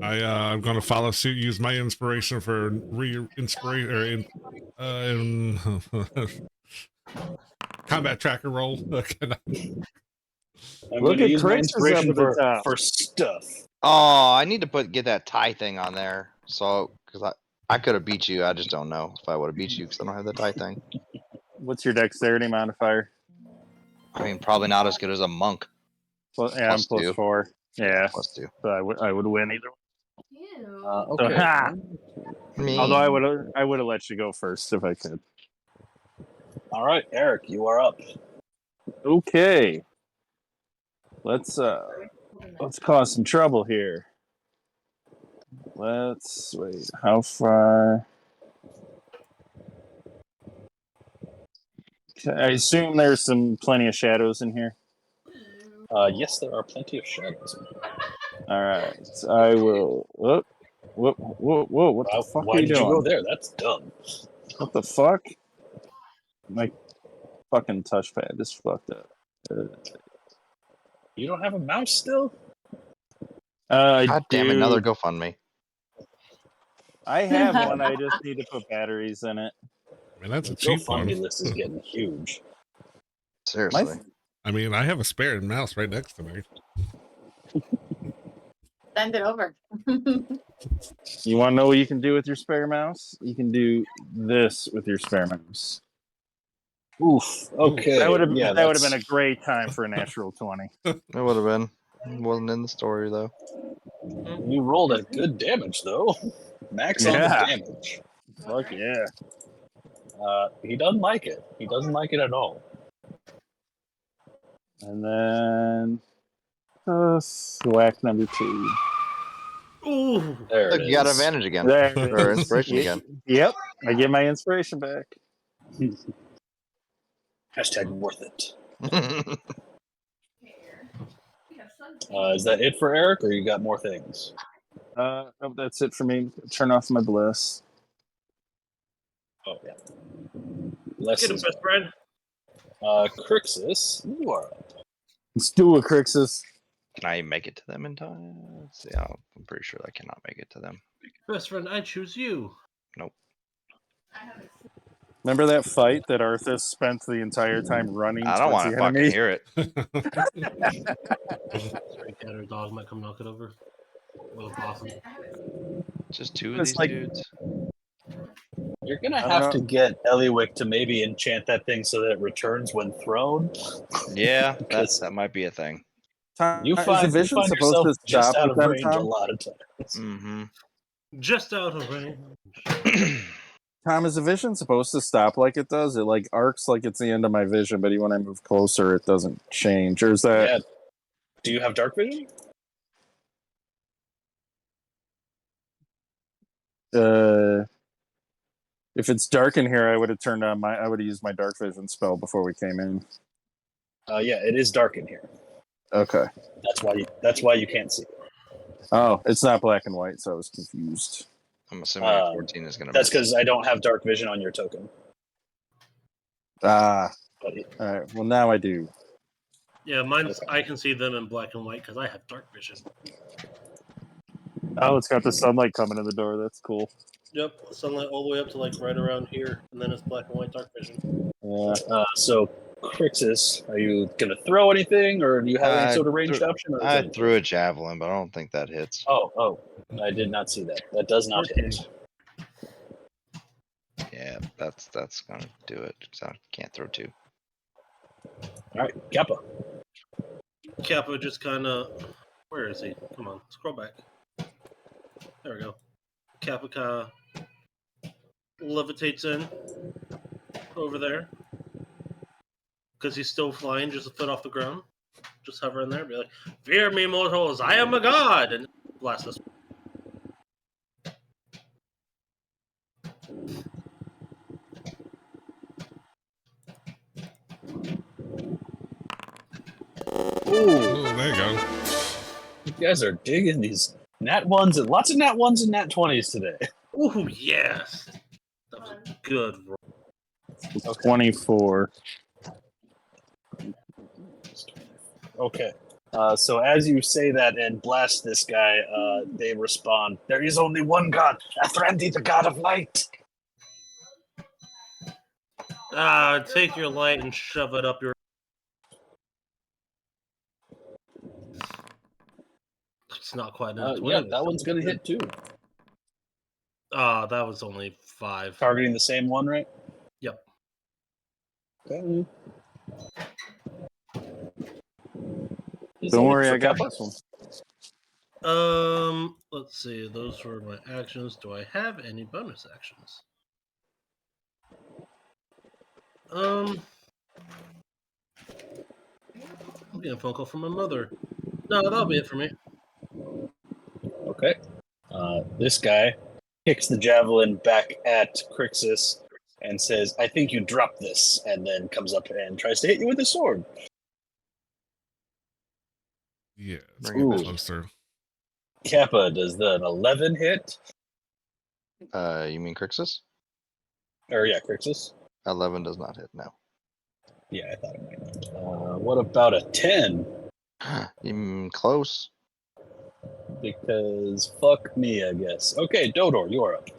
I'm going to follow suit. Use my inspiration for re-inspiration in combat tracker roll. I'm Look going to at use my Crixus inspiration up at the top. for stuff. Oh, I need to get that tie thing on there. So, because I could have beat you. I just don't know if I would have beat you because I don't have the tie thing. What's your dexterity modifier? I mean, probably not as good as a monk. Well, yeah, Plus I'm plus 2. 4. Yeah, +2. so I would win either. Okay. So, ha! Me. Although I would have let you go first if I could. All right, Eric, you are up. Okay. Let's cause some trouble here. Let's wait. How far? Okay, I assume there's plenty of shadows in here. Yes, there are plenty of shadows. All right, I will. Whoa! What the fuck Why are you did doing? you go there? That's dumb. What the fuck? My fucking touchpad is fucked up. You don't have a mouse still? God damn it, another do. GoFundMe. I have one. I just need to put batteries in it. I mean, that's a The cheap GoFundMe one. list is getting huge. Seriously. I mean, I have a spare mouse right next to me. Send it over. You want to know what you can do with your spare mouse? You can do this with your spare mouse. Oof. Okay. That would have yeah, that would have that's- been a great time for a natural 20. It would have been. Wasn't in the story though. You rolled a good damage though. Max on the Yeah. damage. Fuck yeah. He doesn't like it. He doesn't like it at all. And then whack number 2. Ooh. There Look, it you got is. advantage again. There it Or is. inspiration again. Yep. I get my inspiration back. Hashtag worth it. Is that it for Eric, or you got more things? Oh, that's it for me. Turn off my bliss. Oh yeah. Less Get him, is best friend. Crixus, you are up. Let's do it, Crixus. Can I make it to them in time? Let's see, I'm pretty sure I cannot make it to them. Best friend, I choose you. Remember that fight that Arthas spent the entire time running I don't towards want the to fucking enemy? hear it. Sorry, cat or dog might come knock it over. Well, awesome. Just two of It's these like- dudes. You're gonna I don't have know. to get Eliwick to maybe enchant that thing so that it returns when thrown. Yeah, Because that might be a thing. Tom, you is the find vision supposed yourself to just stop out with of them, range a Tom? lot of times. Mm-hmm. Just out of range. Tom, is the vision supposed to stop like it does? It like arcs like it's the end of my vision, but when I move closer, it doesn't change. Or is that? Yeah. Do you have dark vision? If it's dark in here, I would have turned on I would have used my dark vision spell before we came in. Yeah, it is dark in here. Okay. That's why you can't see. Oh, it's not black and white, so I was confused. I'm assuming 14 is going to That's miss. because I don't have dark vision on your token. Ah, But all right. Well, now I do. Yeah, mine's. I can see them in black and white because I have dark vision. Oh, it's got the sunlight coming in the door. That's cool. Yep, sunlight all the way up to like right around here, and then it's black and white dark vision. Yeah. so, Crixus, are you gonna throw anything, or do you have any sort of ranged option? Or is I it- threw a javelin, but I don't think that hits. Oh, I did not see that. That does not hit. Yeah, that's going to do it. So I can't throw 2. All right, Kappa. Kappa just kind of. Where is he? Come on, scroll back. There we go. Kappa kind of levitates in over there because he's still flying just a foot off the ground. Just hover in there, be like, "Fear me, mortals! I am a god!" And blast this. Ooh, there you go. You guys are digging these nat ones and lots of nat ones and nat 20s today. Ooh, yes, that was a good roll. 24. Okay. So as you say that and blast this guy, they respond, "There is only one god, Athrandi, the god of light." Take your light and shove it up your. It's not quite a 20. Yeah, that one's gonna hit too. That was only 5. Targeting the same one, right? Yep. Okay. Don't worry, I got this one. Let's see. Those were my actions. Do I have any bonus actions? I'm getting a phone call from my mother. No, that'll be it for me. Okay. This guy kicks the javelin back at Crixus and says, "I think you dropped this," and then comes up and tries to hit you with his sword. Yeah, it's Bring it getting back. closer. Kappa, does the 11 hit? You mean Crixus? Or yeah, Crixus. 11 does not hit now. Yeah, I thought it might not. What about a 10? Close. Because fuck me, I guess. Okay, Dodor, you are up.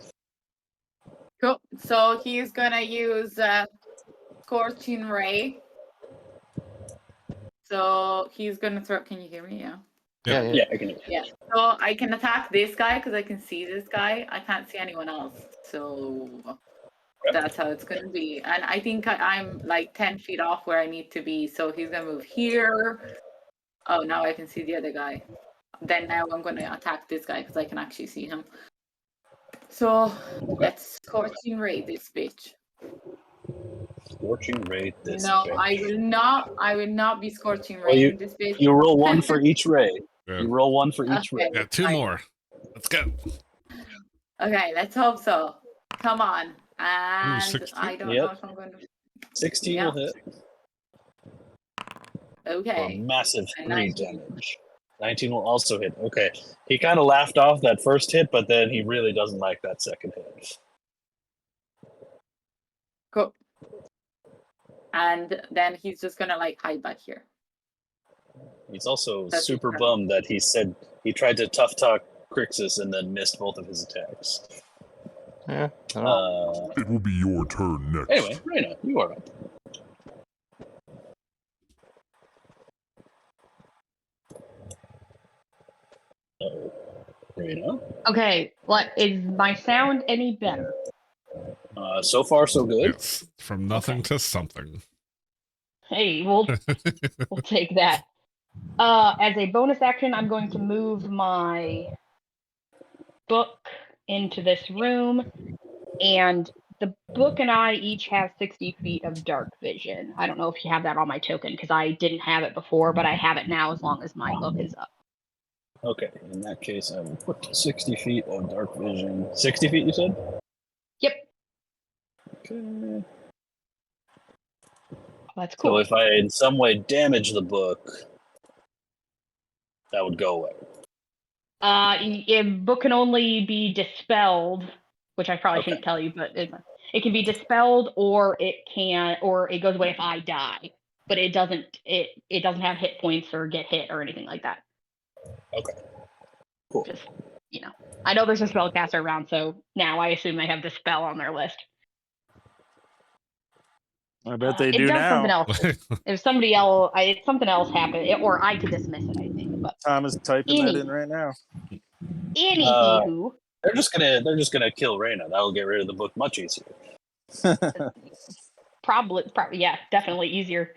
Cool. So he's gonna use Scorching Ray. So he's gonna throw. Can you hear me? Yeah. Yeah, Yeah, I can. Yeah. So I can attack this guy because I can see this guy. I can't see anyone else. So that's how it's going to be. And I think I'm like 10 feet off where I need to be. So he's going to move here. Oh, now I can see the other guy. Then now I'm going to attack this guy because I can actually see him. So let's scorching ray this bitch. Scorching ray this. No, bitch. I will not. I will not be scorching Well, ray this bitch. You roll one for each ray. Yeah. You roll one for each Okay. ray. Yeah, two more. Let's go. Okay, let's hope so. Come on. And 16? I don't Yep. know if I'm going to. 16 Yeah. will hit for Okay. massive And 3 19. damage. 19 will also hit. Okay. He kind of laughed off that first hit, but then he really doesn't like that second hit. Cool. And then he's just gonna like hide back here. He's also That's super his turn. bummed that he said he tried to tough talk Crixus and then missed both of his attacks. yeah. I don't know. It will be your turn next. Anyway, Reyna, you are up. Reyna. Okay, what is my sound any better? So far, so good. Yes, from nothing to something. Hey, we'll take that. As a bonus action, I'm going to move my book into this room, and the book and I each have 60 feet of dark vision. I don't know if you have that on my token, because I didn't have it before, but I have it now as long as my book is up. Okay, in that case, I will put 60 feet of dark vision. 60 feet, you said? Yep, Okay. that's So cool. if I in some way damage the book, that would go away. Book can only be dispelled, which I probably shouldn't tell you, but it can be dispelled, or it goes away if I die. But it doesn't have hit points or get hit or anything like that. Okay. Cool. Just, I know there's a spellcaster around, so now I assume they have the spell on their list. I bet they It do does now. something else. If somebody else, something else happened, or I could dismiss it, I think. But Tom is typing that in right now. anywho, They're just gonna kill Reyna. That'll get rid of the book much easier. probably, yeah, definitely easier.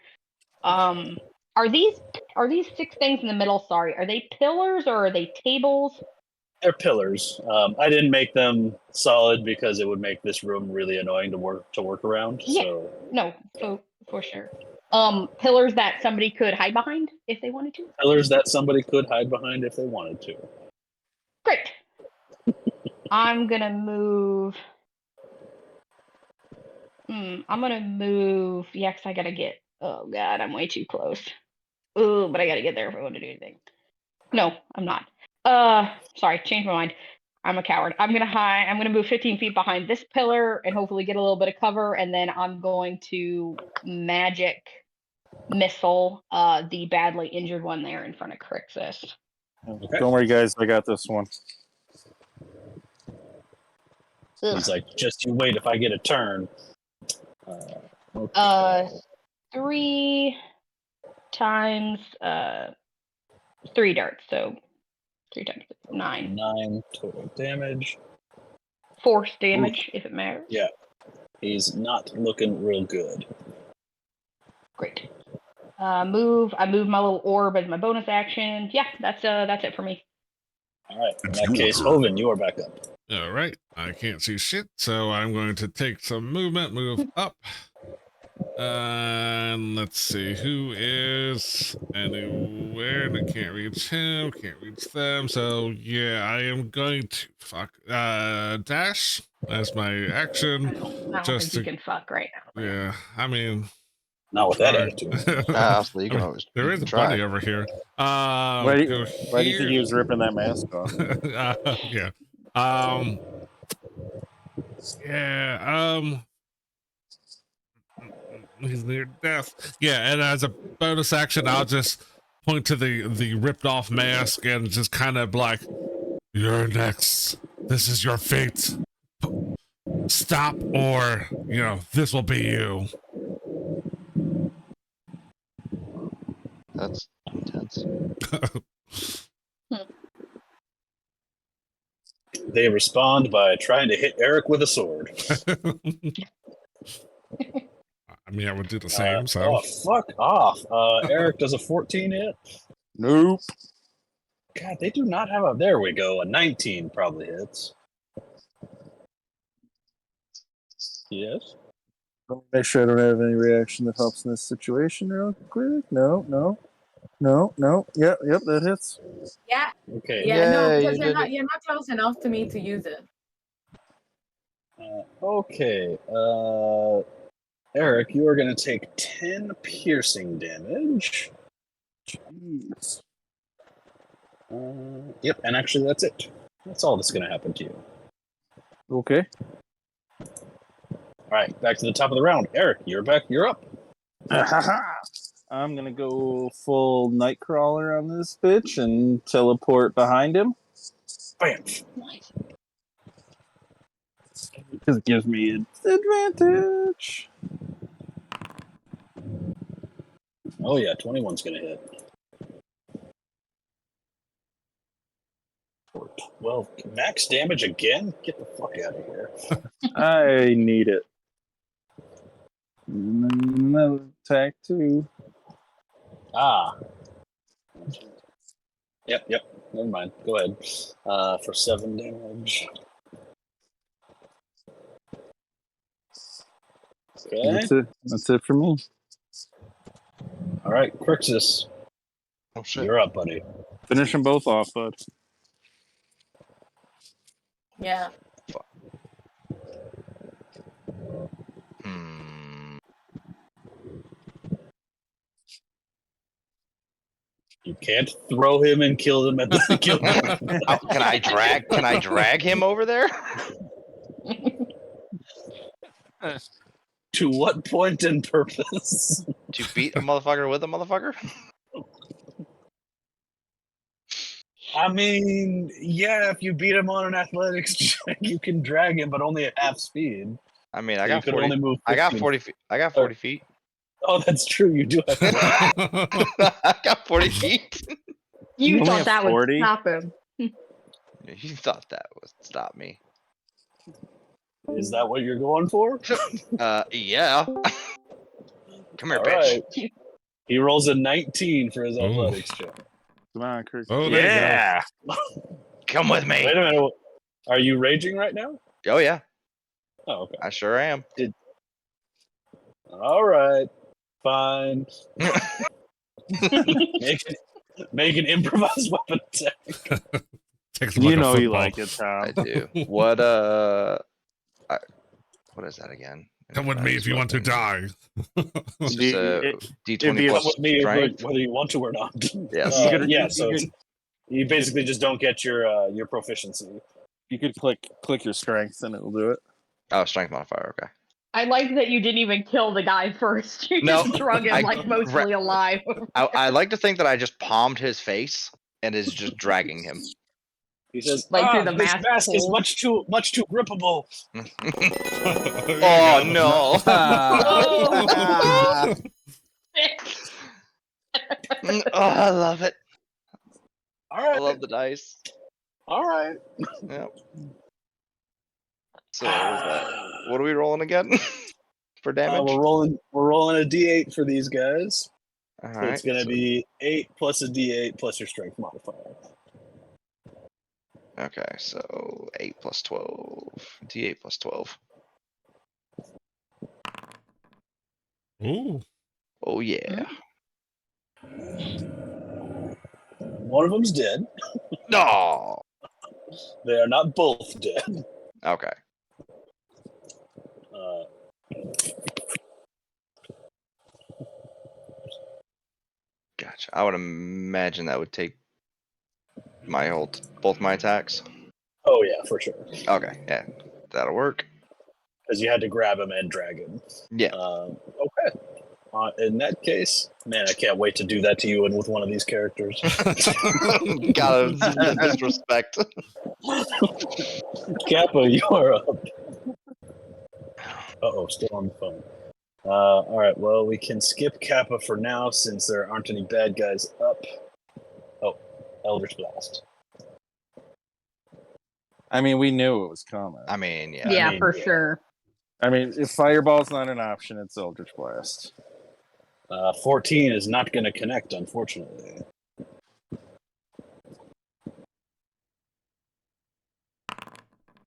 Are these 6 things in the middle? Sorry, are they pillars or are they tables? They're pillars. I didn't make them solid because it would make this room really annoying to work around. Yeah. So No, for sure. Pillars that somebody could hide behind if they wanted to. pillars that somebody could hide behind if they wanted to. Great. I'm gonna move. I'm gonna move. Yeah, 'cause I gotta get. Oh God, I'm way too close. Oh, but I gotta get there if I want to do anything. No, I'm not. Sorry, changed my mind. I'm a coward. I'm gonna move 15 feet behind this pillar and hopefully get a little bit of cover, and then I'm going to magic missile the badly injured one there in front of Crixus. Okay. Don't worry, guys. I got this one. He's like, just you wait if I get a turn. Okay. 3 times 3 darts, so 3 times 9. 9 total damage. Force damage, if it matters. Yeah. He's not looking real good. Great. I move my little orb as my bonus action. Yeah, that's it for me. All right. In It's that your case, turn. Hoven, you are back up. All right. I can't see shit, so I'm going to take some movement, move up. And let's see who is anywhere. And I can't reach him, can't reach them. So yeah, I am going to dash as my action. I don't Just think you to- can fuck right now. Yeah, I mean, Not with that try. attitude. So you can always There you is can a try. bunny over here. Why do Go you think he was ripping that mask off? yeah. Yeah. He's near death. Yeah, and as a bonus action, I'll just point to the ripped off mask and just kind of like, you're next. This is your fate. Stop, or this will be you. That's intense. They respond by trying to hit Eric with a sword. I mean, I would do the same. So Oh, fuck off. Eric does a 14 hit. Nope. God, they do not have a. There we go. A 19 probably hits. Yes. Make sure I don't have any reaction that helps in this situation real quick. No. Yep, that hits. Yeah. Okay. Yeah, no, Yay, because you you're did not it. you're not close enough to me to use it. Okay. Eric, you are going to take 10 piercing damage. Jeez. Yep, and actually that's it. That's all that's going to happen to you. Okay. All right, back to the top of the round. Eric, you're back. You're up. I'm gonna go full Nightcrawler on this bitch and teleport behind him. Bam. Because it gives me an advantage. Oh yeah, 21's going to hit. For 12. Max damage again? Get the fuck out of here. I need it. And then another attack too. Ah. Yep. Never mind. Go ahead. For 7 damage. Okay. That's it for me. All right, Crixus, Oh shit. you're up, buddy. Finish them both off, bud. Yeah. Hmm. You can't throw him and kill him at the kill. Can I drag him over there? To what point and purpose? To beat a motherfucker with a motherfucker? I mean, yeah, if you beat him on an athletics check, you can drag him, but only at half speed. I mean, I So got you could 40. only move I got 15. 40 feet. I got 40 feet. Oh, that's true. You do have. I got 40 feet. You only thought have that would 40? stop him. You thought that would stop me. Is that what you're going for? Yeah. Come here, All bitch. right. He rolls a 19 for his Ooh. athletics check. Come on, Kirk. Oh, there you go. Come with me. Wait a minute. Are you raging right now? Oh yeah, Oh, okay. I sure am. All right. Fine. Make an improvised weapon attack. Takes him You like a know you football. like it, I Tom. do. What what is that again? Come with me if you want to die. It's Do just you- a it'd D20 be a- Come plus with me strength. whether you want to or not. Yes. Yeah. So you basically just don't get your proficiency. You could click your strength and it'll do it. Oh, strength modifier. Okay. I like that you didn't even kill the guy first. You No, just drug him I- like mostly alive. I like to think that I just palmed his face and is just dragging him. He says, Like through the this mask mask is hole." much too grippable. Oh no! Oh, I love it. All I right. love the dice. All right. Yep. So what was that? What are we rolling again for damage? We're rolling a d8 for these guys. All So right. it's going to be 8 plus a d8 plus your strength modifier. Okay, so 8 plus 12. D8 plus 12. Ooh. Oh yeah. One of them's dead. No. They are not both dead. Okay. Gotcha. I would imagine that would take both my attacks. Oh yeah, for sure. Okay, yeah, that'll work. Because you had to grab him and drag him. Yeah. Okay. In that case, man, I can't wait to do that to you and with one of these characters. Gotta disrespect. Kappa, you are up. Uh-oh, still on the phone. All right, well, we can skip Kappa for now since there aren't any bad guys up. Oh, Eldritch Blast. I mean, we knew it was coming. I mean, yeah. Yeah, I mean, for yeah. sure. I mean, if Fireball's not an option, it's Eldritch Blast. 14 is not going to connect, unfortunately.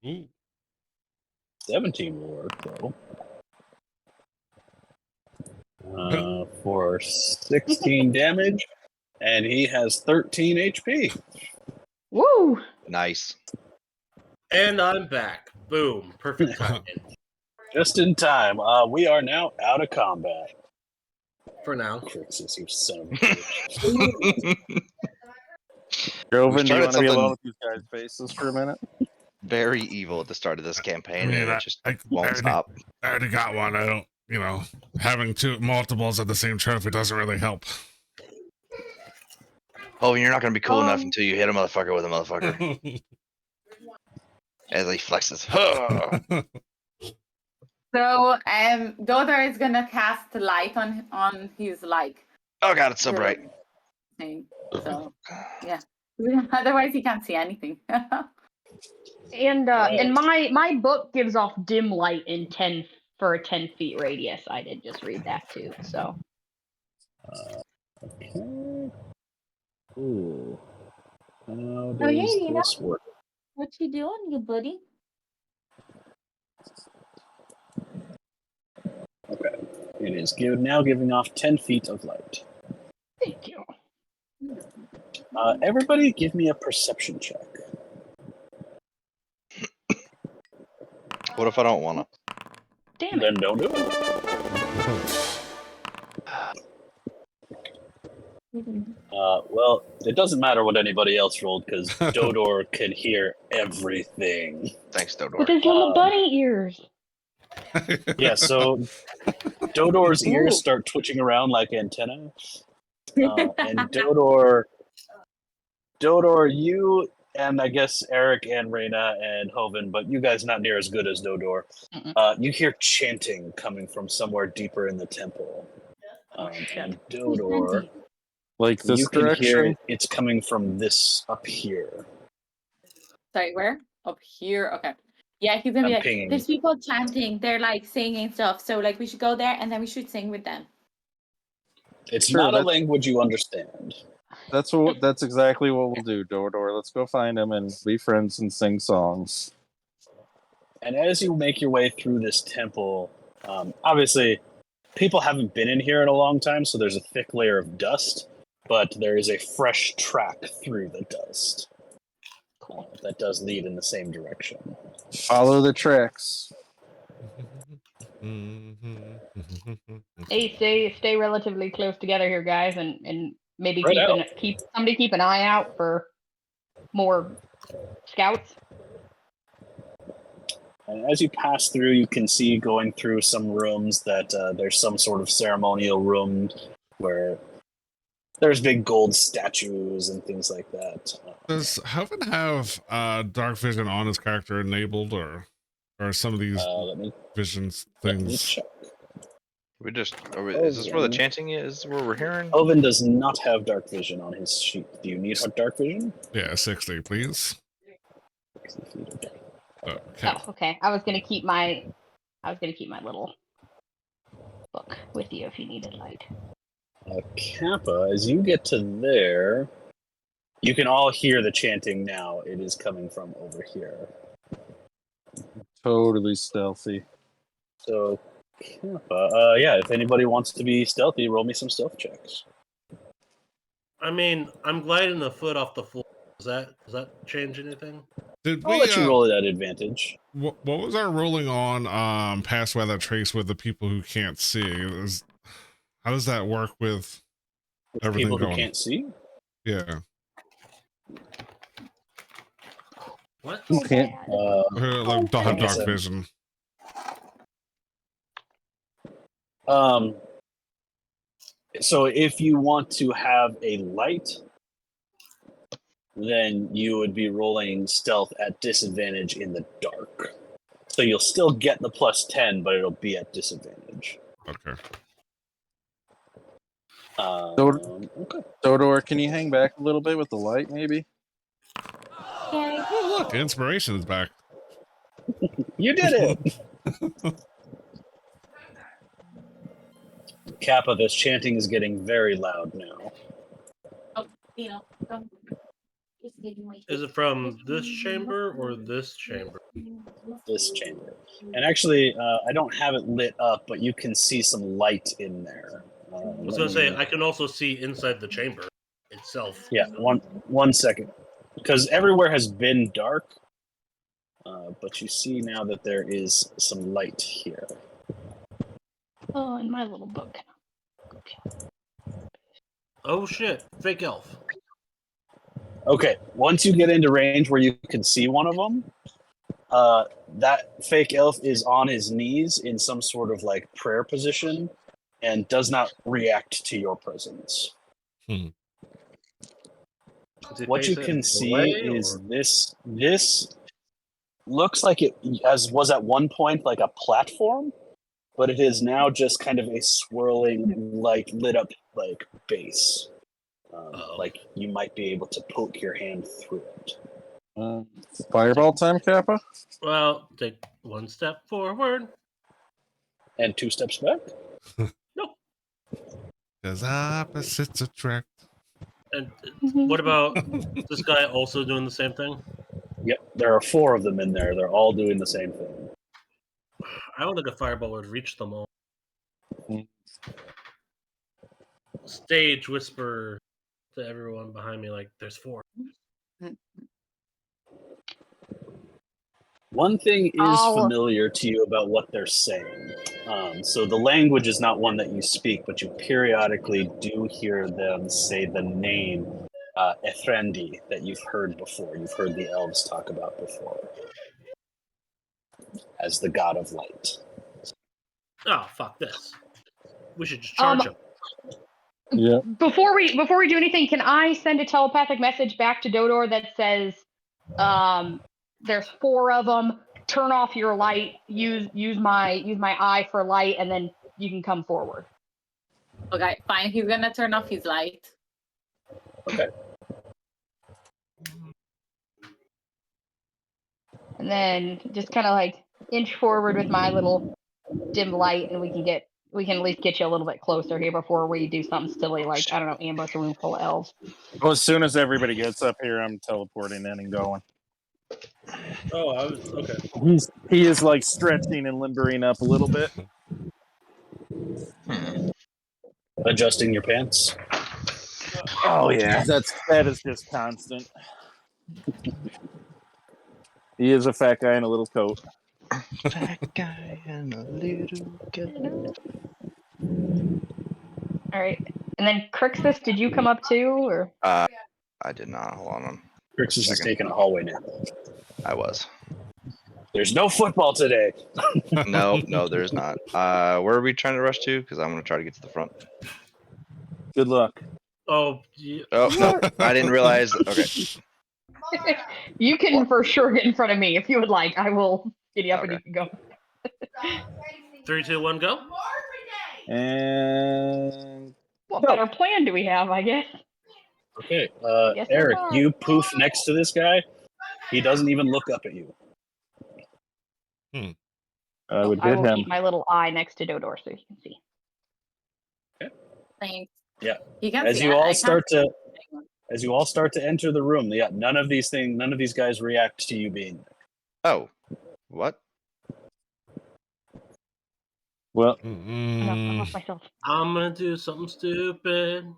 Ooh. 17 will work, though. For 16 damage, and he has 13 HP. Woo! Nice. And I'm back. Boom. Perfect timing. Just in time. We are now out of combat. For now. Crixus, you son of a bitch. Joven, do you started want to be alone something- with these guys' faces for a minute? Very evil at the start of this campaign, mean, and I- it just I won't already- stop. I already got one. I don't, having two multiples of the same trophy doesn't really help. Oh, you're not going to be cool enough until you hit a motherfucker with a motherfucker. As he flexes. Huh. So Dodor is gonna cast light on his Oh god, it's so bright. thing. So yeah. Otherwise he can't see anything. And my book gives off dim light in 10 for a 10 feet radius. I did just read that too. So Okay. Ooh. How does hey, Nina. this work? What you doing, you buddy? Okay. It is now giving off 10 feet of light. thank you. Everybody give me a perception check. What if I don't want to? Damn it. Then don't do it. Well, it doesn't matter what anybody else rolled because Dodor can hear everything. Thanks, Dodor. With his little bunny ears. Yeah, so Dodor's ears Ooh. start twitching around like antennae. And Dodor, you and I guess Eric and Reyna and Hoven, but you guys not near as good as Dodor. You hear chanting coming from somewhere deeper in the temple. And Dodor, Like this you can hear direction? it's coming from this up here. Sorry, where? Up here. Okay. Yeah, he's gonna be I'm like, pinging. there's people chanting, they're like singing stuff. So like we should go there and then we should sing with them. It's Sure, not a that's- language you understand. That's exactly what we'll do, Dodor. Let's go find him and be friends and sing songs. And as you make your way through this temple, obviously, people haven't been in here in a long time, so there's a thick layer of dust, but there is a fresh track through the dust. That does lead in the same direction. Follow the tracks. Hey, stay relatively close together here, guys, and maybe Right keep an eye out for more scouts. And as you pass through, you can see going through some rooms that there's some sort of ceremonial room where there's big gold statues and things like that. Does Hoven have dark vision on his character enabled, or some of these visions Let me things? check. Is this where the chanting is? Where we're hearing? Oven does not have dark vision on his sheet. Do you need dark vision? Yeah, 60, please. Okay. Oh, okay. I was gonna keep my little book with you if you needed light. Kappa, as you get to there, you can all hear the chanting now. It is coming from over here. Totally stealthy. So, Kappa, yeah, if anybody wants to be stealthy, roll me some stealth checks. I mean, I'm gliding the foot off the floor. Does that change anything? Did I'll we let you roll it at advantage. what was our ruling on pass by that trace with the people who can't see? How does that work with everything People who going? can't see? Yeah. What? Who can't? Like don't have Like I dark said. vision. So if you want to have a light, then you would be rolling stealth at disadvantage in the dark. So you'll still get the plus 10, but it'll be at disadvantage. Okay. Okay. Dodor, can you hang back a little bit with the light, maybe? Yay. Oh, look, inspiration is back. You did it! Kappa, this chanting is getting very loud now. Oh, Dino, come. It's getting way Is it from this chamber or this chamber? This chamber. And actually, I don't have it lit up, but you can see some light in there. I was gonna say I can also see inside the chamber itself. Yeah, one second. Because everywhere has been dark, but you see now that there is some light here. Oh, in my little book. Oh shit! Fake elf. Okay, once you get into range where you can see one of them, that fake elf is on his knees in some sort of like prayer position and does not react to your presence. What you can see is this looks like it was at one point like a platform, but it is now just kind of a swirling, like lit up like base. Like you might be able to poke your hand through it. Fireball time, Kappa? Well, take one step forward. And 2 steps back? No. Because opposites attract. And what about this guy also doing the same thing? Yep, there are 4 of them in there. They're all doing the same thing. I don't think a fireball would reach them all. Stage whisper to everyone behind me, like, there's 4. One thing is familiar to you about what they're saying. So the language is not one that you speak, but you periodically do hear them say the name Efrendi that you've heard before. You've heard the elves talk about before as the god of light. Oh, fuck this. We should just charge him. Yeah. Before we do anything, can I send a telepathic message back to Dodor that says, there's 4 of them. Turn off your light. Use my eye for light, and then you can come forward. Okay, fine. He's gonna turn off his light. Okay. And then just kind of like inch forward with my little dim light, and we can at least get you a little bit closer here before we do something silly like, I don't know, ambush a room full of elves. Well, as soon as everybody gets up here, I'm teleporting in and going. Oh, I was okay. He is like stretching and limbering up a little bit. Adjusting your pants. Oh yeah, that is just constant. He is a fat guy in a little coat. Fat guy and a little coat. All right, and then Crixus, did you come up too, or? I did not. Hold on. Crixus is taking a hallway nap. I was. There's no football today. No, there's not. Where are we trying to rush to? Because I'm going to try to get to the front. Good luck. Oh, yeah. Oh, no. I didn't realize. Okay. You can for sure get in front of me if you would like. I will get you up and you can go. 3, 2, 1, go. And What better plan do we have, I guess? Okay, Yes, Eric, sir. you poof next to this guy. He doesn't even look up at you. I would I hit will him. keep my little eye next to Dodor so you can see. Thanks. Yeah. You can As see you it. all I start can't to enter the room, yeah, none of these guys react to you being there. Oh. What? Well, No, I'm off myself. I'm gonna do something stupid.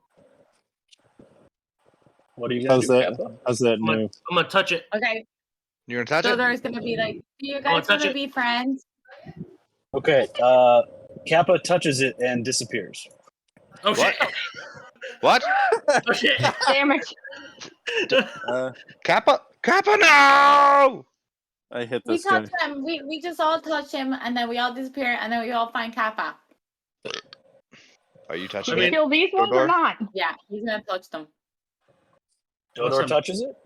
What are you gonna how's do, that? Kappa? How's that I'm new? gonna touch it. Okay, You're going to touch so it? there's gonna be like, do you I'll guys touch wanna it. be friends? Okay, Kappa touches it and disappears. Oh shit! What? Oh shit! Damn it. Kappa, no! I hit We this guy. touched him. We just all touched him, and then we all disappear, and then we all find Kappa. Are you touching Did you it? kill these ones or Dodor? not? Yeah, he's gonna touch them. Dodor Awesome. touches it.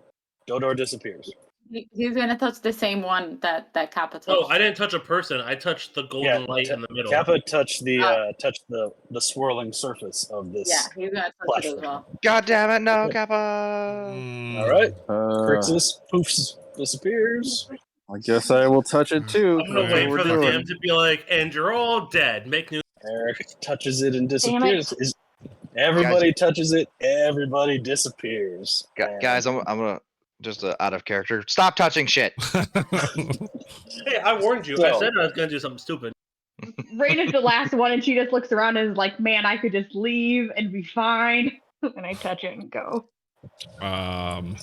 Dodor disappears. He's gonna touch the same one that Kappa touched. Oh, I didn't touch a person. I touched the golden light in the middle. Kappa touched the swirling surface of this. Yeah, he's gonna touch it as well. God damn it, no, Okay. Kappa. All right. Uh, Crixus poofs, disappears. I guess I will touch it too. I'm gonna That's wait what for we're the doing. DM to be like, and you're all dead. Make new. Eric touches it and disappears. Everybody touches it. Everybody disappears. Guys, I'm gonna just out of character. Stop touching shit. Hey, I warned you. I So- said I was gonna do something stupid. Rain is the last one, and she just looks around and is like, "Man, I could just leave and be fine." And I touch it and go.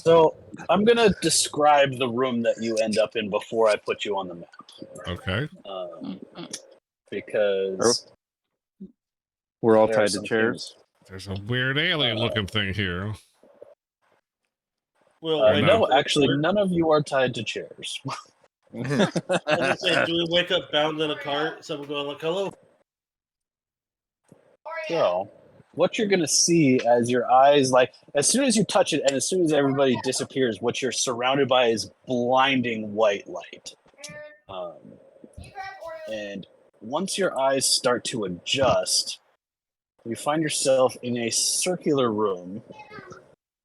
So I'm gonna describe the room that you end up in before I put you on the map, Okay. because We're all there are tied to some chairs. There's a weird alien-looking thing here. We'll things- wake no, up. actually, none of you are tied to chairs. I was gonna say, do we wake up bound in a cart? Someone going like, "Hello." So, what you're gonna see as your eyes, like, as soon as you touch it, and as soon as everybody disappears, what you're surrounded by is blinding white light. And once your eyes start to adjust, you find yourself in a circular room,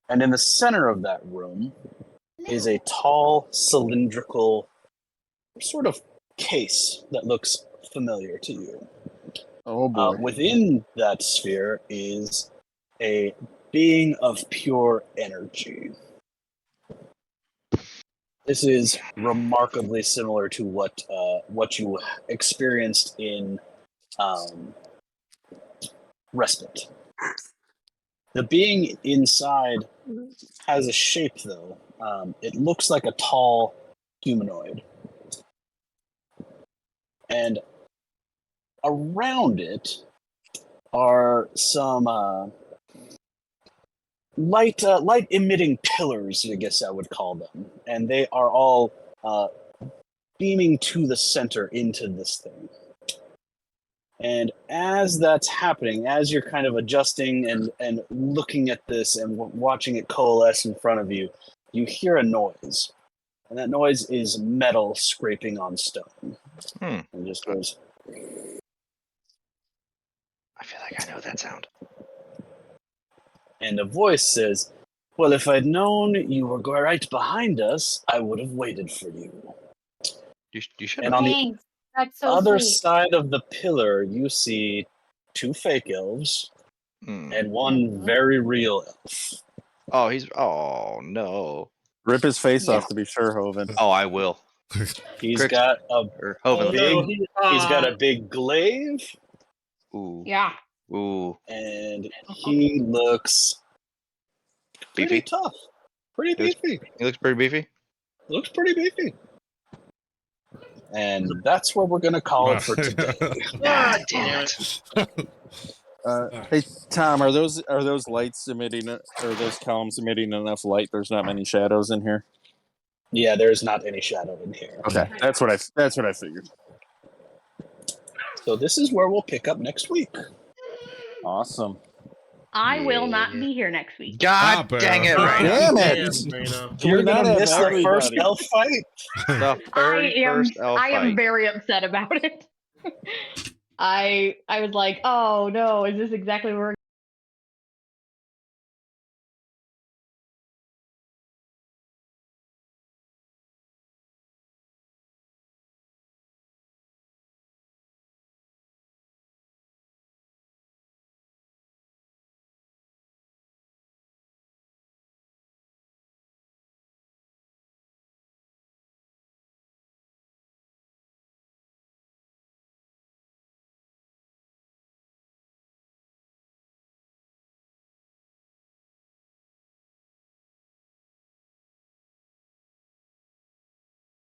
and in the center of that room is a tall, cylindrical sort of case that looks familiar to you. Oh boy. Within that sphere is a being of pure energy. This is remarkably similar to what you experienced in Respite. The being inside has a shape, though. It looks like a tall humanoid. And around it are some light emitting pillars, I guess I would call them. And they are all beaming to the center into this thing. And as that's happening, as you're kind of adjusting and looking at this and watching it coalesce in front of you, you hear a noise. And that noise is metal scraping on stone. And it just goes. I feel like I know that sound. And a voice says, "Well, if I'd known you were right behind us, I would have waited for you." You should And have. on the Thanks. That's so other sweet. side of the pillar, you see two fake elves and one very real elf. Oh, oh no. Rip his face Yeah. off to be sure, Hoven. Oh, I will. He's Crick- got a Or Oh, Hoven. big. no, He's got a big glaive, Ooh. Yeah. Ooh. and he looks pretty Beefy. tough, pretty He looks- beefy. He looks pretty beefy. Looks pretty beefy. And that's where we're gonna call it for today. God damn it. Hey Tom, are those lights emitting? Are those columns emitting enough light? There's not many shadows in here. Yeah, there's not any shadow in here. Okay, that's what I figured. So this is where we'll pick up next week. Awesome. I will Yeah. not be here next week. God Kappa. dang it, God right? Damn it. damn, Raina. You're not gonna have miss the first everybody. elf fight. The very first elf I am fight. very upset about it. I was like, oh no, is this exactly where we're